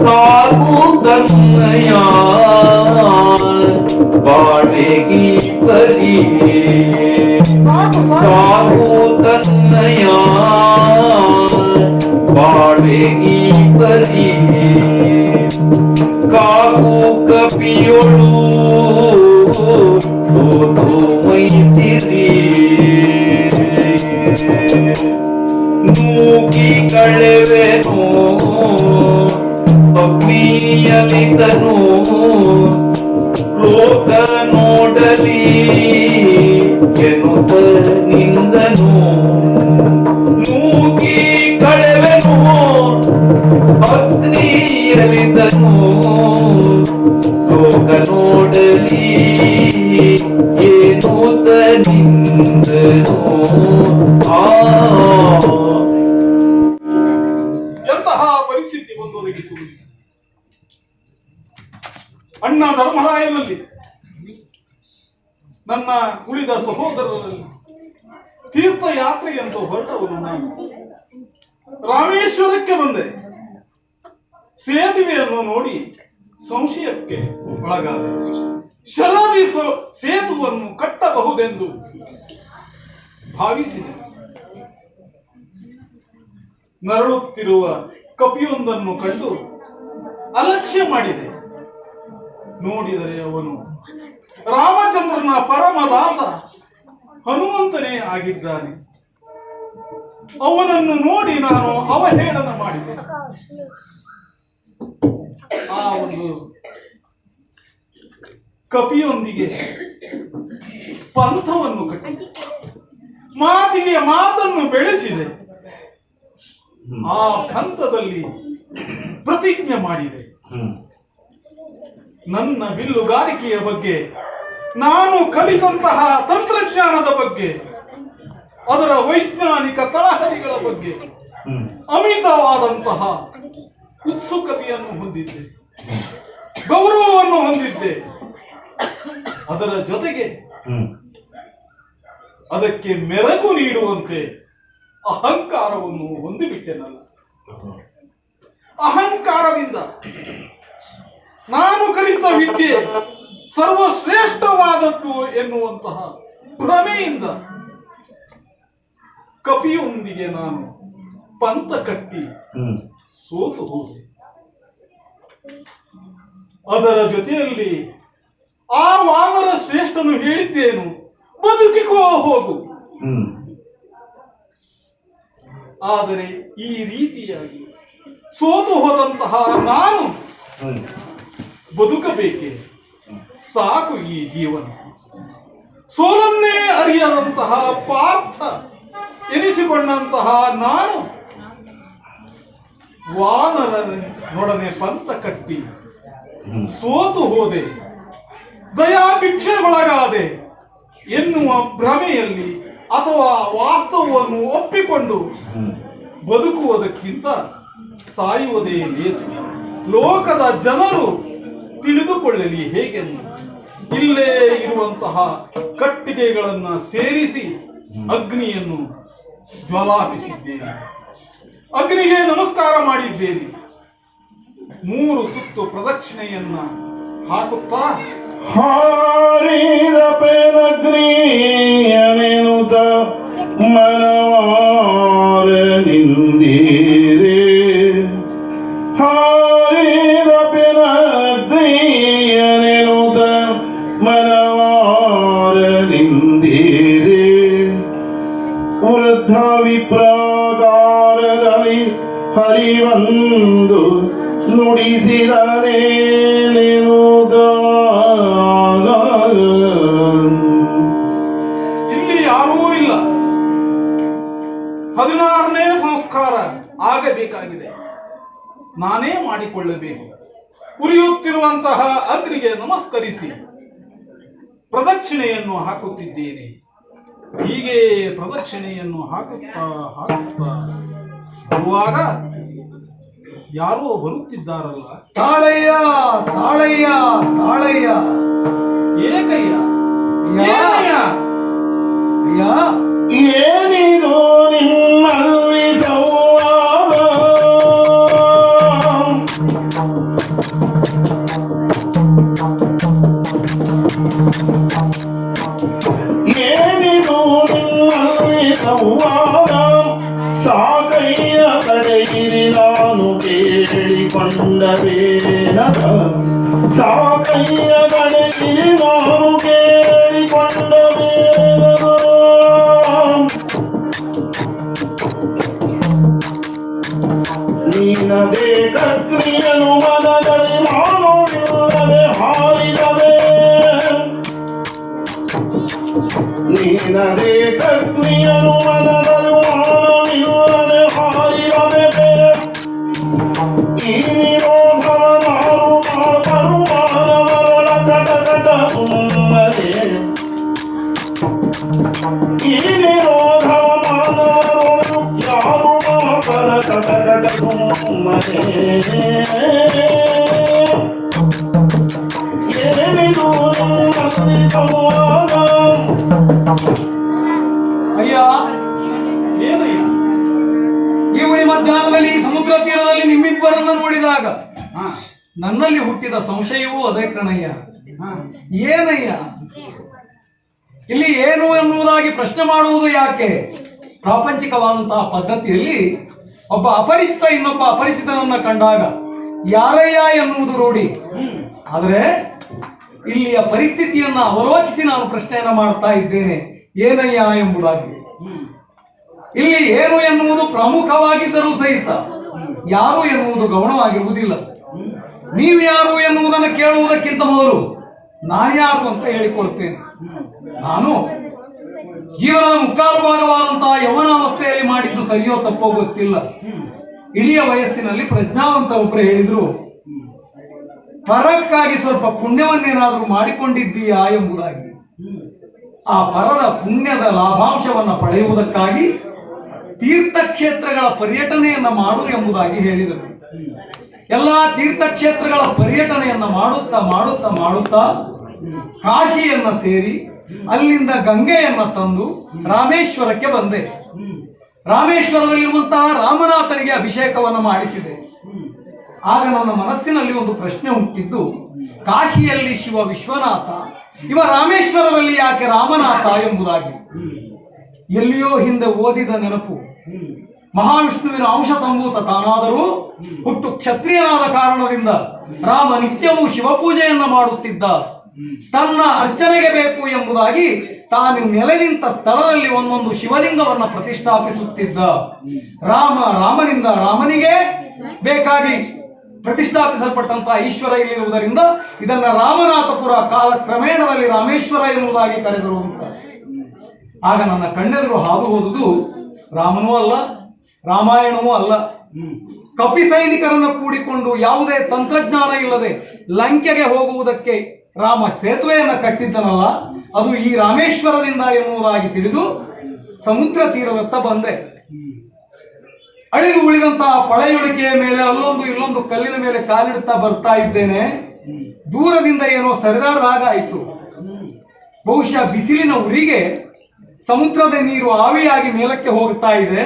ಸಾಕು ತನ್ನಯ ಬಾಡಿಗೆ ಪರಿ ಸಾಕು ತನ್ನಯ ಬಾಡಿಗೆ ಪರಿ ಕಾಕು ಕಪಿಯೊಳು ಮೈತಿರಿ ನೂಕಿ ಕಳೆವೆನು ಅಗ್ನಿಯಲಿತನು ಲೋಕ ನೋಡಲಿ ಎನ್ನುತ್ತ ನಿಂದನು ನೂಕಿ ಕಳೆವೆನು ಅಗ್ನಿಯಲಿತನು ಲೋಕ ನೋಡಲಿ ಏನೂತ ನಿಂದನು. ಎಂತಹ ಪರಿಸ್ಥಿತಿ ಒಂದು ಒದಗಿತು. ಅಣ್ಣ ಧರ್ಮರಾಯನಲ್ಲಿ, ನನ್ನ ಉಳಿದ ಸಹೋದರರಲ್ಲಿ ತೀರ್ಥಯಾತ್ರೆ ಎಂದು ಹೊರಟವನು ನಾನು. ರಾಮೇಶ್ವರಕ್ಕೆ ಬಂದೆ. ಸೇತುವೆಯನ್ನು ನೋಡಿ ಸಂಶಯಕ್ಕೆ ಒಳಗಾದೆ. ಶರಾದಿ ಸೇತುವನ್ನು ಕಟ್ಟಬಹುದೆಂದು ಭಾವಿಸಿದೆ. ನರಳುತ್ತಿರುವ ಕಪಿಯೊಂದನ್ನು ಕಂಡು ಅಲಕ್ಷ್ಯ ಮಾಡಿದೆ. ನೋಡಿದರೆ ಅವನು ರಾಮಚಂದ್ರನ ಪರಮದಾಸ ಹನುಮಂತನೇ ಆಗಿದ್ದಾನೆ. ಅವನನ್ನು ನೋಡಿ ನಾನು ಅವಹೇಳನ ಮಾಡಿದೆ. ಆ ಒಂದು ಕಪಿಯೊಂದಿಗೆ ಪಂಥವನ್ನು ಕಟ್ಟಿ ಮಾತಿಗೆ ಮಾತನ್ನು ಬೆಳೆಸಿದೆ. ಆ ಪಂಥದಲ್ಲಿ ಪ್ರತಿಜ್ಞೆ ಮಾಡಿದೆ. ನನ್ನ ಬಿಲ್ಲುಗಾರಿಕೆಯ ಬಗ್ಗೆ, ನಾನು ಕಲಿತಂತಹ ತಂತ್ರಜ್ಞಾನದ ಬಗ್ಗೆ, ಅದರ ವೈಜ್ಞಾನಿಕ ತಳಹದಿಗಳ ಬಗ್ಗೆ ಅಮಿತವಾದಂತಹ ಉತ್ಸುಕತೆಯನ್ನು ಹೊಂದಿದ್ದೆ, ಗೌರವವನ್ನು ಹೊಂದಿದ್ದೆ. ಅದರ ಜೊತೆಗೆ ಅದಕ್ಕೆ ಮೆರಗು ನೀಡುವಂತೆ ಅಹಂಕಾರವನ್ನು ಹೊಂದಿಬಿಟ್ಟೆನಲ್ಲ. ಅಹಂಕಾರದಿಂದ ನಾನು ಕಲಿತ ವಿದ್ಯೆ ಸರ್ವಶ್ರೇಷ್ಠವಾದದ್ದು ಎನ್ನುವಂತಹ ಭ್ರಮೆಯಿಂದ ಕಪಿಯೊಂದಿಗೆ ನಾನು ಪಂಥ ಕಟ್ಟಿ ಸೋತು ಹೋದೆ. ಅದರ ಜೊತೆಯಲ್ಲಿ ಆ ವಾನರ ಶ್ರೇಷ್ಠನು ಹೇಳಿದ್ದೇನು, ಬದುಕಿಕೋ ಹೋಗು. ಆದರೆ ಈ ರೀತಿಯಾಗಿ ಸೋತು ಹೋದಂತಹ ನಾನು ಬದುಕಬೇಕೆ? ಸಾಕು ಈ ಜೀವನ. ಸೋಲನ್ನೇ ಅರಿಯದಂತಹ ಪಾರ್ಥ ಎನಿಸಿಕೊಂಡಂತಹ ನಾನು ವಾನರನೊಡನೆ ಪಂಥ ಕಟ್ಟಿ ಸೋತು ಹೋದೆ, ದಯಾಭಿಕ್ಷೆಗೊಳಗಾದೆ ಎನ್ನುವ ಭ್ರಮೆಯಲ್ಲಿ ಅಥವಾ ವಾಸ್ತವವನ್ನು ಒಪ್ಪಿಕೊಂಡು ಬದುಕುವುದಕ್ಕಿಂತ ಸಾಯುವುದೇ ಲೇಸು. ಲೋಕದ ಜನರು ತಿಳಿದುಕೊಳ್ಳಲಿ ಹೇಗೆಂದು ಇಲ್ಲೇ ಇರುವಂತಹ ಕಟ್ಟಿಗೆಗಳನ್ನು ಸೇರಿಸಿ ಅಗ್ನಿಯನ್ನು ಜ್ವಾಲಾಪಿಸಿದ್ದೇನೆ. ಅಗ್ನಿಗೆ ನಮಸ್ಕಾರ ಮಾಡಿದ್ದೇನೆ. 3 ಸುತ್ತು ಪ್ರದಕ್ಷಿಣೆಯನ್ನ ಹಾಕುತ್ತಾ ಹಾರಿದ ಪೆನಗ್ನಿಯನೆನುತ ಮನವಾರ ನಿಂದಿರೆ, ಹಾರಿದ ಪೆನಗ್ನಿಯನೆನುತ ಮನವಾರ ನಿಂದಿರೆ, ವೃದ್ಧ ವಿಪ್ರಾಗಾರದಲ್ಲಿ ಹರಿವಂದು ನುಡಿಸಿದನೇನುದ. ಇಲ್ಲಿ ಯಾರೂ ಇಲ್ಲ. 16ನೇ ಸಂಸ್ಕಾರ ಆಗಬೇಕಾಗಿದೆ, ನಾನೇ ಮಾಡಿಕೊಳ್ಳಬೇಕು. ಉರಿಯುತ್ತಿರುವಂತಹ ಅಗ್ನಿಗೆ ನಮಸ್ಕರಿಸಿ ಪ್ರದಕ್ಷಿಣೆಯನ್ನು ಹಾಕುತ್ತಿದ್ದೇನೆ. ಹೀಗೆ ಪ್ರದಕ್ಷಿಣೆಯನ್ನು ಹಾಕುತ್ತಾ ಬರುವಾಗ ಯಾರೋ ಬರುತ್ತಿದ್ದಾರಲ್ಲ. ತಾಳಯ್ಯ ತಾಳಯ್ಯ ತಾಳಯ್ಯ. ಏಕಯ್ಯ ಏನಯ್ಯ? ಏನಿದು ನಿಮ್ಮಲ್ಲಿ ಸಂವಾದ? ಏನಿದು ನಿಮ್ಮಲ್ಲಿ ಸಂವಾದ? ಸಾಕಯ್ಯ ಕಡೆಯಿರಿ ನಾನು ಕೇಳಿಕೊಂಡ ಬೇನದ. ಸಾಕಯ್ಯ ಕಡೆಯಿರಿ ನಾನು ಕೇಳಿಕೊಂಡ ಬೇನದ. ನೀನದೇ ಕಗ್ನಿಯನು ಮನದಲ್ಲಿ ನಾನು ಇಲ್ಲದೆ ಹಾರಿದವೆ. ನೀನದೇ ಕಗ್ನಿಯನು ಮನದಲ್ಲಿ ಮಾನವಿಲ್ಲದೆ ಹಾರಿದವೆ. ಈ ನಿರೋಧವ ನಾರು ಮಾರು ಮಾನವರೊಳ ಕಟಕಟ ಸುಮ್ಮನೆ. ಈ ನಿರೋಧವ ಮಾನವರೊಳು ಯಾರು ಮಾತರ ಕಟಕಟ ಸುಮ್ಮನೆ. ಏನಿದು ನಮ್ಮಲ್ಲಿ ಸಂವಾದ? ಅಯ್ಯ, ಏನಯ್ಯ? ಈ ಉಳಿ ಮಧ್ಯಾಹ್ನದಲ್ಲಿ ಸಮುದ್ರ ತೀರದಲ್ಲಿ ನಿಮ್ಮಿಬ್ಬರನ್ನು ನೋಡಿದಾಗ ನನ್ನಲ್ಲಿ ಹುಟ್ಟಿದ ಸಂಶಯವೂ ಅದೇ ಕಣಯ್ಯ. ಏನಯ್ಯ ಇಲ್ಲಿ ಏನು ಎನ್ನುವುದಾಗಿ ಪ್ರಶ್ನೆ ಮಾಡುವುದು ಯಾಕೆ? ಪ್ರಾಪಂಚಿಕವಾದಂತಹ ಪದ್ಧತಿಯಲ್ಲಿ ಒಬ್ಬ ಅಪರಿಚಿತ ಇನ್ನೊಬ್ಬ ಅಪರಿಚಿತನನ್ನ ಕಂಡಾಗ ಯಾರಯ್ಯ ಎನ್ನುವುದು ರೂಢಿ. ಆದರೆ ಇಲ್ಲಿಯ ಪರಿಸ್ಥಿತಿಯನ್ನ ಅವಲೋಕಿಸಿ ನಾನು ಪ್ರಶ್ನೆಯನ್ನ ಮಾಡ್ತಾ ಇದ್ದೇನೆ, ಏನಯ್ಯ ಎಂಬುದಾಗಿ. ಇಲ್ಲಿ ಏನು ಎನ್ನುವುದು ಪ್ರಮುಖವಾಗಿದ್ದರೂ ಸಹಿತ ಯಾರು ಎನ್ನುವುದು ಗೌಣವಾಗಿರುವುದಿಲ್ಲ. ನೀವು ಯಾರು ಎನ್ನುವುದನ್ನು ಕೇಳುವುದಕ್ಕಿಂತ ಮೊದಲು ನಾನ್ಯಾರು ಅಂತ ಹೇಳಿಕೊಳ್ತೇನೆ. ನಾನು ಜೀವನದ ಮುಕ್ಕಾಲು ಭಾಗವಾದಂತಹ ಯವನಾವಸ್ಥೆಯಲ್ಲಿ ಮಾಡಿದ್ದು ಸರಿಯೋ ತಪ್ಪೋ ಗೊತ್ತಿಲ್ಲ. ಇಡೀ ವಯಸ್ಸಿನಲ್ಲಿ ಪ್ರಜ್ಞಾವಂತ ಒಬ್ಬರು ಹೇಳಿದ್ರು, ಪರಕ್ಕಾಗಿ ಸ್ವಲ್ಪ ಪುಣ್ಯವನ್ನೇನಾದರೂ ಮಾಡಿಕೊಂಡಿದ್ದೀಯಾ ಎಂಬುದಾಗಿ. ಆ ಪರದ ಪುಣ್ಯದ ಲಾಭಾಂಶವನ್ನ ಪಡೆಯುವುದಕ್ಕಾಗಿ ತೀರ್ಥಕ್ಷೇತ್ರಗಳ ಪರ್ಯಟನೆಯನ್ನ ಮಾಡು ಎಂಬುದಾಗಿ ಹೇಳಿದರು. ಎಲ್ಲಾ ತೀರ್ಥಕ್ಷೇತ್ರಗಳ ಪರ್ಯಟನೆಯನ್ನ ಮಾಡುತ್ತಾ ಮಾಡುತ್ತಾ ಮಾಡುತ್ತಾ ಕಾಶಿಯನ್ನ ಸೇರಿ ಅಲ್ಲಿಂದ ಗಂಗೆಯನ್ನ ತಂದು ರಾಮೇಶ್ವರಕ್ಕೆ ಬಂದೆ. ರಾಮೇಶ್ವರದಲ್ಲಿರುವಂತಹ ರಾಮನಾಥನಿಗೆ ಅಭಿಷೇಕವನ್ನು ಮಾಡಿಸಿದೆ. ಆಗ ನನ್ನ ಮನಸ್ಸಿನಲ್ಲಿ ಒಂದು ಪ್ರಶ್ನೆ ಹುಟ್ಟಿದ್ದು, ಕಾಶಿಯಲ್ಲಿ ಶಿವ ವಿಶ್ವನಾಥ, ಇವ ರಾಮೇಶ್ವರದಲ್ಲಿ ಯಾಕೆ ರಾಮನಾಥ ಎಂಬುದಾಗಿ. ಎಲ್ಲಿಯೋ ಹಿಂದೆ ಓದಿದ ನೆನಪು. ಮಹಾವಿಷ್ಣುವಿನ ಅಂಶ ಸಂಭೂತ ತಾನಾದರೂ ಹುಟ್ಟು ಕ್ಷತ್ರಿಯನಾದ ಕಾರಣದಿಂದ ರಾಮ ನಿತ್ಯವೂ ಶಿವಪೂಜೆಯನ್ನ ಮಾಡುತ್ತಿದ್ದ. ತನ್ನ ಅರ್ಚನೆಗೆ ಬೇಕು ಎಂಬುದಾಗಿ ತಾನು ನೆಲೆ ನಿಂತ ಸ್ಥಳದಲ್ಲಿ ಒಂದೊಂದು ಶಿವಲಿಂಗವನ್ನ ಪ್ರತಿಷ್ಠಾಪಿಸುತ್ತಿದ್ದ. ರಾಮನಿಂದ ರಾಮನಿಗೆ ಬೇಕಾಗಿ ಪ್ರತಿಷ್ಠಾಪಿಸಲ್ಪಟ್ಟಂತಹ ಈಶ್ವರ ಇಲ್ಲಿರುವುದರಿಂದ ಇದನ್ನ ರಾಮನಾಥಪುರ ಕಾಲ ಕ್ರಮೇಣದಲ್ಲಿ ರಾಮೇಶ್ವರ ಎನ್ನುವುದಾಗಿ ಕರೆದರು ಅಂತ. ಆಗ ನನ್ನ ಕಣ್ಣೆದುರು ಹಾದು ಹೋದುದು ರಾಮನೂ ಅಲ್ಲ, ರಾಮಾಯಣವೂ ಅಲ್ಲ, ಕಪಿ ಸೈನಿಕರನ್ನು ಕೂಡಿಕೊಂಡು ಯಾವುದೇ ತಂತ್ರಜ್ಞಾನ ಇಲ್ಲದೆ ಲಂಕೆಗೆ ಹೋಗುವುದಕ್ಕೆ ರಾಮ ಸೇತುವೆಯನ್ನು ಕಟ್ಟಿದ್ದನಲ್ಲ, ಅದು ಈ ರಾಮೇಶ್ವರದಿಂದ ಎನ್ನುವುದಾಗಿ ತಿಳಿದು ಸಮುದ್ರ ತೀರದತ್ತ ಬಂದೆ. ಅಳಿದು ಉಳಿದಂತಹ ಪಳೆಯುಳಿಕೆಯ ಮೇಲೆ ಅಲ್ಲೊಂದು ಇಲ್ಲೊಂದು ಕಲ್ಲಿನ ಮೇಲೆ ಕಾಲಿಡುತ್ತಾ ಬರ್ತಾ ಇದ್ದೇನೆ. ದೂರದಿಂದ ಏನೋ ಸರಿದಾಡದಾಗ ಆಯಿತು. ಬಹುಶಃ ಬಿಸಿಲಿನ ಉರಿಗೆ ಸಮುದ್ರದ ನೀರು ಆವಿಯಾಗಿ ಮೇಲಕ್ಕೆ ಹೋಗ್ತಾ ಇದೆ.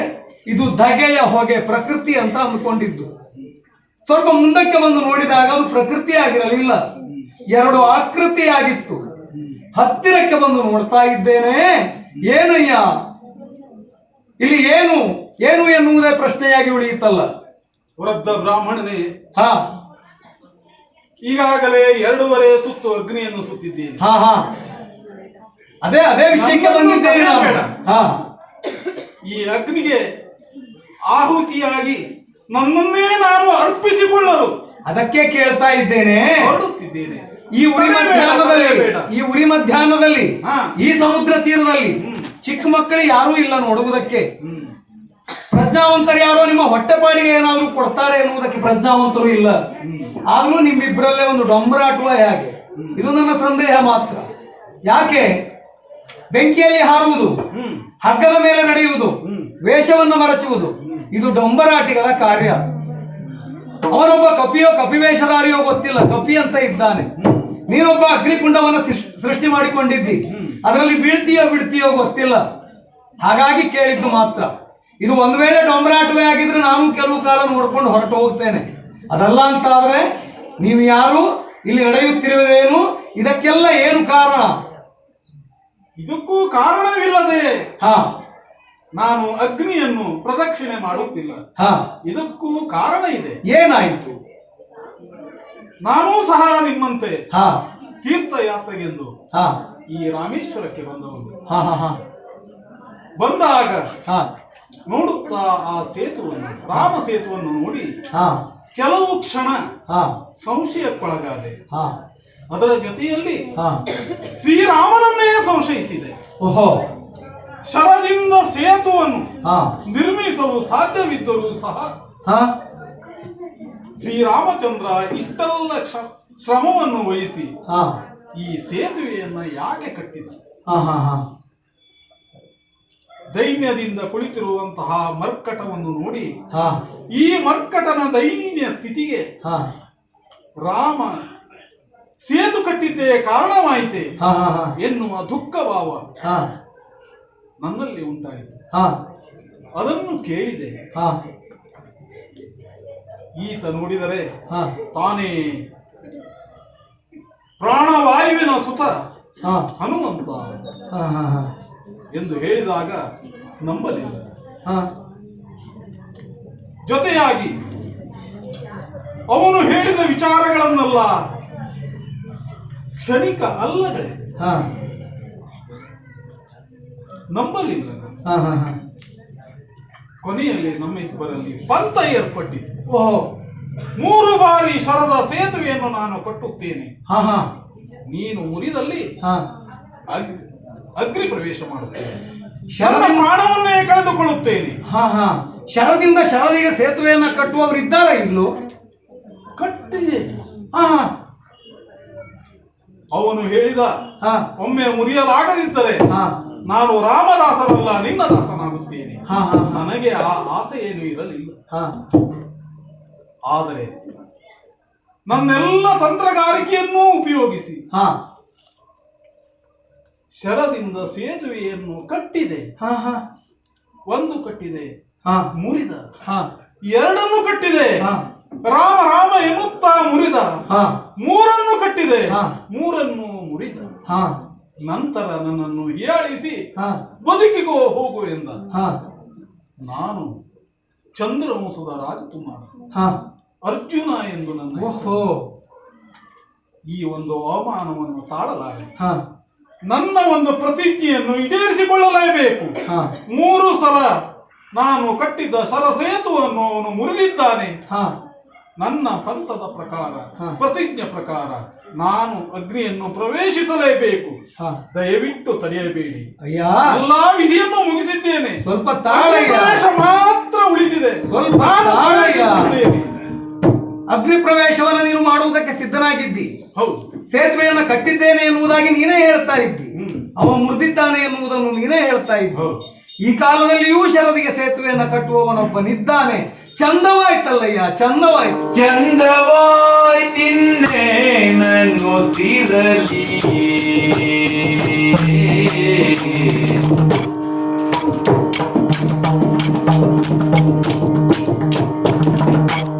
ಇದು ಧಗೆಯ ಹೊಗೆ, ಪ್ರಕೃತಿ ಅಂತ ಅಂದುಕೊಂಡಿದ್ದು. ಸ್ವಲ್ಪ ಮುಂದಕ್ಕೆ ಬಂದು ನೋಡಿದಾಗ ಅದು ಪ್ರಕೃತಿ ಆಗಿರಲಿಲ್ಲ, ಎರಡು ಆಕೃತಿಯಾಗಿತ್ತು. ಹತ್ತಿರಕ್ಕೆ ಬಂದು ನೋಡ್ತಾ ಇದ್ದೇನೆ, ಏನಯ್ಯ ಇಲ್ಲಿ ಏನು ಏನು ಎನ್ನುವುದೇ ಪ್ರಶ್ನೆಯಾಗಿ ಉಳಿಯಿತಲ್ಲ. ವೃದ್ಧ ಬ್ರಾಹ್ಮಣನೇ, ಹಾ ಈಗಾಗಲೇ 2.5 ಸುತ್ತು ಅಗ್ನಿಯನ್ನು ಸುತ್ತಿದ್ದೇನೆ. ಹಾ ಹಾ ಅದೇ ವಿಷಯಕ್ಕೆ ಬಂದಿದ್ದೇನೆ ನಾನು. ಬೇಡ. ಹಾ ಈ ಅಗ್ನಿಗೆ ಆಹುತಿಯಾಗಿ ನನ್ನನ್ನೇ ನಾನು ಅರ್ಪಿಸಿಕೊಳ್ಳಲು ಅದಕ್ಕೆ ಕೇಳ್ತಾ ಇದ್ದೇನೆ, ಹೊರಡುತ್ತಿದ್ದೇನೆ. ಈ ಉರಿ ಮಧ್ಯಾಹ್ನದಲ್ಲಿ ಹಾ. ಈ ಸಮುದ್ರ ತೀರದಲ್ಲಿ ಚಿಕ್ಕ ಮಕ್ಕಳು ಯಾರೂ ಇಲ್ಲ ನೋಡುವುದಕ್ಕೆ. ಪ್ರಜ್ಞಾವಂತರು ಯಾರೋ ನಿಮ್ಮ ಹೊಟ್ಟೆಪಾಡಿಗೆ ಏನಾದರೂ ಕೊಡ್ತಾರೆ ಎನ್ನುವುದಕ್ಕೆ ಪ್ರಜ್ಞಾವಂತರು ಇಲ್ಲ. ಆದ್ರೂ ನಿಮ್ಮಿಬ್ಬರಲ್ಲೇ ಒಂದು ಡೊಂಬರಾಟುವ ಹೇಗೆ? ಇದು ನನ್ನ ಸಂದೇಹ ಮಾತ್ರ. ಯಾಕೆ ಬೆಂಕಿಯಲ್ಲಿ ಹಾರುವುದು, ಹಗ್ಗದ ಮೇಲೆ ನಡೆಯುವುದು, ವೇಷವನ್ನು ಮರಚುವುದು ಇದು ಡೊಂಬರಾಟಿಗರ ಕಾರ್ಯ. ಅವನೊಬ್ಬ ಕಪಿಯೋ ಕಪಿವೇಷಧಾರಿಯೋ ಗೊತ್ತಿಲ್ಲ, ಕಪಿ ಅಂತ ಇದ್ದಾನೆ. ನೀನೊಬ್ಬ ಅಗ್ನಿಕುಂಡವನ್ನು ಸೃಷ್ಟಿ ಮಾಡಿಕೊಂಡಿದ್ದಿ, ಅದರಲ್ಲಿ ಬೀಳ್ತೀಯೋ ಬಿಡ್ತೀಯೋ ಗೊತ್ತಿಲ್ಲ. ಹಾಗಾಗಿ ಕೇಳಿದ್ದು ಮಾತ್ರ. ಇದು ಒಂದು ವೇಳೆ ಡೊಂಬರಾಟವೇ ಆಗಿದ್ರೆ ನಾನು ಕೆಲವು ಕಾಲ ನೋಡ್ಕೊಂಡು ಹೊರಟು ಹೋಗ್ತೇನೆ. ಅದಲ್ಲ ಅಂತ ಆದ್ರೆ ನೀವು ಯಾರು, ಇಲ್ಲಿ ನಡೆಯುತ್ತಿರುವುದೇನು, ಇದಕ್ಕೆಲ್ಲ ಏನು ಕಾರಣ? ಇದಕ್ಕೂ ಕಾರಣವಿಲ್ಲದೆ ಹಾ ನಾನು ಅಗ್ನಿಯನ್ನು ಪ್ರದಕ್ಷಿಣೆ ಮಾಡುತ್ತಿಲ್ಲ. ಹಾ ಇದಕ್ಕೂ ಕಾರಣ ಇದೆ. ಏನಾಯಿತು? ನಾನೂ ಸಹ ನಿಮ್ಮಂತೆ ಹಾ ತೀರ್ಥಯಾತ್ರೆಗೆಂದು ಹಾ ಈ ರಾಮೇಶ್ವರಕ್ಕೆ ಬಂದವನು. ಹಾ ಹಾ ಹಾ ಬಂದಾಗ ಹಾ ನೋಡುತ್ತಾ ಆ ಸೇತುವನ್ನು, ರಾಮ ಸೇತುವನ್ನು ನೋಡಿ ಹಾ ಕೆಲವು ಕ್ಷಣ ಹಾ ಸಂಶಯಕ್ಕೊಳಗಾದೆ. ಹಾ ಅದರ ಜೊತೆಯಲ್ಲಿ ಹಾ ಶ್ರೀರಾಮನನ್ನೇ ಸಂಶಯಿಸಿದೆ. ಓಹೋ ಶರದಿಂದ ಸೇತುವನ್ನು ಹಾ ನಿರ್ಮಿಸಲು ಸಾಧ್ಯವಿದ್ದರೂ ಸಹ ಹಾ ಶ್ರೀರಾಮಚಂದ್ರ ಇಷ್ಟೆಲ್ಲ ಶ್ರಮವನ್ನು ವಹಿಸಿ ಹಾ ಈ ಸೇತುವೆಯನ್ನ ಯಾಕೆ ಕಟ್ಟಿದ? ಹಾ ಹಾ ಹಾ ದೈನ್ಯದಿಂದ ಕುಳಿತಿರುವಂತಹ ಮರ್ಕಟವನ್ನು ನೋಡಿ ಹಾ ಈ ಮರ್ಕಟನ ದೈನ್ಯ ಸ್ಥಿತಿಗೆ ಹಾ ರಾಮ ಸೇತು ಕಟ್ಟಿದ್ದೇ ಕಾರಣವಾಯಿತೆ ಹಾ ಹಾ ಹಾ ಎನ್ನುವ ದುಃಖ ಭಾವ ಹಾ ನನ್ನಲ್ಲಿ ಉಂಟಾಯಿತು. ಹಾ ಅದನ್ನು ಕೇಳಿದೆ. ಹಾ ಈತ ನೋಡಿದರೆ ಹಾ ತಾನೇ ಪ್ರಾಣವಾಯುವಿನ ಸುತ ಹಾ ಹನುಮಂತ ಹಾ ಹಾ ಹಾ ಎಂದು ಹೇಳಿದಾಗ ನಂಬಲಿಲ್ಲ. ಹಾ ಜೊತೆಯಾಗಿ ಅವನು ಹೇಳಿದ ವಿಚಾರಗಳನ್ನೆಲ್ಲ ಕ್ಷಣಿಕ ಅಲ್ಲಗಳೇ, ಹಾ ನಂಬಲಿಲ್ಲ. ಹಾ ಹಾ ಹಾ ಕೊನೆಯಲ್ಲಿ ನಮ್ಮಿಬ್ಬರಲ್ಲಿ ಪಂಥ ಏರ್ಪಟ್ಟಿತು. ಓಹೋ 3 ಬಾರಿ ಶರದ ಸೇತುವೆಯನ್ನು ನಾನು ಕಟ್ಟುತ್ತೇನೆ, ಹಾ ಹಾ ನೀನು ಮುರಿದಲ್ಲಿ ಹಾ ಅಗ್ನಿ ಪ್ರವೇಶ ಮಾಡುತ್ತೇನೆ, ಶರದ ನನ್ನ ಪ್ರಾಣವನ್ನೇ ಕಳೆದುಕೊಳ್ಳುತ್ತೇನೆ. ಹಾ ಹಾ ಶರದಿಂದ ಶರದಿಗೆ ಸೇತುವೆಯನ್ನ ಕಟ್ಟುವವರು ಇದ್ದಾರಾ ಇಲ್ಲೂ? ಕಟ್ಟಿದೆ. ಹಾ ಹಾ ಅವನು ಹೇಳಿದ, ಹಾ ಒಮ್ಮೆ ಮುರಿಯಲಾಗದಿದ್ದರೆ ಹಾ ನಾನು ರಾಮದಾಸರಲ್ಲ ನಿನ್ನ ದಾಸನಾಗುತ್ತೇನೆ. ಹಾ ಹಾ ನನಗೆ ಆ ಆಸೆ ಏನೂ ಇರಲಿಲ್ಲ. ಹಾ ಆದರೆ ನನ್ನೆಲ್ಲ ತಂತ್ರಗಾರಿಕೆಯನ್ನೂ ಉಪಯೋಗಿಸಿ ಹಾ ಶರದಿಂದ ಸೇತುವೆಯನ್ನು ಕಟ್ಟಿದೆ. ಹಾ ಹಾ ಒಂದು ಕಟ್ಟಿದೆ, ಹಾ ಮುರಿದ. ಹಾ 2 ಕಟ್ಟಿದೆ, ಹಾ ರಾಮ ರಾಮ ಎನ್ನುತ್ತಾ ಮುರಿದ. ಹಾ 3 ಕಟ್ಟಿದೆ, ಹಾ. 3 ಮುರಿದ. ಹಾ ನಂತರ ನನ್ನನ್ನು ಹೀಯಾಳಿಸಿ ಹಾ ಬದುಕಿಗೋ ಹೋಗು ಎಂದ. ಹಾ ನಾನು ಚಂದ್ರವಂಶದ ರಾಜಕುಮಾರ ಹಾ ಅರ್ಜುನ ಎಂದು ನನ್ನ ಹೆಸರು. ಓಹೋ ಈ ಒಂದು ಅವಮಾನವನ್ನು ತಾಳಲಾರೆ. ಹಾ ನನ್ನ ಒಂದು ಪ್ರತಿಜ್ಞೆಯನ್ನು ಈಡೇರಿಸಿಕೊಳ್ಳಲೇಬೇಕು. ಹಾ 3 ಸಲ ನಾನು ಕಟ್ಟಿದ್ದ ಸರಸೇತುವನ್ನು ಅವನು ಮುರಿದಿದ್ದಾನೆ. ಹಾ ನನ್ನ ಪಂಥದ ಪ್ರಕಾರ, ಹಾ. ಪ್ರತಿಜ್ಞೆ ಪ್ರಕಾರ ನಾನು ಅಗ್ನಿಯನ್ನು ಪ್ರವೇಶಿಸಲೇಬೇಕು. ಹಾ ದಯವಿಟ್ಟು ತಡೆಯಬೇಡಿ. ಅಯ್ಯ ಎಲ್ಲಾ ವಿಧಿಯನ್ನು ಮುಗಿಸಿದ್ದೇನೆ, ಸ್ವಲ್ಪ ಅಗ್ನಿ ತಾಳಯ್ಯ, ಪ್ರವೇಶ ಮಾತ್ರ ಉಳಿದಿದೆ. ಸ್ವಲ್ಪ ನಾನು ತಾಳಯ್ಯ. ಪ್ರವೇಶಿಸುತ್ತೇನೆ. ಅಗ್ನಿ ಪ್ರವೇಶವನ್ನು ನೀನು ಮಾಡುವುದಕ್ಕೆ ಸಿದ್ಧನಾಗಿದ್ದಿ, ಹೌದು. ಸೇತುವೆಯನ್ನು ಕಟ್ಟಿದ್ದೇನೆ ಎನ್ನುವುದಾಗಿ ನೀನೇ ಹೇಳ್ತಾ ಇದ್ದಿ, ಹ್ಮ್. ಅವ ಮುರಿದಿದ್ದಾನೆ ಎನ್ನುವುದನ್ನು ನೀನೇ ಹೇಳ್ತಾ ಇದ್ದಿ. ಹೌದು. ಈ ಕಾಲದಲ್ಲಿಯೂ ಶರದಿಗೆ ಸೇತುವೆಯನ್ನು ಕಟ್ಟುವವನೊಬ್ಬನಿದ್ದಾನೆ. ಚಂದವಾಯ್ತಲ್ಲಯ್ಯ, ಚಂದವಾಯ್ತು. ಚಂದವಾಯ್ತಿನ್ನೇನನ್ನು ಸಿರಲಿ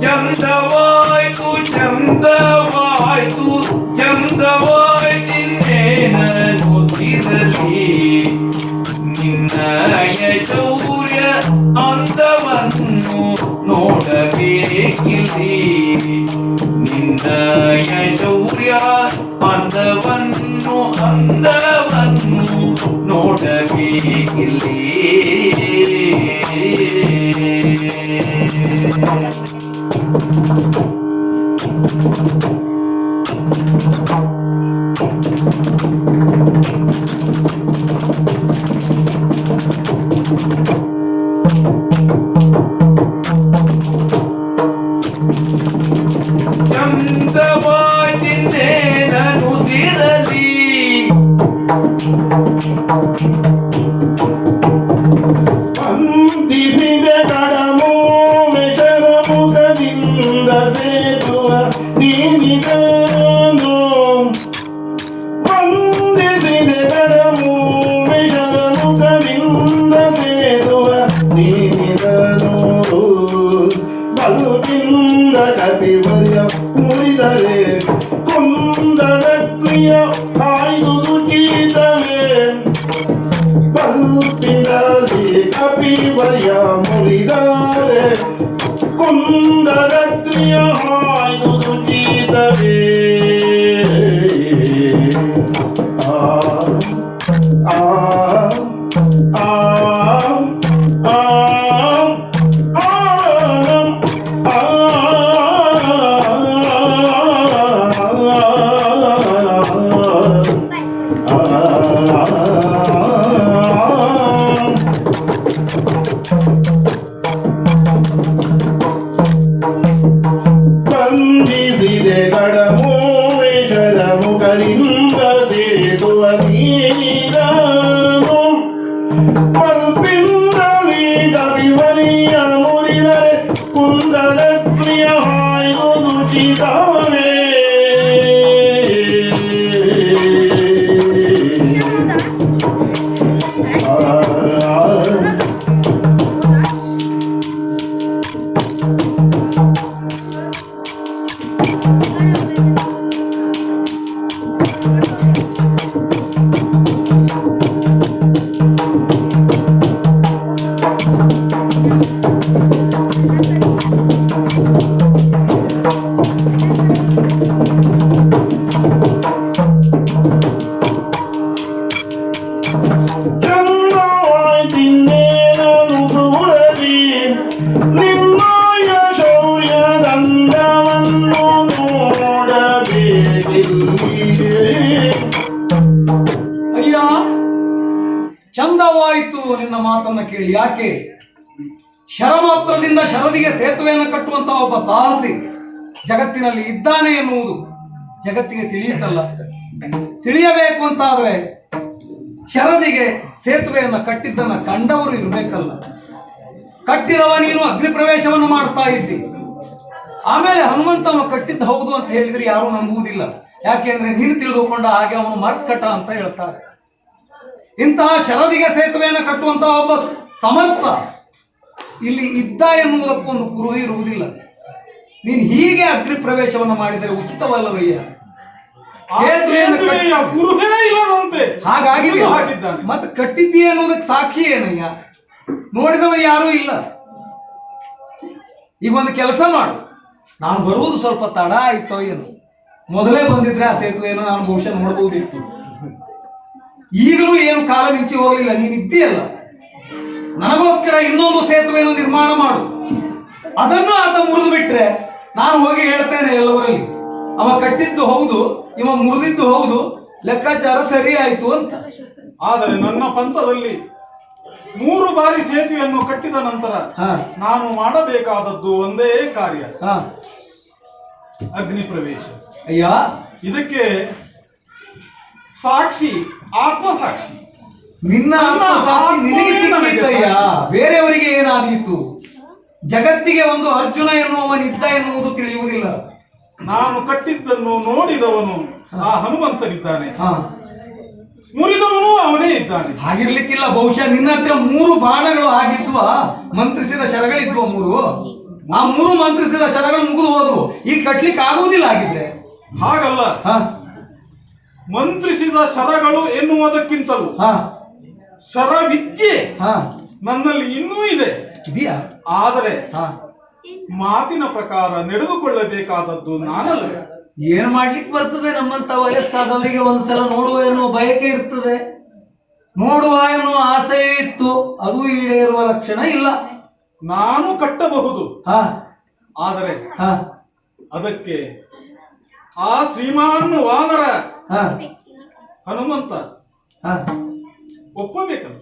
ಚಂದವಾಯ್ತು ಚಂದವಾಯ್ತು ಚಂದವಾಯ್ತಿನ್ನೇನನ್ನು ಸಿರಲಿ ನಿನ್ನಯ ಶೌರ್ಯ ಅಂದವನ್ನು ನೋಡಬೇಕಿಲ್ಲಿ ನಿನ್ನಯ ಶೌರ್ಯ ಅಂದವನ್ನು ನೋಡಬೇಕಿಲ್ಲಿ ಚಂದವಾಯ್ತಿನ್ನೇನನ್ನು ಸಿರಲಿ ವಂದಿಸಿದೆ ಕಡಮೋ ಮೆಷರ ಮುಖದಿಂದ ಸೇತುವ ನೀನಿದನು ವಂದಿಸಿದೆ ಕಡಮೋ ಮೆಷರ ಮುಖದಿಂದ ಸೇತುವ ನೀನಿದನು ಬಲುವಿಂದ ಕಪಿವರ್ಯ ಮುರಿದರೆ ಕುಂದರಕ್ರಿಯ ಆಯುಧು ಚೀತವೇ ಬರುತ್ತಿರಲಿ ಕಪಿವರ್ಯ ಮುರಿದರೆ ಕುಂದರಕ್ರಿಯ ಆಯುಧು ಚೀತವೇ ಆ ಆ ಆ ಬಂಧಿಸಿದೆ ಕಡಮೋವೇಶರ ಮುಖದಿಂದ ಸೇತುವ ನೀರನು ಕಲ್ಪಿಂದಲಿ ಕವಿವರಿಯ ಮುರಿದರೆ ಕುಂದರ ಪ್ರಿಯ ಹಾಯುವುದು ಚಿತಾವೇ ಅಯ್ಯ, ಚಂದವಾಯಿತು ನಿನ್ನ ಮಾತನ್ನ ಕೇಳಿ. ಯಾಕೆ? ಶರಮಾತ್ರದಿಂದ ಶರದಿಗೆ ಸೇತುವೆಯನ್ನು ಕಟ್ಟುವಂತಹ ಒಬ್ಬ ಸಾಹಸಿ ಜಗತ್ತಿನಲ್ಲಿ ಇದ್ದಾನೆ ಎನ್ನುವುದು ಜಗತ್ತಿಗೆ ತಿಳಿಯುತ್ತಲ್ಲ. ತಿಳಿಯಬೇಕು ಅಂತಾದ್ರೆ ಶರದಿಗೆ ಸೇತುವೆಯನ್ನು ಕಟ್ಟಿದ್ದನ್ನ ಕಂಡವರು ಇರಬೇಕಲ್ಲ. ಕಟ್ಟಿದವ ನೀನು ಅಗ್ನಿ ಪ್ರವೇಶವನ್ನು ಮಾಡ್ತಾ ಇದ್ದಿ. ಆಮೇಲೆ ಹನುಮಂತವ ಕಟ್ಟಿದ್ದು ಹೌದು ಅಂತ ಹೇಳಿದ್ರೆ ಯಾರೂ ನಂಬುವುದಿಲ್ಲ. ಯಾಕೆಂದ್ರೆ ನೀನು ತಿಳಿದುಕೊಂಡ ಹಾಗೆ ಅವನು ಮರ್ಕಟ ಅಂತ ಹೇಳ್ತಾರೆ. ಇಂತಹ ಶರದಿಗೆ ಸೇತುವೆಯನ್ನು ಕಟ್ಟುವಂತಹ ಒಬ್ಬ ಸಮರ್ಥ ಇಲ್ಲಿ ಇದ್ದ ಎನ್ನುವುದಕ್ಕೊಂದು ಕುರುಹು ಇರುವುದಿಲ್ಲ. ನೀನು ಹೀಗೆ ಅಗ್ನಿ ಪ್ರವೇಶವನ್ನು ಮಾಡಿದರೆ ಉಚಿತವಲ್ಲವಯ್ಯ. ಗುರುವೇ ಇಲ್ಲದಂತೆ ಹಾಗಾಗಿ ಹಾಕಿದ್ದಾನೆ. ಮತ್ತೆ ಕಟ್ಟಿದ್ದೀಯ ಅನ್ನೋದಕ್ಕೆ ಸಾಕ್ಷಿ ಏನಯ್ಯ? ನೋಡಿದವರು ಯಾರೂ ಇಲ್ಲ. ಈಗ ಒಂದು ಕೆಲಸ ಮಾಡು, ನಾನು ಬರುವುದು ಸ್ವಲ್ಪ ತಡ ಆಯ್ತೋ ಏನು, ಮೊದಲೇ ಬಂದಿದ್ರೆ ಆ ಸೇತುವೆಯನ್ನು ನಾನು ಬಹುಶಃ ನೋಡಬಹುದಿತ್ತು. ಈಗಲೂ ಏನು ಕಾಲ ಮಿಂಚಿ ಹೋಗಲಿಲ್ಲ, ನೀನಿದ್ದೀಯಲ್ಲ. ನನಗೋಸ್ಕರ ಇನ್ನೊಂದು ಸೇತುವೆಯನ್ನು ನಿರ್ಮಾಣ ಮಾಡು. ಅದನ್ನು ಆತ ಮುರಿದು ಬಿಟ್ರೆ ನಾನು ಹೋಗಿ ಹೇಳ್ತೇನೆ ಎಲ್ಲವರಲ್ಲಿ, ಅವ ಕಟ್ಟಿದ್ದು ಹೌದು, ಇವ ಮುರಿದಿದ್ದು ಹೌದು, ಲೆಕ್ಕಾಚಾರ ಸರಿ ಆಯ್ತು ಅಂತ. ಆದರೆ ನನ್ನ ಪಂಥದಲ್ಲಿ 3 ಬಾರಿ ಸೇತುವೆಯನ್ನು ಕಟ್ಟಿದ ನಂತರ ನಾನು ಮಾಡಬೇಕಾದದ್ದು ಒಂದೇ ಕಾರ್ಯ, ಅಗ್ನಿ ಪ್ರವೇಶ. ಅಯ್ಯ, ಇದಕ್ಕೆ ಸಾಕ್ಷಿ ಆತ್ಮಸಾಕ್ಷಿ. ನಿನ್ನ ಆತ್ಮಸಾಕ್ಷಿ ನಿನಗೆ ಸಿಕ್ಕಿದ್ದಯ್ಯ, ಬೇರೆಯವರಿಗೆ ಏನಾದೀತು? ಜಗತ್ತಿಗೆ ಒಂದು ಅರ್ಜುನ ಎನ್ನುವವನಿದ್ದ ಎನ್ನುವುದು ತಿಳಿಯುವುದಿಲ್ಲ. ನಾನು ಕಟ್ಟಿದ್ದನ್ನು ನೋಡಿದವನು ಆ ಹನುಮಂತನಿದ್ದಾನೆ, ಮುರಿದವನು ಅವನೇ ಇದ್ದಾನೆ. ಹಾಗಿರ್ಲಿಕ್ಕಿಲ್ಲ. ಬಹುಶಃ ನಿನ್ನ ಹತ್ರ 3 ಬಾಣಗಳು ಆಗಿದ್ವ, ಮಂತ್ರಿಸಿದ ಶರಗಳಿದ್ವ 3. ಆ 3 ಮಂತ್ರಿಸಿದ ಶರಗಳು ಮುಗಿದು ಹೋದವು. ಈಗ ಕಟ್ಲಿಕ್ಕೆ ಆಗುವುದಿಲ್ಲ. ಆಗಿದ್ರೆ ಹಾಗಲ್ಲ, ಮಂತ್ರಿಸಿದ ಶರಗಳು ಎನ್ನುವುದಕ್ಕಿಂತಲೂ ಶರವಿದ್ಯೆ ನನ್ನಲ್ಲಿ ಇನ್ನೂ ಇದೆ. ಇದೆಯಾ? ಆದರೆ ಮಾತಿನ ಪ್ರಕಾರ ನಡೆದುಕೊಳ್ಳಬೇಕಾದದ್ದು ನಾನಲ್ಲ. ಏನು ಮಾಡ್ಲಿಕ್ಕೆ ಬರ್ತದೆ? ನಮ್ಮಂತ ವಯಸ್ಸಾದವರಿಗೆ ಒಂದ್ಸಲ ನೋಡುವ ಎನ್ನುವ ಬಯಕೆ ಇರ್ತದೆ, ನೋಡುವ ಎನ್ನುವ ಆಸೆ ಇತ್ತು, ಅದು ಈಡೇರುವ ಲಕ್ಷಣ ಇಲ್ಲ. ನಾನು ಕಟ್ಟಬಹುದು, ಆದರೆ ಅದಕ್ಕೆ ಆ ಶ್ರೀಮಾನ್ ವಾನರ ಹನುಮಂತ ಒಪ್ಪಬೇಕಲ್ಲ.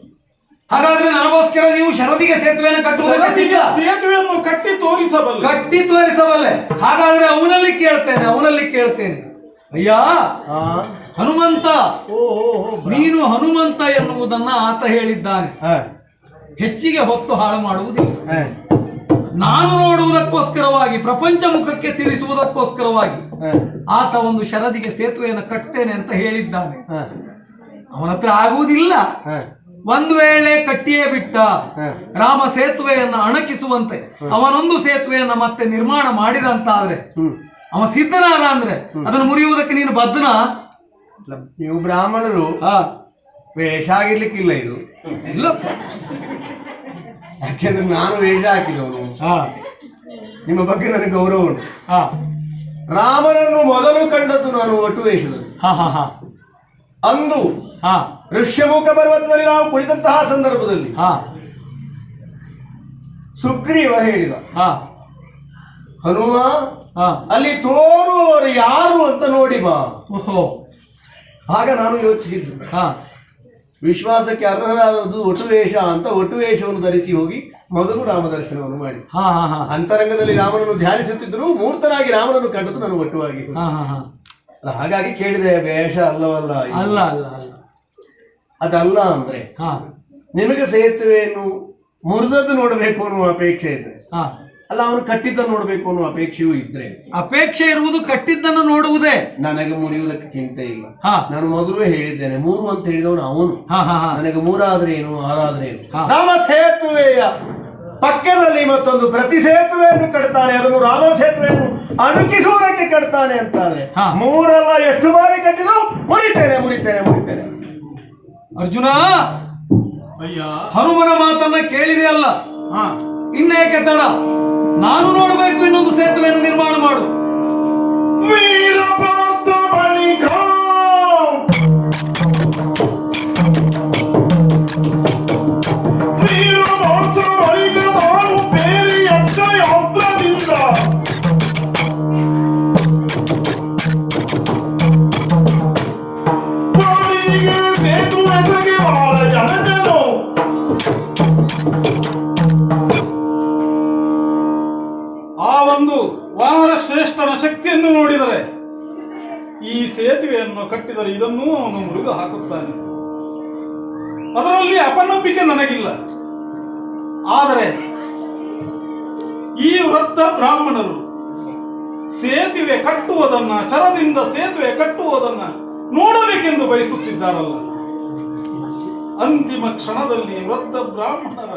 ಹಾಗಾದ್ರೆ ನನಗೋಸ್ಕರ ನೀವು ಶರದಿಗೆ ಸೇತುವೆಯನ್ನು ಕಟ್ಟುವುದಕ್ಕೆ ಸಿದ್ಧ? ಸೇತುವೆಯನ್ನು ಕಟ್ಟಿ ತೋರಿಸಬಲ್ಲೆ. ಹಾಗಾದ್ರೆ ಅವನಲ್ಲಿ ಕೇಳ್ತೇನೆ. ಅಯ್ಯ ಹನುಮಂತ, ನೀನು ಹನುಮಂತ ಎನ್ನುವುದನ್ನ ಆತ ಹೇಳಿದ್ದಾನೆ. ಹೆಚ್ಚಿಗೆ ಹೊತ್ತು ಹಾಳು ಮಾಡುವುದಿಲ್ಲ. ನಾನು ನೋಡುವುದಕ್ಕೋಸ್ಕರವಾಗಿ, ಪ್ರಪಂಚ ಮುಖಕ್ಕೆ ತಿಳಿಸುವುದಕ್ಕೋಸ್ಕರವಾಗಿ ಆತ ಒಂದು ಶರದಿಗೆ ಸೇತುವೆಯನ್ನು ಕಟ್ತೇನೆ ಅಂತ ಹೇಳಿದ್ದಾನೆ. ಅವನ ಹತ್ರ ಆಗುವುದಿಲ್ಲ. ಒಂದು ವೇಳೆ ಕಟ್ಟಿಯೇ ಬಿಟ್ಟ, ರಾಮ ಸೇತುವೆಯನ್ನು ಅಣಕಿಸುವಂತೆ ಅವನೊಂದು ಸೇತುವೆಯನ್ನ ಮತ್ತೆ ನಿರ್ಮಾಣ ಮಾಡಿದಂತಾದ್ರೆ, ಅವ ಸಿದ್ಧನಾದ ಅಂದ್ರೆ ಅದನ್ನು ಮುರಿಯುವುದಕ್ಕೆ ನೀನು ಬದ್ಧನ? ನೀವು ಬ್ರಾಹ್ಮಣರು ವೇಷ ಆಗಿರ್ಲಿಕ್ಕಿಲ್ಲ ಇದು. ಇಲ್ಲ, ಯಾಕೆಂದ್ರೆ ನಾನು ವೇಷ ಹಾಕಿದವನು, ನಿಮ್ಮ ಬಗ್ಗೆ ನನಗೆ ಗೌರವ ಉಂಟು. ರಾಮನನ್ನು ಮೊದಲು ಕಂಡದ್ದು ನಾನು ಒಟ್ಟು ವೇಷದಲ್ಲಿ. ಅಂದು ಋಷ್ಯಮುಖ ಪರ್ವತದಲ್ಲಿ ನಾವು ಕುಳಿತಂತಹ ಸಂದರ್ಭದಲ್ಲಿ ಸುಗ್ರೀವ ಹೇಳಿದ, ಹನುಮ ಅಲ್ಲಿ ತೋರುವವರು ಯಾರು ಅಂತ ನೋಡಿ ಬಾ. ಆಗ ನಾನು ಯೋಚಿಸಿದ್ದು, ವಿಶ್ವಾಸಕ್ಕೆ ಅರ್ಹರಾದದ್ದು ಒಟುವೇಷ ಅಂತ ಒಟುವೇಷವನ್ನು ಧರಿಸಿ ಹೋಗಿ ಮೊದಲು ರಾಮದರ್ಶನವನ್ನು ಮಾಡಿ ಅಂತರಂಗದಲ್ಲಿ ರಾಮನನ್ನು ಧ್ಯಾನಿಸುತ್ತಿದ್ದರು. ಮೂರ್ತನಾಗಿ ರಾಮನನ್ನು ಕಂಡದ್ದು ನಾನು ಒಟ್ಟುವಾಗಿ. ಹಾಗಾಗಿ ಕೇಳಿದೆ, ವೇಷ ಅಲ್ಲವಲ್ಲ? ಅಲ್ಲ ಅಲ್ಲ ಅದಲ್ಲ ಅಂದ್ರೆ ನಿಮಗೆ ಸೇತುವೆಯನ್ನು ಮುರಿದದ್ದು ನೋಡಬೇಕು ಅನ್ನುವ ಅಪೇಕ್ಷೆ ಇದ್ರೆ, ಅಲ್ಲ ಅವನು ಕಟ್ಟಿದ್ದನ್ನು ನೋಡಬೇಕು ಅನ್ನುವ ಅಪೇಕ್ಷೆಯೂ ಇದ್ರೆ, ಅಪೇಕ್ಷೆ ಇರುವುದು ಕಟ್ಟಿದ್ದನ್ನು ನೋಡುವುದೇ. ನನಗೆ ಮುರಿಯುವುದಕ್ಕೆ ಚಿಂತೆ ಇಲ್ಲ. ನಾನು ಮೊದಲು ಹೇಳಿದ್ದೇನೆ, 3 ಅಂತ ಹೇಳಿದವನು ಅವನು. ನನಗೆ 3 ಆದ್ರೆ ಏನು, 6 ಆದ್ರೆ ಏನು. ರಾಮ ಸೇತುವೆಯ ಪಕ್ಕದಲ್ಲಿ ಮತ್ತೊಂದು ಪ್ರತಿ ಸೇತುವೆಯನ್ನು ಕಟ್ತಾನೆ, ಅದನ್ನು ರಾಮನ ಸೇತುವೆಯನ್ನು ಅಣುಕಿಸುವುದಕ್ಕೆ ಕಟ್ತಾನೆ ಅಂತಾದ್ರೆ 3 ಅಲ್ಲ, ಎಷ್ಟು ಬಾರಿ ಕಟ್ಟಿದ್ರು ಮುರಿತೇನೆ. ಅರ್ಜುನ, ಅಯ್ಯ ಹನುಮನ ಮಾತನ್ನ ಕೇಳಿದೆಯಲ್ಲ, ಇನ್ನೇಕೆ ತಡ? ನಾನು ನೋಡಬೇಕು, ಇನ್ನೊಂದು ಸೇತುವೆಯನ್ನು ನಿರ್ಮಾಣ ಮಾಡು. ವೀರಭದ್ರ ಬಳಿಕ ನಾನು ಬೇರೆ ಯಂತ್ರದಿಂದ ಸೇತುವೆಯನ್ನು ನೋಡಿದರೆ ಈ ಸೇತುವೆಯನ್ನು ಕಟ್ಟಿದರೆ ಇದನ್ನೂ ಅವನು ಮುರಿದು ಹಾಕುತ್ತಾನೆ. ಅದರಲ್ಲಿ ಅಪನಂಬಿಕೆ ನನಗಿಲ್ಲ. ಆದರೆ ಈ ವೃದ್ಧ ಬ್ರಾಹ್ಮಣರು ಸೇತುವೆ ಕಟ್ಟುವುದನ್ನ, ಶರದಿಂದ ಸೇತುವೆ ಕಟ್ಟುವುದನ್ನ ನೋಡಬೇಕೆಂದು ಬಯಸುತ್ತಿದ್ದಾರಲ್ಲ, ಅಂತಿಮ ಕ್ಷಣದಲ್ಲಿ ವೃದ್ಧ ಬ್ರಾಹ್ಮಣರ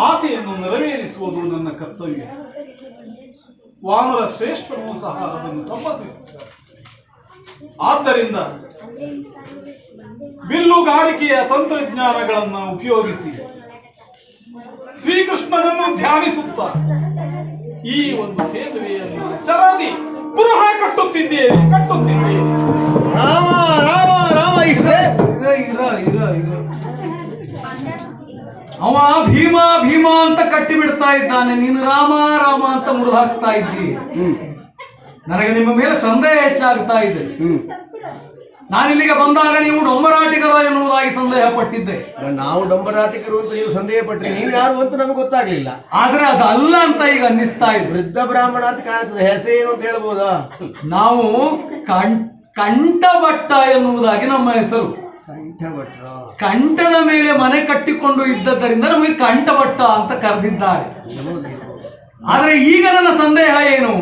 ಆಸೆಯನ್ನು ನೆರವೇರಿಸುವುದು ನನ್ನ ಕರ್ತವ್ಯ. ವಾನರ ಶ್ರೇಷ್ಠನೂ ಸಹ ಅದನ್ನು ಸಮ್ಮತಿಸುತ್ತಾರೆ. ಆದ್ದರಿಂದ ಬಿಲ್ಲುಗಾರಿಕೆಯ ತಂತ್ರಜ್ಞಾನಗಳನ್ನು ಉಪಯೋಗಿಸಿ ಶ್ರೀಕೃಷ್ಣನನ್ನು ಧ್ಯಾನಿಸುತ್ತಾ ಈ ಒಂದು ಸೇತುವೆಯನ್ನು ಶರದಿ ಪುನಃ ಕಟ್ಟುತ್ತಿದ್ದೇನೆ. ರಾಮ ರಾಮ ರಾಮ ಅವ ಭೀಮ ಭೀಮ ಅಂತ ಕಟ್ಟಿ ಬಿಡ್ತಾ ಇದ್ದಾನೆ, ನೀನು ರಾಮ ರಾಮ ಅಂತ ಮುರಿದು ಹಾಕ್ತಾ ಇದ್ದೀರಿ. ನನಗೆ ನಿಮ್ಮ ಮೇಲೆ ಸಂದೇಹ ಹೆಚ್ಚಾಗ್ತಾ ಇದೆ. ನಾನಿಲ್ಲಿಗೆ ಬಂದಾಗ ನೀವು ಡೊಂಬರಾಟಿಗರ ಎನ್ನುವುದಾಗಿ ಸಂದೇಹ ಪಟ್ಟಿದ್ದೆ. ನಾವು ಡೊಂಬರಾಟಿಗರು ಅಂತ ನೀವು ಸಂದೇಹ ಪಟ್ರಿ, ನೀವು ಯಾರು ಅಂತ ನಮ್ಗೆ ಗೊತ್ತಾಗ್ಲಿಲ್ಲ. ಆದ್ರೆ ಅದಲ್ಲ ಅಂತ ಈಗ ಅನ್ನಿಸ್ತಾ ಇದೆ. ವೃದ್ಧ ಬ್ರಾಹ್ಮಣ ಅಂತ ಕಾಣ್ತದೆ, ಹೆಸರೇನು ಅಂತ ಹೇಳ್ಬೋದಾ? ನಾವು ಕಂಠಭಟ್ಟ ಎನ್ನುವುದಾಗಿ ನಮ್ಮ ಹೆಸರು. ಕಂಠದ ಮೇಲೆ ಮನೆ ಕಟ್ಟಿಕೊಂಡು ಇದ್ದದ್ದರಿಂದ ನಮಗೆ ಕಂಠಭಟ್ಟ ಅಂತ ಕರೆದಿದ್ದಾರೆ. ಆದ್ರೆ ಈಗ ನನ್ನ ಸಂದೇಹ ಏನು,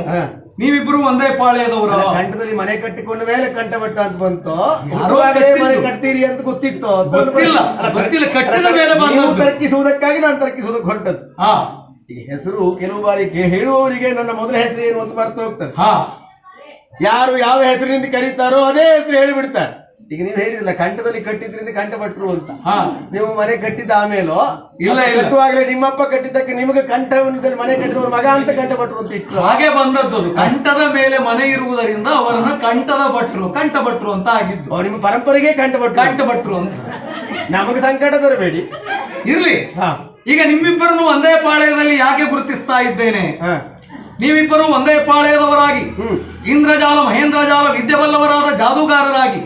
ನೀವಿಬ್ರು ಒಂದೇ ಪಾಳ್ಯದವರು. ಕಂಠದಲ್ಲಿ ಮನೆ ಕಟ್ಟಿಕೊಂಡ ಮೇಲೆ ಕಂಠಭಟ್ಟ ಅಂತ ಬಂತು, ಮನೆ ಕಟ್ತೀರಿ ಅಂತ ಗೊತ್ತಿತ್ತು? ಗೊತ್ತಿಲ್ಲ, ಕಟ್ಟಿದ ಮೇಲೆ ತರ್ಕಿಸುವುದಕ್ಕಾಗಿ ನಾನು ತರ್ಕಿಸುವುದಕ್ಕೆ ಹೊರಟದ್ದು. ಈಗ ಹೆಸರು ಕೆಲವು ಬಾರಿ ಹೇಳುವವರಿಗೆ ನನ್ನ ಮೊದಲ ಹೆಸರು ಏನು ಅಂತ ಮರ್ತು ಹೋಗ್ತದೆ. ಯಾರು ಯಾವ ಹೆಸರಿನಿಂದ ಕರೀತಾರೋ ಅದೇ ಹೆಸರು ಹೇಳಿಬಿಡ್ತಾರೆ. ಈಗ ನೀವು ಹೇಳಿದಿಲ್ಲ ಕಂಠದಲ್ಲಿ ಕಟ್ಟಿದ್ರಿಂದ ಕಂಠಭಟ್ರು ಅಂತ. ನೀವು ಮನೆ ಕಟ್ಟಿದ ಆಮೇಲೂ ಇಲ್ಲ, ಕಟ್ಟುವಾಗಲೇ ನಿಮ್ಮಪ್ಪ ಕಟ್ಟಿದ್ದಕ್ಕೆ ನಿಮಗೆ ಕಂಠವನದಲ್ಲಿ ಮನೆ ಕಟ್ಟಿದವರು ಮಗ ಅಂತ ಕಂಠಭಟ್ರು ಅಂತ ಇತ್ತು. ಹಾಗೆ ಬಂದದ್ದು. ಕಂಠದ ಮೇಲೆ ಮನೆ ಇರುವುದರಿಂದ ಅವರನ್ನ ಕಂಠಭಟ್ರು ಅಂತ ಆಗಿದ್ದು. ನಿಮ್ಮ ಪರಂಪರೆಗೆ ಕಂಠಭಟ್ರು ಅಂತ. ನಮಗೆ ಸಂಕಟ ತರಬೇಡಿ. ಇರ್ಲಿ. ಈಗ ನಿಮ್ಮಿಬ್ಬರನ್ನು ಒಂದೇ ಪಾಳ್ಯದಲ್ಲಿ ಯಾಕೆ ಗುರುತಿಸ್ತಾ ಇದ್ದೇನೆ, ನೀವಿಬ್ಬರು ಒಂದೇ ಪಾಳ್ಯದವರಾಗಿ ಇಂದ್ರಜಾಲ ಮಹೇಂದ್ರಜಾಲ ವಿದ್ಯೆಬಲ್ಲವರಾದ ಜಾದೂಗಾರರಾಗಿ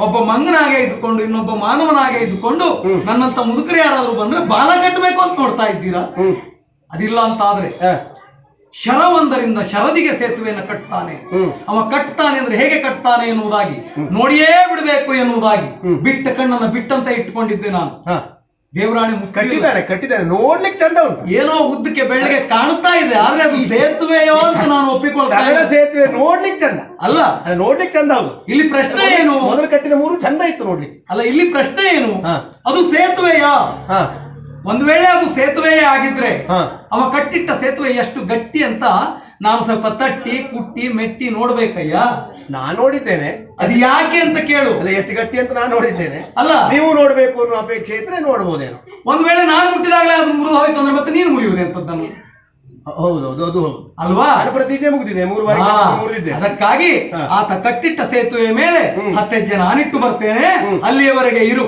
ಒಬ್ಬ ಮಂಗನಾಗೆ ಇದ್ದುಕೊಂಡು ಇನ್ನೊಬ್ಬ ಮಾನವನಾಗೆ ಇದ್ದುಕೊಂಡು ನನ್ನಂತ ಮುದುಕರು ಯಾರಾದ್ರೂ ಬಂದ್ರೆ ಬಾಲ ಕಟ್ಟಬೇಕು ಅಂತ ನೋಡ್ತಾ ಇದ್ದೀರಾ? ಅದಿಲ್ಲ ಅಂತಾದ್ರೆ ಶರವೊಂದರಿಂದ ಶರದಿಗೆ ಸೇತುವೆಯನ್ನು ಕಟ್ತಾನೆ. ಅವ ಕಟ್ತಾನೆ ಅಂದ್ರೆ ಹೇಗೆ ಕಟ್ತಾನೆ ಎನ್ನುವುದಾಗಿ ನೋಡಿಯೇ ಬಿಡಬೇಕು ಎನ್ನುವುದಾಗಿ ಬಿಟ್ಟ ಕಣ್ಣನ್ನ ಬಿಟ್ಟಂತ ಇಟ್ಟುಕೊಂಡಿದ್ದೆ ನಾನು. ದೇವರಾಣಿ ಕಟ್ಟಿದ್ದಾರೆ ನೋಡ್ಲಿಕ್ಕೆ ಚಂದ ಉಂಟು, ಏನೋ ಉದ್ದಕ್ಕೆ ಬೆಳ್ಳಗೆ ಕಾಣುತ್ತಾ ಇದೆ. ಆದ್ರೆ ಅದು ಸೇತುವೆಯೋ ಅಂತ ನಾನು ಒಪ್ಪಿಕೊಳ್ತೇನೆ. ಸೇತುವೆ ನೋಡ್ಲಿಕ್ಕೆ ಚಂದ ಅಲ್ಲ, ನೋಡ್ಲಿಕ್ಕೆ ಚಂದ. ಹೌದು. ಇಲ್ಲಿ ಪ್ರಶ್ನೆ ಏನು, ಮೊದಲು ಕಟ್ಟಿದ ಮೂರು ಚಂದ ಇತ್ತು ನೋಡ್ಲಿಕ್ಕೆ. ಅಲ್ಲ, ಇಲ್ಲಿ ಪ್ರಶ್ನೆ ಏನು, ಅದು ಸೇತುವೆಯಾ? ಒಂದು ವೇಳೆ ಅದು ಸೇತುವೆಯೇ ಆಗಿದ್ರೆ ಅವ ಕಟ್ಟಿಟ್ಟ ಸೇತುವೆ ಎಷ್ಟು ಗಟ್ಟಿ ಅಂತ ನಾವು ಸ್ವಲ್ಪ ತಟ್ಟಿ ಕುಟ್ಟಿ ಮೆಟ್ಟಿ ನೋಡ್ಬೇಕಯ್ಯ. ನಾನ್ ನೋಡಿದ್ದೇನೆ, ಅದು ಯಾಕೆ ಅಂತ ಕೇಳು. ಅಲ್ಲ, ಎಷ್ಟು ಗಟ್ಟಿ ಅಂತ ನಾನು ನೋಡಿದ್ದೇನೆ. ಅಲ್ಲ, ನೀವು ನೋಡ್ಬೇಕು ಅನ್ನೋ ಅಪೇಕ್ಷೆ ಇದ್ರೆ ನೋಡ್ಬೋದೇನೋ. ಒಂದ್ ವೇಳೆ ನಾನು ಮುಟ್ಟಿದಾಗಲೇ ಅದು ಮುರಿದು ಹೋಯ್ತು ಅಂದ್ರೆ ಮತ್ತೆ ನೀನು ಮುರಿಯುವುದೇ ಅಂತದ್ದನ್ನು. ಹೌದೌದು, ಅದು ಅಲ್ವಾ? ಪ್ರತಿಜ್ಞೆ ಮುಗಿದಿದೆ, 3 ಬಾರಿ ಮುರಿದಿದ್ದೆ. ಅದಕ್ಕಾಗಿ ಆತ ಕಟ್ಟಿಟ್ಟ ಸೇತುವೆ ಮೇಲೆ 10 ಹೆಜ್ಜೆ ನಾನಿಟ್ಟು ಬರ್ತೇನೆ, ಅಲ್ಲಿಯವರೆಗೆ ಇರು.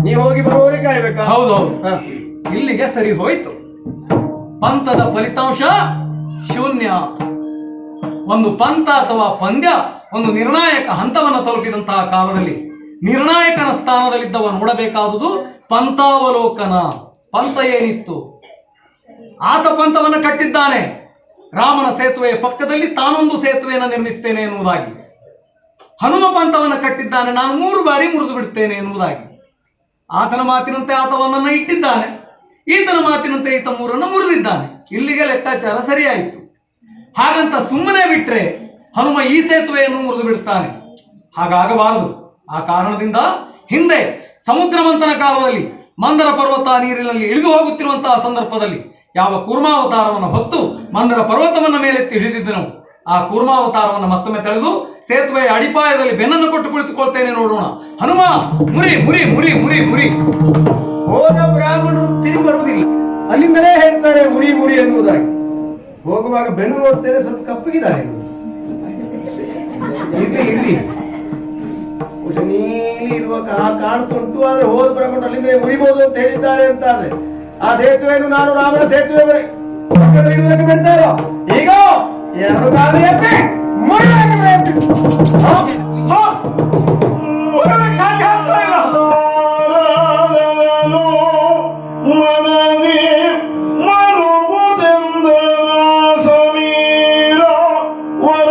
ನೀವು ಹೋಗಿ ಬರುವವರೆಗೆ ಕಾಯ್ಬೇಕಾ? ಹೌದೌದು. ಇಲ್ಲಿಗೆ ಸರಿ ಹೋಯ್ತು. ಪಂಥದ ಫಲಿತಾಂಶ ಶೂನ್ಯ. ಒಂದು ಪಂಥ ಅಥವಾ ಪಂದ್ಯ ಒಂದು ನಿರ್ಣಾಯಕ ಹಂತವನ್ನು ತಲುಪಿದಂತಹ ಕಾಲದಲ್ಲಿ ನಿರ್ಣಾಯಕನ ಸ್ಥಾನದಲ್ಲಿದ್ದವ ನೋಡಬೇಕಾದುದು ಪಂಥಾವಲೋಕನ. ಪಂಥ ಏನಿತ್ತು? ಆತ ಪಂಥವನ್ನು ಕಟ್ಟಿದ್ದಾನೆ. ರಾಮನ ಸೇತುವೆಯ ಪಕ್ಕದಲ್ಲಿ ತಾನೊಂದು ಸೇತುವೆಯನ್ನು ನಿರ್ಮಿಸ್ತೇನೆ ಎನ್ನುವುದಾಗಿ. ಹನುಮ ಪಂಥವನ್ನು ಕಟ್ಟಿದ್ದಾನೆ, ನಾನು 3 ಬಾರಿ ಮುರಿದು ಬಿಡ್ತೇನೆ ಎನ್ನುವುದಾಗಿ. ಆತನ ಮಾತಿನಂತೆ ಆತವನನ್ನು ಇಟ್ಟಿದ್ದಾನೆ, ಈತನ ಮಾತಿನಂತೆ ಈತ 3 ಮುರಿದಿದ್ದಾನೆ. ಇಲ್ಲಿಗೆ ಲೆಕ್ಕಾಚಾರ ಸರಿಯಾಯಿತು. ಹಾಗಂತ ಸುಮ್ಮನೆ ಬಿಟ್ರೆ ಹನುಮ ಈ ಸೇತುವೆಯನ್ನು ಮುರಿದು ಬಿಡ್ತಾನೆ. ಹಾಗಾಗಬಾರದು. ಆ ಕಾರಣದಿಂದ ಹಿಂದೆ ಸಮುದ್ರ ಮಂಥನ ಕಾಲದಲ್ಲಿ ಮಂದರ ಪರ್ವತ ನೀರಿನಲ್ಲಿ ಇಳಿದು ಹೋಗುತ್ತಿರುವಂತಹ ಸಂದರ್ಭದಲ್ಲಿ ಯಾವ ಕೂರ್ಮಾವತಾರವನ್ನು ಹೊತ್ತು ಮಂದರ ಪರ್ವತವನ್ನ ಮೇಲೆತ್ತಿ ಹಿಡಿದಿದ್ದನು, ಆ ಕೂರ್ಮಾವತಾರವನ್ನು ಮತ್ತೊಮ್ಮೆ ತಳೆದು ಸೇತುವೆಯ ಅಡಿಪಾಯದಲ್ಲಿ ಬೆನ್ನನ್ನು ಕೊಟ್ಟು ಕುಳಿತುಕೊಳ್ತೇನೆ. ನೋಡೋಣ. ಹನುಮ ಮುರಿ ಮುರಿ ಮುರಿ ಮುರಿ ಮುರಿ. ಹೋದ ಬ್ರಾಹ್ಮಣರು ತಿರುಗಿ ಬರುವುದಿಲ್ಲ, ಅಲ್ಲಿಂದಲೇ ಹೇಳ್ತಾರೆ ಮುರಿ ಮುರಿ ಎನ್ನುವುದಾಗಿ. ಹೋಗುವಾಗ ಬೆನ್ನು ನೋಡ್ತೇನೆ, ಸ್ವಲ್ಪ ಕಪ್ಪಗಿದ್ದಾರೆ. ಇಲ್ಲಿ ನೀಲಿ ಇರುವ ಕಾಣುತ್ತುಂಟು. ಆದ್ರೆ ಹೋದ ಬ್ರಾಹ್ಮಣರು ಅಲ್ಲಿಂದಲೇ ಮುರಿಬಹುದು ಅಂತ ಹೇಳಿದ್ದಾರೆ ಅಂತಾದ್ರೆ ಆ ಸೇತುವೆಯನ್ನು ನಾನು ರಾಮನ ಸೇತುವೆ ಪಕ್ಕದಲ್ಲಿ ಇರುವುದಕ್ಕೆ ಬಿಡ್ತಾರೋ? ಈಗ 2 ಕಾಲು ಎತ್ತಿ ಮರುವುದೆಂದ ಸಮೀರ ವರ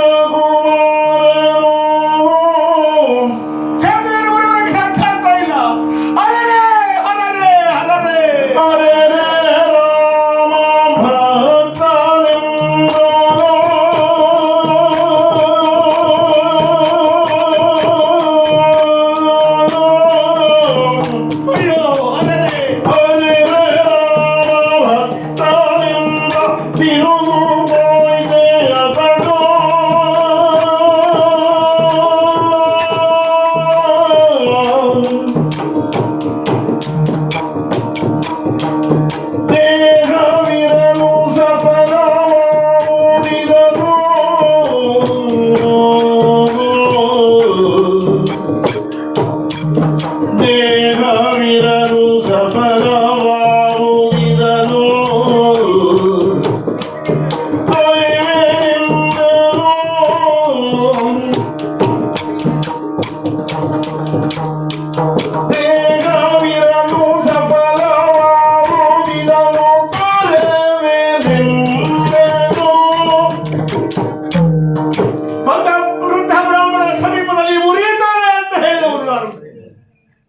ಬಂದ ವೃದ್ಧ ಬ್ರಾಹ್ಮಣರ ಸಮೀಪದಲ್ಲಿ ಮುರಿಯುತ್ತಾನೆ ಅಂತ ಹೇಳಿದವರು ನಾನು.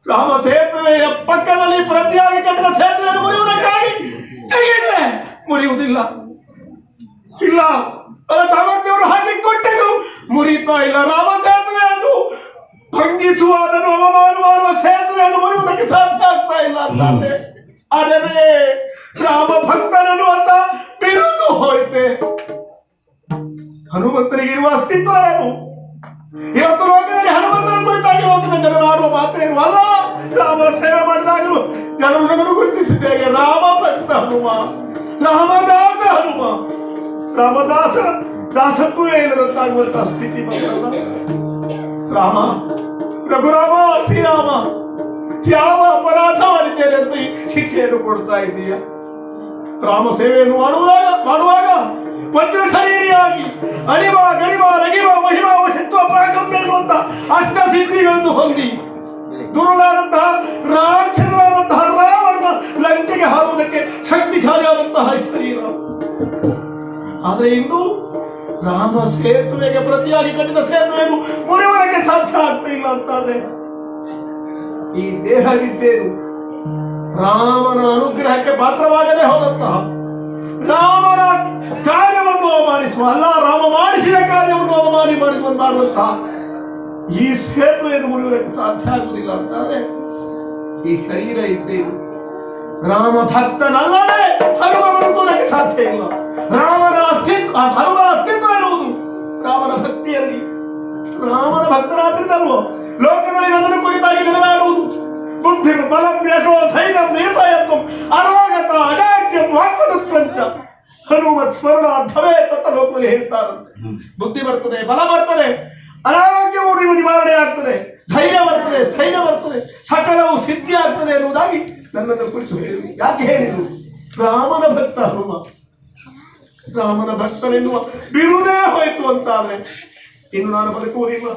ರಾಮ ಸೇತುವೆಯ ಪಕ್ಕದಲ್ಲಿ ಪ್ರತಿಯಾಗಿ ಕಟ್ಟಿದ ಸೇತುವೆಯನ್ನು ಮುರಿಯುವುದಕ್ಕಾಗಿ ತೆಗೆದರೆ ಮುರಿಯುವುದಿಲ್ಲ. ಇಲ್ಲ, ಅವರ ಸಾಮರ್ಥ್ಯವನ್ನು ಹಾಕಿ ಕೊಟ್ಟಿದ್ರು, ಮುರಿಯುತ್ತಾ ಇಲ್ಲ. ರಾಮ ಸೇತುವೆಯನ್ನು ಭಂಗಿಸುವ, ಅದನ್ನು ಅವಮಾನ ಮಾಡುವ ಸೇತುವೆಯನ್ನು ಮುರಿಯುವುದಕ್ಕೆ ಸಾಧ್ಯ ಆಗ್ತಾ ಇಲ್ಲ ಅಂತಾನೆ. ಆದರೆ ರಾಮ ಭಕ್ತನನ್ನು ಅಂತ ಬಿರುದು ಹೋಯಿತೆ. ಹನುಮಂತನಿಗಿರುವ ಅಸ್ತಿತ್ವ ಏನು? ಇವತ್ತು ಲೋಕದಲ್ಲಿ ಹನುಮಂತನ ಕುರಿತಾಗಿ ಲೋಕದ ಜನರು ಆಡುವ ಮಾತೇನು ಅಲ್ಲ. ರಾಮನ ಸೇವೆ ಮಾಡಿದಾಗಲೂ ಜನರು ನನ್ನನ್ನು ಗುರುತಿಸಿದ್ದೇನೆ. ರಾಮ ಭಕ್ತ ಹನುಮ, ರಾಮದಾಸ ಹನುಮ. ರಾಮದಾಸರ ದಾಸತ್ವವೇ ಇಲ್ಲದಂತಾಗುವಂತಹ ಸ್ಥಿತಿ ಬಂದಲ್ಲ. ರಾಮ, ರಘುರಾಮ, ಶ್ರೀರಾಮ, ಯಾವ ಅಪರಾಧ ಮಾಡಿದ್ದೇನೆ ಅಂತ ಈ ಶಿಕ್ಷೆಯನ್ನು ಕೊಡ್ತಾ ಇದ್ದೀಯ? ರಾಮ ಸೇವೆಯನ್ನು ಮಾಡುವಾಗ ವಜ್ರ ಶರೀರಿಯಾಗಿ ಅಣಿಮ ಗರಿಮ ನಗಿಮ ಮಹಿಮ ವಶಿತ್ವ ಪ್ರಾಗಮ್ಯ ಎನ್ನುವಂತ ಅಷ್ಟ ಸಿದ್ಧಿಗಳನ್ನು ಹೊಂದಿ ದುರುಳಾದಂತಹ ರಾಕ್ಷಸರಾದಂತಹ ರಾವಣನ ಲಂಕೆಗೆ ಹಾರುವುದಕ್ಕೆ ಶಕ್ತಿಶಾಲಿಯಾದಂತಹ ಶರೀರ. ಆದರೆ ಇಂದು ರಾಮ ಸೇತುವೆಗೆ ಪ್ರತಿಯಾಗಿ ಕಟ್ಟಿದ ಸೇತುವೆಯನ್ನು ಮುರಿಯುವುದಕ್ಕೆ ಸಾಧ್ಯ ಆಗ್ತಾ ಇಲ್ಲ ಅಂತಾದ್ರೆ ಈ ದೇಹವಿದ್ದೇನು ರಾಮನ ಅನುಗ್ರಹಕ್ಕೆ ಪಾತ್ರವಾಗದೆ ಹೋದಂತಹ, ರಾಮನ ಕಾರ್ಯವನ್ನು ಅವಮಾನಿಸುವ ಅಲ್ಲ, ರಾಮ ಮಾಡಿಸಿದ ಕಾರ್ಯವನ್ನು ಮಾಡುವಂತಹ ಈ ಸೇತುವೆಯನ್ನು ಮುರಿಯುವುದಕ್ಕೆ ಸಾಧ್ಯ ಆಗುವುದಿಲ್ಲ ಅಂತಾದ್ರೆ ಈ ಶರೀರ ಇದ್ದೇನು ರಾಮ ಭಕ್ತನಲ್ಲದೆ ಹನುಮ ಬದುಕುವುದಕ್ಕೆ ಸಾಧ್ಯ ಇಲ್ಲ. ಹನುಮನ ಅಸ್ತಿತ್ವ ಇರುವುದು ರಾಮನ ಭಕ್ತಿಯಲ್ಲಿ. ರಾಮನ ಭಕ್ತರಾದ್ರಿದಲ್ವೋ ಲೋಕದಲ್ಲಿ ನನ್ನನ್ನು ಕುರಿತಾಗಿ ಜನರಾಡುವುದು. ಬುದ್ಧಿರ್ ಬಲಂ ಯಶೋ ಧೈರ್ಯಂ ನಿರ್ಭಯತ್ವಂ ಅರೋಗತ ಅಜಾಡ್ಯಂ ವಾಕ್ಪಟುತ್ವಂಚ ಹನುಮತ್ ಸ್ಮರಣಾರ್ಥವೇ ತತ್ತ ಲೋಕದಲ್ಲಿ ಹೇಳ್ತಾರಂತೆ. ಬುದ್ಧಿ ಬರ್ತದೆ, ಬಲ ಬರ್ತದೆ, ಅನಾರೋಗ್ಯವು ನೀವು ನಿವಾರಣೆ ಆಗ್ತದೆ, ಧೈರ್ಯ ಬರ್ತದೆ, ಸ್ಥೈರ್ಯ ಬರ್ತದೆ, ಸಕಲವು ಸಿದ್ಧಿ ಆಗ್ತದೆ ಎನ್ನುವುದಾಗಿ ನನ್ನನ್ನು ಕುರಿತು ಹೇಳಿದರು. ಯಾಕೆ ಹೇಳಿದರು? ರಾಮನ ಭಕ್ತ ಹನುಮ, ರಾಮನ ಭಕ್ತನೆನ್ನುವ ಬಿರುದೇ ಹೋಯಿತು ಅಂತಾದ್ರೆ ಇನ್ನು ನಾನು ಬದುಕುವುದಿಲ್ಲ.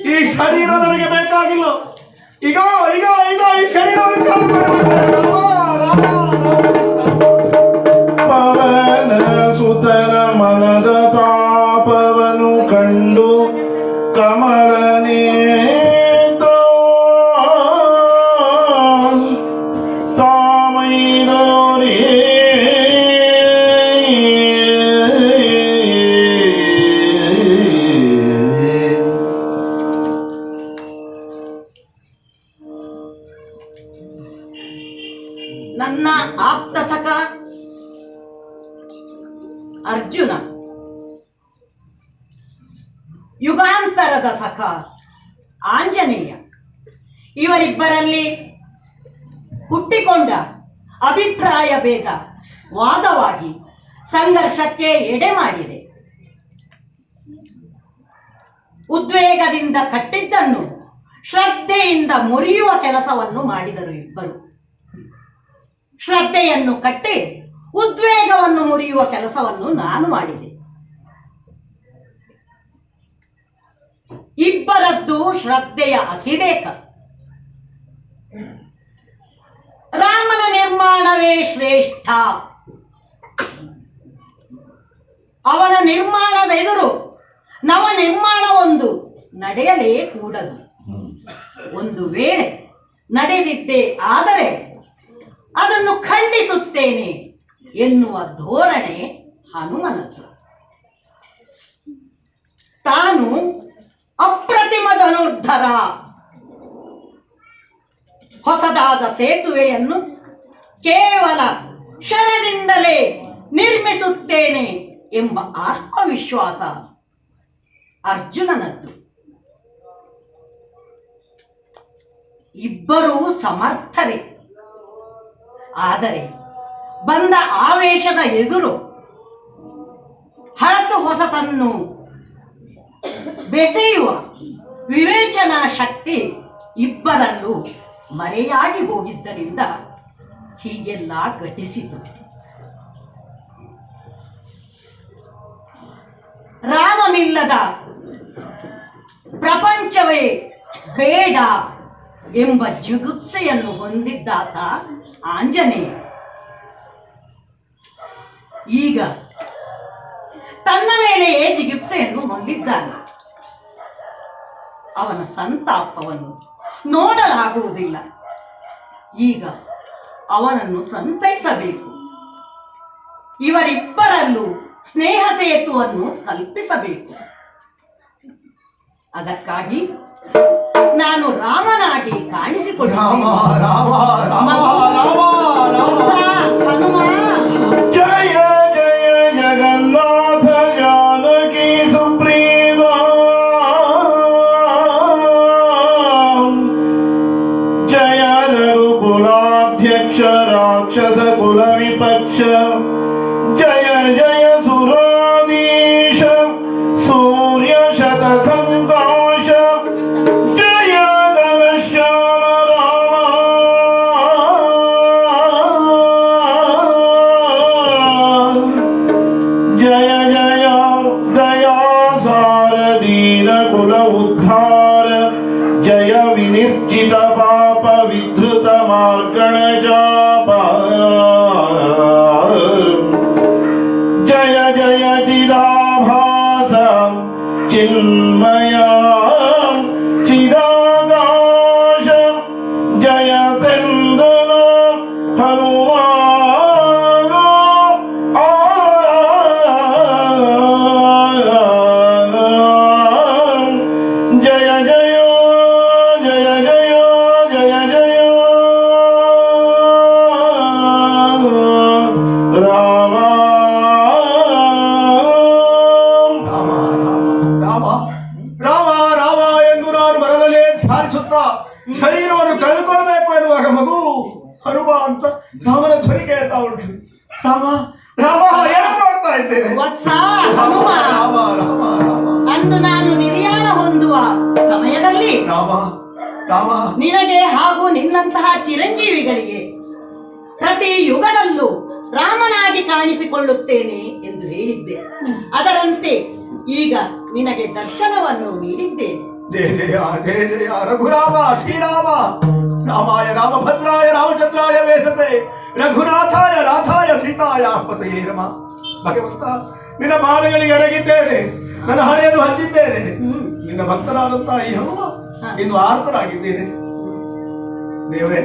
ಈ ಶರೀರ ನನಗೆ ಬೇಕಾಗಿಲ್ಲ. ಈಗ ಈಗ ಈಗ ಈ ಶರೀರವನ್ನು ಪವನ ಸುತನ ಮನದ ತಾಪವನು ಕಂಡು ಕಮಲ ನೇತ್ರ ತಾಮೈದೋರೇ ನನ್ನ ಆಪ್ತ ಸಖ ಅರ್ಜುನ, ಯುಗಾಂತರದ ಸಖ ಆಂಜನೇಯ, ಇವರಿಬ್ಬರಲ್ಲಿ ಹುಟ್ಟಿಕೊಂಡ ಅಭಿಪ್ರಾಯ ಭೇದ ವಾದವಾಗಿ ಸಂಘರ್ಷಕ್ಕೆ ಎಡೆ ಮಾಡಿದೆ. ಉದ್ವೇಗದಿಂದ ಕಟ್ಟಿದ್ದನ್ನು ಶ್ರದ್ಧೆಯಿಂದ ಮುರಿಯುವ ಕೆಲಸವನ್ನು ಮಾಡಿದರು ಇಬ್ಬರು. ಶ್ರದ್ಧೆಯನ್ನು ಕಟ್ಟಿ ಉದ್ವೇಗವನ್ನು ಮುರಿಯುವ ಕೆಲಸವನ್ನು ನಾನು ಮಾಡಿದೆ. ಇಬ್ಬರದ್ದು ಶ್ರದ್ಧೆಯ ಅತಿರೇಕ. ರಾಮನ ನಿರ್ಮಾಣವೇ ಶ್ರೇಷ್ಠ. ಅವನ ನಿರ್ಮಾಣದ ಎದುರು ನವ ನಿರ್ಮಾಣವೊಂದು ನಡೆಯಲೇ ಕೂಡದು. ಒಂದು ವೇಳೆ ನಡೆದಿದ್ದೇ ಆದರೆ ಅದನ್ನು ಖಂಡಿಸುತ್ತೇನೆ ಎನ್ನುವ ಧೋರಣೆ ಹನುಮನದ್ದು. ತಾನು ಅಪ್ರತಿಮ ಧನುರ್ಧರ. ಹೊಸದಾದ ಸೇತುವೆಯನ್ನು ಕೇವಲ ಕ್ಷಣದಿಂದಲೇ ನಿರ್ಮಿಸುತ್ತೇನೆ ಎಂಬ ಆತ್ಮವಿಶ್ವಾಸ ಅರ್ಜುನನದ್ದು. ಇಬ್ಬರೂ ಸಮರ್ಥರೇ. ಆದರೆ ಬಂದ ಆವೇಶದ ಎದುರು ಹಳತು ಹೊಸತನ್ನು ಬೆಸೆಯುವ ವಿವೇಚನಾ ಶಕ್ತಿ ಇಬ್ಬರಲ್ಲೂ ಮರೆಯಾಗಿ ಹೋಗಿದ್ದರಿಂದ ಹೀಗೆಲ್ಲ ಘಟಿಸಿತು. ರಾಮನಿಲ್ಲದ ಪ್ರಪಂಚವೇ ಬೇಡ ಎಂಬ ಜಿಗುಪ್ಸೆಯನ್ನು ಹೊಂದಿದ್ದಾತ ಆಂಜನೇಯ. ಈಗ ತನ್ನ ಮೇಲೆಯೇ ಜಿಗುಪ್ಸೆಯನ್ನು ಹೊಂದಿದ್ದಾನೆ. ಅವನ ಸಂತಾಪವನ್ನು ನೋಡಲಾಗುವುದಿಲ್ಲ. ಈಗ ಅವನನ್ನು ಸಂತೈಸಬೇಕು. ಇವರಿಬ್ಬರಲ್ಲೂ ಸ್ನೇಹ ಸೇತುವನ್ನು ಕಲ್ಪಿಸಬೇಕು. ಅದಕ್ಕಾಗಿ ನಾನು ರಾಮನಾಗಿ ಕಾಣಿಸಿಕೊಳ್ಳುತ್ತೇನೆ. ವತ್ಸ, ಹನುಮ, ಜಯ ಜಯ ಜಗನ್ನಾಥ ಜಾನಕಿ ಸುಪ್ರೀತ ಜಯ ರಘುಕುಲಾಧ್ಯಕ್ಷ ರಾಕ್ಷಸ ಕುಲ ವಿಪಕ್ಷ ಜಯ ಜಯ ಸುರಾಧೀಶ ಸೂರ್ಯ ಶತ ಸಂತೋಷ ಜಯ ಘನಶ್ಯಾಮ ರಾಮ ಜಯ ಜಯ ದಯಾ ಸಾರ ದೀನ ಕುಲ ಉದ್ಧಾರ ಜಯ ವಿನಿರ್ಜಿತ ಪಾಪ ವಿಧೃತ ಮಾರ್ಗಣ ಜಾಪ ಜಯ ಜಯ ಚಿದಾಭಾಸ ಚಿನ್ಮಯ ಚಿದಾಕಾಶ ಜಯ ತೆಂದನ ಹನುಮಾನ ಜಯ ಜಯ ಜಯ ಜಯ ಜಯ ಜಯ ರಾಮ ರಾಮ ರಾಮ ರಾಮ ರಾಮ ಎಂದು ನಾನು ಮನದಲ್ಲೇ ಧ್ಯಾನಿಸುತ್ತಾ ಶರೀರವನ್ನು ಕಳೆದುಕೊಳ್ಳಬೇಕು ಎನ್ನುವಾಗ ಮಗು ಹನುಮ ಅಂತ ರಾಮನ ಧ್ವನಿ ಕೇಳ್ತಾ ಉಂಟು. ರಾಮ ರಾಮ ಏನು ನೋಡ್ತಾ ಇದ್ದೇನೆ. ವತ್ಸ, ಹನುಮ, ರಾಮ ರಾಮ ರಾಮ ಅಂದು ನಾನು ನಿರ್ಯಾಣ ಹೊಂದುವ ಸಮಯದಲ್ಲಿ ರಾಮ ರಾಮ ನಿನಗೆ ಹಾಗೂ ನಿನ್ನಂತಹ ಚಿರಂಜೀವಿಗಳಿಗೆ ಪ್ರತಿ ಯುಗದಲ್ಲೂ ರಾಮನಾಗಿ ಕಾಣಿಸಿಕೊಳ್ಳುತ್ತೇನೆ ಎಂದು ಹೇಳಿದ್ದೆ. ಅದರಂತೆ ಈಗ ನಿನಗೆ ದರ್ಶನವನ್ನು ನೀಡಿದ್ದೇನೆ. ಜಯ ಜಯ ಜಯ ಜಯ ರಘುರಾಮ ಶ್ರೀರಾಮ ರಾಮಾಯ ರಾಮಭದ್ರಾಯ ರಾಮಚಂದ್ರಾಯ ವೇದತೆ ರಘುನಾಥಾಯ ನಾಥಾಯ ಸೀತಾಯ ಪತಯೇ ನಮ. ಭಗವಂತ ನಿನ್ನ ಪಾದಗಳಿಗೆ ಎರಗಿದ್ದೇನೆ, ನನ್ನ ಹಣೆಯನ್ನು ಹಂಚಿದ್ದೇನೆ. ನಿನ್ನ ಭಕ್ತನಾದಂತಹ ಈ ಹನುಮ ಇನ್ನು ಆರ್ತನಾಗಿದ್ದೇನೆ. ದೇವರೇ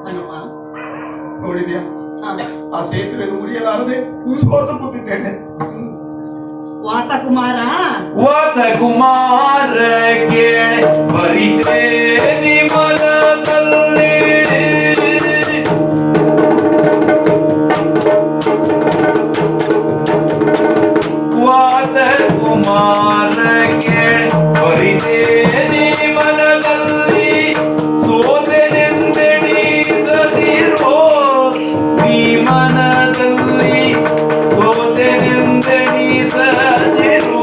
ಹನುಮ, ನೋಡಿದ್ಯಾ ಹ, ಆ ಸೇತುವೆಯನ್ನು ಮುರಿಯಲಾರದೆ ಸೋತು ಕೂತಿದ್ದೇನೆ. ವಾತಕುಮಾರ, ವಾತ ಕುಮಾರ ಕೇಳ ಬರಿತೇನಿ ಮನದಲ್ಲಿ ವಾತ ಕುಮಾರ ಕೇಳ ಬರಿತೇನಿ ಮನದಲ್ಲಿ ಸೋತೆನೆಂದೆಣಿಸದಿರೋ ನೀ ಮನದಲ್ಲಿ ಸೋತೆನೆಂದೆಣಿಸದಿರೋ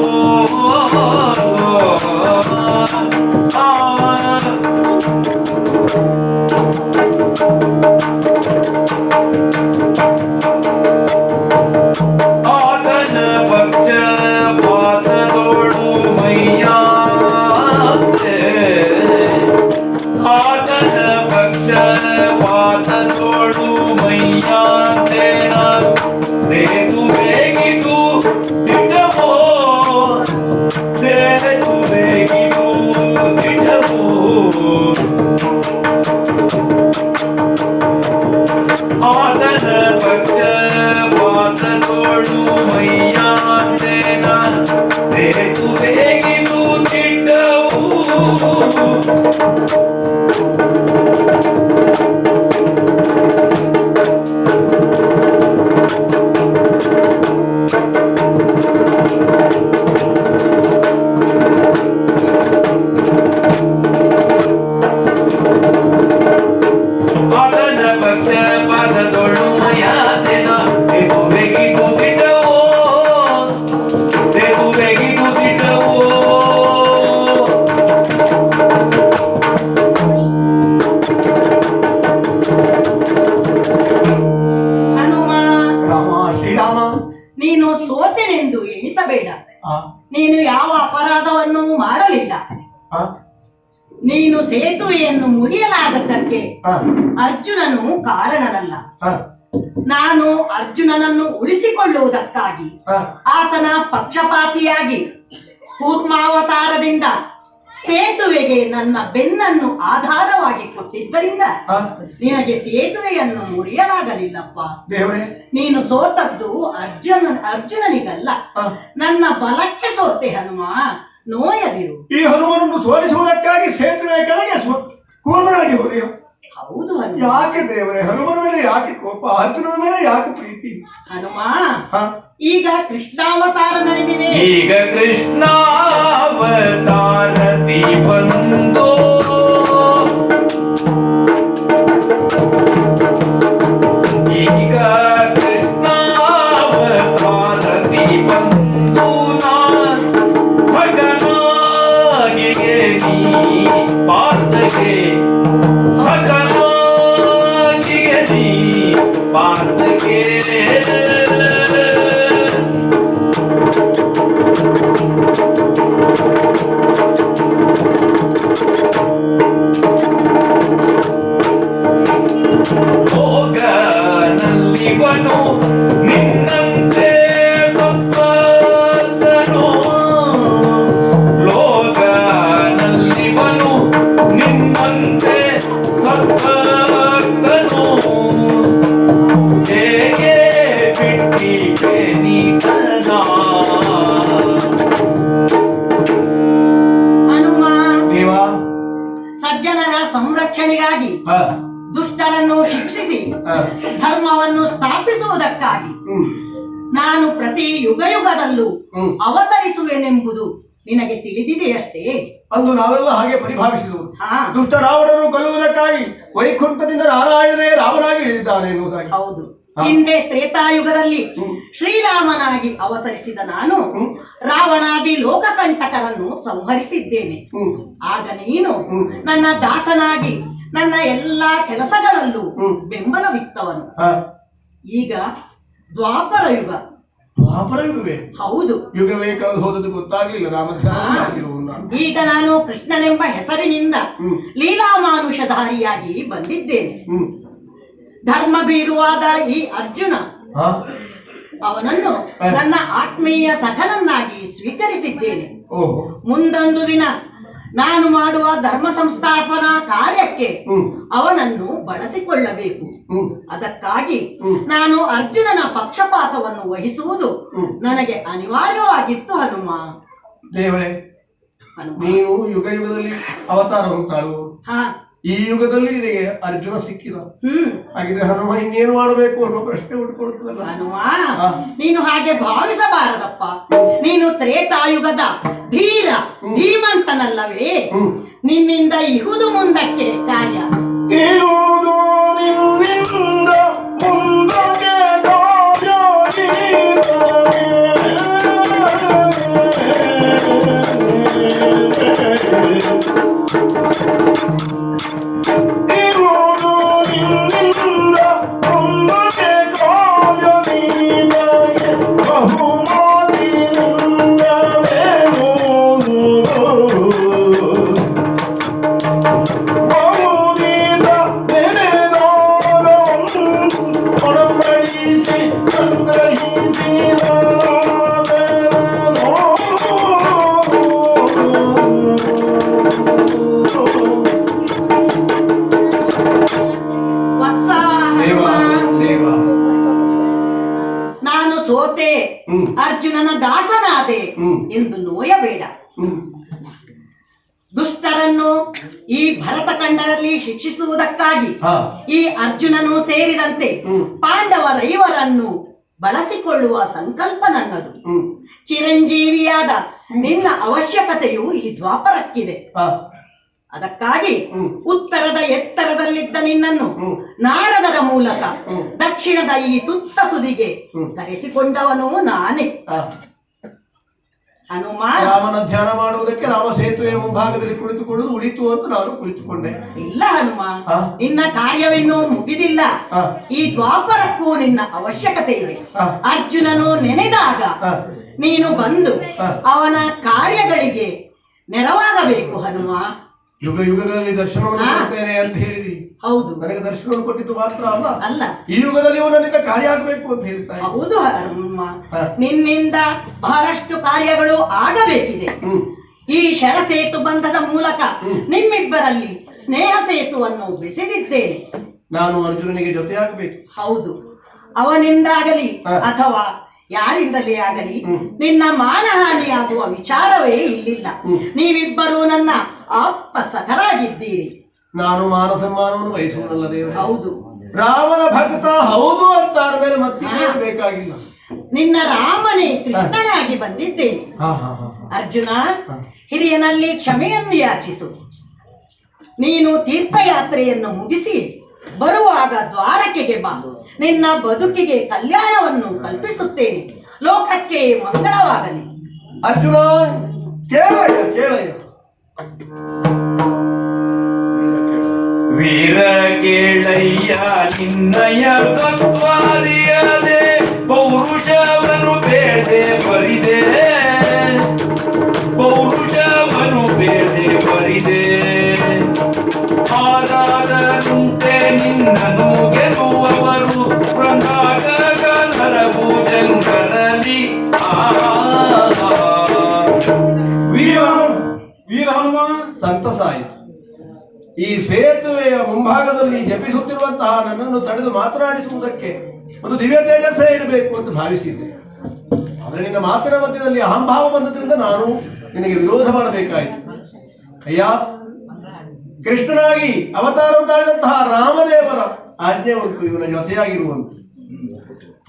ಆತನ ಪಕ್ಷ ಪಾತದೋಡು ಮೈಯಾತೆ ಆತನ ಪಕ್ಷ ಪಾತದೋಡು ಮೈಯಾತೇನ ಸೇತು ಬೇಗಿದು ದಿಟವೋ ಸೇತು ಬೇಗಿದು ದಿಟವೋ ಆತನ ಪಕ್ಷ ಪಾತದೋಡು ಮೈಯಾತೇನ ಸೇತು ಬೇಗಿದು ದಿಟವೋ ಆತನ ಪಕ್ಷ ಪಾದದೊಳು ಮಯಾತೆನ ಸೇತು ಬೇಗಿದು ದಿಟವೋ ಸೇತು ಬೇಗಿದು ದಿಟವೋ ಹನುಮ, ರಾಮ ಶ್ರೀರಾಮ ನೀನು ಸೋತೆನೆಂದು ಎಣಿಸಬೇಡ. ಆ, ನೀನು ಯಾವ ಅಪರಾಧವನ್ನು ಮಾಡಲಿಲ್ಲ. ಆ, ನೀನು ಸೇತುವೆಯನ್ನು ಮುರಿಯಲಾಗದ್ದಕ್ಕೆ ಆ, ಅರ್ಜುನನು ಕಾರಣನಲ್ಲ. ಆ. ನಾನು ಅರ್ಜುನನನ್ನು ಉಳಿಸಿಕೊಳ್ಳುವುದಕ್ಕಾಗಿ ಆತನ ಪಕ್ಷಪಾತಿಯಾಗಿ ಕೂರ್ಮಾವತಾರದಿಂದ ಸೇತುವೆಗೆ ನನ್ನ ಬೆನ್ನನ್ನು ಆಧಾರವಾಗಿ ಕೊಟ್ಟಿದ್ದರಿಂದ ನಿನಗೆ ಸೇತುವೆಯನ್ನು ಮುರಿಯಲಾಗಲಿಲ್ಲಪ್ಪ. ದೇವರೇ, ನೀನು ಸೋತದ್ದು ಅರ್ಜುನನಿಗಲ್ಲ, ನನ್ನ ಬಲಕ್ಕೆ ಸೋತೆ ಹನುಮ. ನೋಯದಿರು. ಈ ಹನುಮನನ್ನು ಸೋಲಿಸುವುದಕ್ಕಾಗಿ ಸೇತುವೆ ಕೆಳಗೆ ಕೂರ್ಮನಾಗಿ ಹೋದೆಯೋ? ಹೌದು ಹನುಮ. ಯಾಕೆ ದೇವರೇ, ಹನುಮನ ಮೇಲೆ ಯಾಕೆ ಕೋಪ, ಅರ್ಜುನನ ಮೇಲೆ ಯಾಕೆ ಪ್ರೀತಿ? ಹನುಮ, ಈಗ ಕೃಷ್ಣಾವತಾರ ನಡೆದಿದೆ. ಈಗ ಕೃಷ್ಣಾವತಾರದಿ ಬಂದೋ ಈಗ ಕೃಷ್ಣಾವತಾರದಿ ಬಂದು ಸಗನಾಗಿ ನೀ ಪಾತಗೆ ಸಗನಾಗಿ ನೀ ಪಾತಗೆ ಹೋಗನಲ್ಲಿವನು ನಿನ್ನಂತೆ ಭಕ್ತನು ಲೋಕನಲ್ಲಿವನು ನಿನ್ನಂತೆ ಭಕ್ತನು ಹೇಗೆ ಬಿಟ್ಟಿಗೆ ನೀತನ ಹನುಮ, ದೇವ, ಸಜ್ಜನರ ಸಂರಕ್ಷಣೆಗಾಗಿ ದುಷ್ಟರನ್ನು ಶಿಕ್ಷಿಸಿ ಧರ್ಮವನ್ನು ಸ್ಥಾಪಿಸುವುದಕ್ಕಾಗಿ ನಾನು ಪ್ರತಿ ಯುಗದಲ್ಲೂ ಅವತರಿಸುವೆನೆಂಬುದು ನಿನಗೆ ತಿಳಿದಿದೆಯಷ್ಟೇ. ಅಂದು ನಾವೆಲ್ಲ ಹಾಗೆ ಪರಿಭಾವಿಸಿದವು. ದುಷ್ಟ ರಾವಣನು ಕೊಲ್ಲುವುದಕ್ಕಾಗಿ ವೈಕುಂಠದಿಂದ ನಾರಾಯಣನೇ ರಾಮನಾಗಿ ಇಳಿದಿದ್ದಾನೆ ಎನ್ನುವುದಾಗಿ. ಹೌದು. ಹಿಂದೆ ತ್ರೇತಾಯುಗದಲ್ಲಿ ಶ್ರೀರಾಮನಾಗಿ ಅವತರಿಸಿದ ನಾನು ರಾವಣಾದಿ ಲೋಕಕಂಟಕರನ್ನು ಸಂಹರಿಸಿದ್ದೇನೆ. ಆಗ ನೀನು ನನ್ನ ದಾಸನಾಗಿ ನನ್ನ ಎಲ್ಲಾ ಕೆಲಸಗಳಲ್ಲೂ ಬೆಂಬಲವಿತ್ತವನು. ಈಗ ದ್ವಾಪರ ಯುಗ. ದ್ವಾಪರ ಯುಗವೇ? ಹೌದು. ಯುಗವೇ ಕಳೆದು ಹೋದದ್ದು ಗೊತ್ತಾಗ್ಲಿಲ್ಲ. ಈಗ ನಾನು ಕೃಷ್ಣನೆಂಬ ಹೆಸರಿನಿಂದ ಲೀಲಾಮಾನುಷಧಾರಿಯಾಗಿ ಬಂದಿದ್ದೇನೆ. ಧರ್ಮ ಬೀರುವಾದ ಈ ಅರ್ಜುನ ಅವನನ್ನು ನನ್ನ ಆತ್ಮೀಯ ಸಖನನ್ನಾಗಿ ಸ್ವೀಕರಿಸಿದ್ದೇನೆ. ಮುಂದೊಂದು ದಿನ ನಾನು ಮಾಡುವ ಧರ್ಮ ಸಂಸ್ಥಾಪನಾ ಕಾರ್ಯಕ್ಕೆ ಅವನನ್ನು ಬಳಸಿಕೊಳ್ಳಬೇಕು. ಅದಕ್ಕಾಗಿ ನಾನು ಅರ್ಜುನನ ಪಕ್ಷಪಾತವನ್ನು ವಹಿಸುವುದು ನನಗೆ ಅನಿವಾರ್ಯವಾಗಿತ್ತು ಹನುಮ. ದೇವರೇ, ನೀನು ಯುಗದಲ್ಲಿ ಅವತಾರವನ್ನು ತಾಳುವುದು. ಈ ಯುಗದಲ್ಲಿ ನಿನಗೆ ಅರ್ಜುನ ಸಿಕ್ಕಿದ. ಹಾಗಿದ್ರೆ ಹನುಮ ಇನ್ನೇನು ಮಾಡಬೇಕು ಅನ್ನೋ ಪ್ರಶ್ನೆ ಉಟ್ಕೊಳ್ತದಲ್ಲ. ಹನುಮ, ನೀನು ಹಾಗೆ ಭಾವಿಸಬಾರದಪ್ಪ. ನೀನು ತ್ರೇತಾಯುಗದ ಧೀರ ಧೀಮಂತನಲ್ಲವೇ? ನಿನ್ನಿಂದ ಇಹುದು ಮುಂದಕ್ಕೆ ಕಾರ್ಯ. ನಾನು ಸೋತೆ, ಅರ್ಜುನನ ದಾಸನಾದೆ ಎಂದು ನೋಯಬೇಡ. ದುಷ್ಟರನ್ನು ಈ ಭರತಖಂಡದಲ್ಲಿ ಶಿಕ್ಷಿಸುವುದಕ್ಕಾಗಿ ಈ ಅರ್ಜುನನು ಸೇರಿದಂತೆ ಪಾಂಡವರೈವರನ್ನು ಬಳಸಿಕೊಳ್ಳುವ ಸಂಕಲ್ಪ ನನ್ನದು. ಚಿರಂಜೀವಿಯಾದ ನಿನ್ನ ಅವಶ್ಯಕತೆಯು ಈ ದ್ವಾಪರಕ್ಕಿದೆ. ಅದಕ್ಕಾಗಿ ಉತ್ತರದ ಎತ್ತರದಲ್ಲಿದ್ದ ನಿನ್ನನ್ನು ನಾರದರ ಮೂಲಕ ದಕ್ಷಿಣದ ಈ ತುತ್ತ ತುದಿಗೆ ಕರೆಸಿಕೊಂಡವನು ನಾನೇ. ಹನುಮ, ರಾಮನ ಧ್ಯಾನ ಮಾಡುವುದಕ್ಕೆ ರಾಮ ಸೇತುವೆ ಮುಂಭಾಗದಲ್ಲಿ ಕುಳಿತುಕೊಳ್ಳುವುದು ಉಳಿತು ಅಂತ ನಾನು ಕುಳಿತುಕೊಂಡೆ. ಇಲ್ಲ ಹನುಮ, ನಿನ್ನ ಕಾರ್ಯವಿನ್ನೂ ಮುಗಿದಿಲ್ಲ. ಈ ದ್ವಾಪರಕ್ಕೂ ನಿನ್ನ ಅವಶ್ಯಕತೆ ಇದೆ. ಅರ್ಜುನನು ನೆನೆದಾಗ ನೀನು ಬಂದು ಅವನ ಕಾರ್ಯಗಳಿಗೆ ನೆರವಾಗಬೇಕು ಹನುಮ. ಯುಗ ಯುಗಗಳಲ್ಲಿ ದರ್ಶನವನ್ನು ಕೊಡ್ತೇನೆ ಅಂತ ಹೇಳಿದಿ. ಹೌದು, ನನಗೆ ದರ್ಶನವನ್ನು ಕೊಟ್ಟಿದ್ದು ಮಾತ್ರ ಅಲ್ಲ, ಅಲ್ಲ ಈ ಯುಗದಲ್ಲಿ ನನ್ನಿಂದ ಕಾರ್ಯ ಆಗ್ಬೇಕು ಅಂತ ಹೇಳ್ತಾ ಇದ್ದೆ. ಹೌದು ಹನುಮ, ನಿನ್ನಿಂದ ಬಹಳಷ್ಟು ಕಾರ್ಯಗಳು ಆಗಬೇಕಿದೆ. ಈ ಶರಸೇತು ಬಂಧದ ಮೂಲಕ ನಿಮ್ಮಿಬ್ಬರಲ್ಲಿ ಸ್ನೇಹ ಸೇತುವನ್ನು ಬೆಸೆದಿದ್ದೇನೆ. ನಾನು ಅರ್ಜುನನಿಗೆ ಜೊತೆ ಆಗಬೇಕು. ಹೌದು, ಅವನಿಂದಾಗಲಿ ಅಥವಾ ಯಾರಿಂದಲೇ ಆಗಲಿ ನಿನ್ನ ಮಾನಹಾನಿಯಾಗುವ ವಿಚಾರವೇ ಇಲ್ಲಿಲ್ಲ. ನೀವಿಬ್ಬರೂ ನನ್ನ ಆಪ್ತ ಸಖರಾಗಿದ್ದೀರಿ. ನಾನು ಮಾನ ಸನ್ಮಾನವನ್ನು ಬಯಸುವುದಲ್ಲ ದೇವರು. ಹೌದು, ರಾಮನ ಭಕ್ತ ಹೌದು ಅಂತ ಮೇಲೆ ಮತ್ತೆ ಬೇಕಾಗಿಲ್ಲ. ನಿನ್ನ ರಾಮನೇ ಕೃಷ್ಣನಾಗಿ ಬಂದಿದ್ದೇನೆ. ಅರ್ಜುನ, ಹಿರಿಯನಲ್ಲಿ ಕ್ಷಮೆಯನ್ನು ಯಾಚಿಸು. ನೀನು ತೀರ್ಥಯಾತ್ರೆಯನ್ನು ಮುಗಿಸಿ ಬರುವಾಗ ದ್ವಾರಕೆಗೆ ಬಾ. ನಿನ್ನ ಬದುಕಿಗೆ ಕಲ್ಯಾಣವನ್ನು ಕಲ್ಪಿಸುತ್ತೇನೆ. ಲೋಕಕ್ಕೆ ಮಂಗಳವಾಗಲಿ. ಅರ್ಜುನ, ಕೇಳಯ್ಯ ಕೇಳಯ್ಯ. ವೀರ ಕೇಳಯ್ಯ ನಿನ್ನಯ ಸತ್ವಾರಿಯದೆ ಪೌರುಷವನು ಬೇಡೆ ಬರಿದೆ, ಪೌರುಷವನು ಬೇಡೆ ಬರಿದೆ. ಆರಾಧನುಂಟೆ ನಿನ್ನನು ಗೆಲ್ಲುವವರು ಪ್ರನಾಗಕ ನರಭುಜಂಗರಲ್ಲಿ. ವೀರ ಹನುಮ, ಸಂತಸ ಆಯಿತು. ಈ ಸೇತುವೆಯ ಮುಂಭಾಗದಲ್ಲಿ ಜಪಿಸುತ್ತಿರುವಂತಹ ನನ್ನನ್ನು ತಡೆದು ಮಾತನಾಡಿಸುವುದಕ್ಕೆ ಒಂದು ದಿವ್ಯ ತೇಜಸ್ಸೇ ಇರಬೇಕು ಅಂತ ಭಾವಿಸಿದ್ದೆ. ಆದರೆ ನಿನ್ನ ಮಾತಿನ ಮಧ್ಯದಲ್ಲಿ ಅಹಂಭಾವ ಬಂದದ್ರಿಂದ ನಾನು ನಿನಗೆ ವಿರೋಧ ಮಾಡಬೇಕಾಯಿತು. ಅಯ್ಯ, ಕೃಷ್ಣನಾಗಿ ಅವತಾರ ತಾಳಿದಂತಹ ರಾಮದೇವರ ಆಜ್ಞೆ ಉಂಟು ಇವನ ಜೊತೆಯಾಗಿರುವಂತೆ.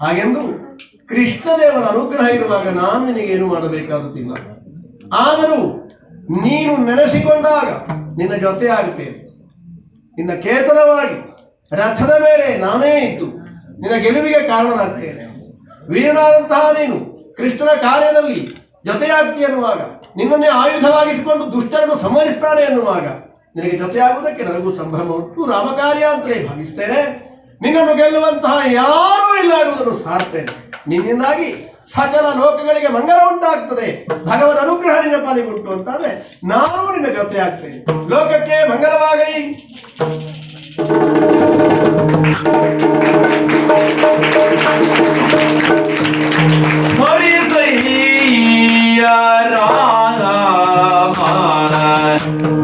ಹಾಗೆಂದು ಕೃಷ್ಣದೇವರ ಅನುಗ್ರಹ ಇರುವಾಗ ನಾನು ನಿನಗೇನು ಮಾಡಬೇಕಾಗುತ್ತಿಲ್ಲ. ಆದರೂ ನೀನು ನೆನೆಸಿಕೊಂಡಾಗ ನಿನ್ನ ಜೊತೆ ಆಗುತ್ತೇನೆ. ನಿನ್ನ ಕೇತನವಾಗಿ ರಥದ ಮೇಲೆ ನಾನೇ ಇದ್ದು ನಿನ್ನ ಗೆಲುವಿಗೆ ಕಾರಣನಾಗ್ತೇನೆ. ವೀರನಾದಂತಹ ನೀನು ಕೃಷ್ಣನ ಕಾರ್ಯದಲ್ಲಿ ಜೊತೆಯಾಗ್ತಿ ಎನ್ನುವಾಗ, ನಿನ್ನನ್ನೇ ಆಯುಧವಾಗಿಸಿಕೊಂಡು ದುಷ್ಟರನ್ನು ಸಂಹರಿಸ್ತಾನೆ ಎನ್ನುವಾಗ ನಿನಗೆ ಜೊತೆಯಾಗುವುದಕ್ಕೆ ನನಗೂ ಸಂಭ್ರಮ ಉಂಟು. ರಾಮಕಾರ್ಯ ಅಂತಲೇ ಭಾವಿಸ್ತೇನೆ. ನಿನ್ನನ್ನು ಗೆಲ್ಲುವಂತಹ ಯಾರೂ ಇಲ್ಲ ಎನ್ನುವುದನ್ನು ಸಾರ್ತೇನೆ. ನಿನ್ನಿಂದಾಗಿ ಸಕಲ ಲೋಕಗಳಿಗೆ ಮಂಗಲ ಉಂಟಾಗ್ತದೆ. ಭಗವದ್ ಅನುಗ್ರಹ ನಿನ್ನ ಪಾಲಿಗುಂಟು ಅಂತಾದ್ರೆ ನಾನು ನಿನ್ನ ಜೊತೆ ಆಗ್ತೇನೆ. ಲೋಕಕ್ಕೆ ಮಂಗಲವಾಗಲಿ. ಹರಿದಯ್ಯ ರಾಮ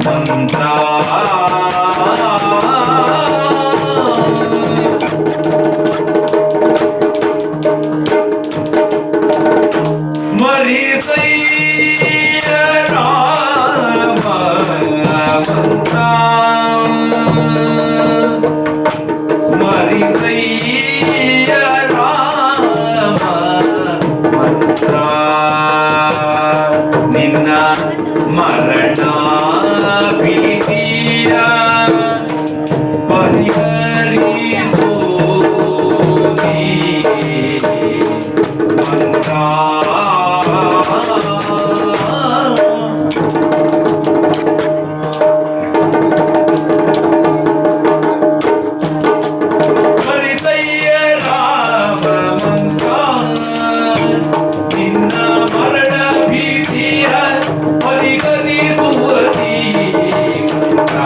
ಮಂತ್ರ ಮರಿದಯ್ಯ ರಾಮ ಮಂತ್ರ, ಮರಿದಯ್ಯ ರಾಮ ಮಂತ್ರ. ನಿನ್ನ ಮರಣ ಭೀತಿಯ ಪರಿಹರಿಸೋ ಮಂತ್ರ. ಹರಿದಯ್ಯ ರಾಮ ಮಂತ್ರ, ನಿನ್ನ ಮರಣ ಭೀತಿಯ ಪರಿಹರಿಸುವತಿ ಮಂತ್ರ.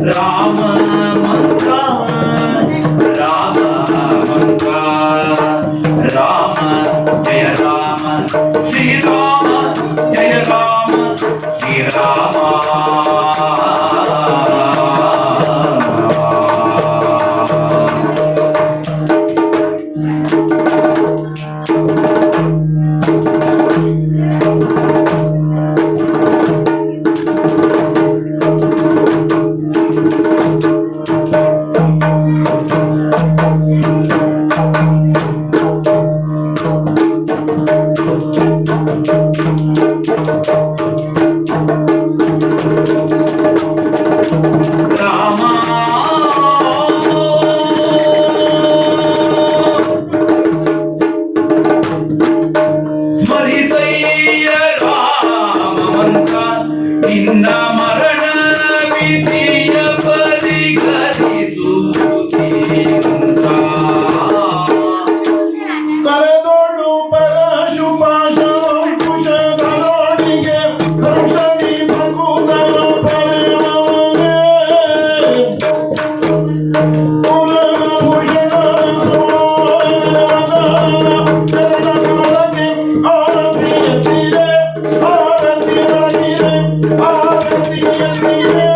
ರಾಮ ಮಂತ್ರ ರಾಮ ಮಂತ್ರ ರಾಮ ಜಯ ರಾಮ ಶ್ರೀರಾಮ ಜಯ ರಾಮ ಶ್ರೀರಾಮ ಸ್ಮರಿಸಯ್ಯ ರಾಮ ಮಂತ್ರ ನಿನ್ನ ಮರಣ ವಿಧಿಯ ಪರಿಗಣಿಸು ಶ್ರೀಮಂತ ಕರೆದೋಡು ಪರಶುಪಾಶಂಕುಶಧರೋಣಿಗೆ ಔಷಧಿ ಮಗುದರು ಪರಮವೇ ಪುರಭೂಷಣ ಚರಣಕಾಲಕ್ಕೆ ಆರತಿ ಎತ್ತಿರೆ ಆರತಿ ಮಾಡಿರೆ ಆರತಿ ಎತ್ತಿರೆ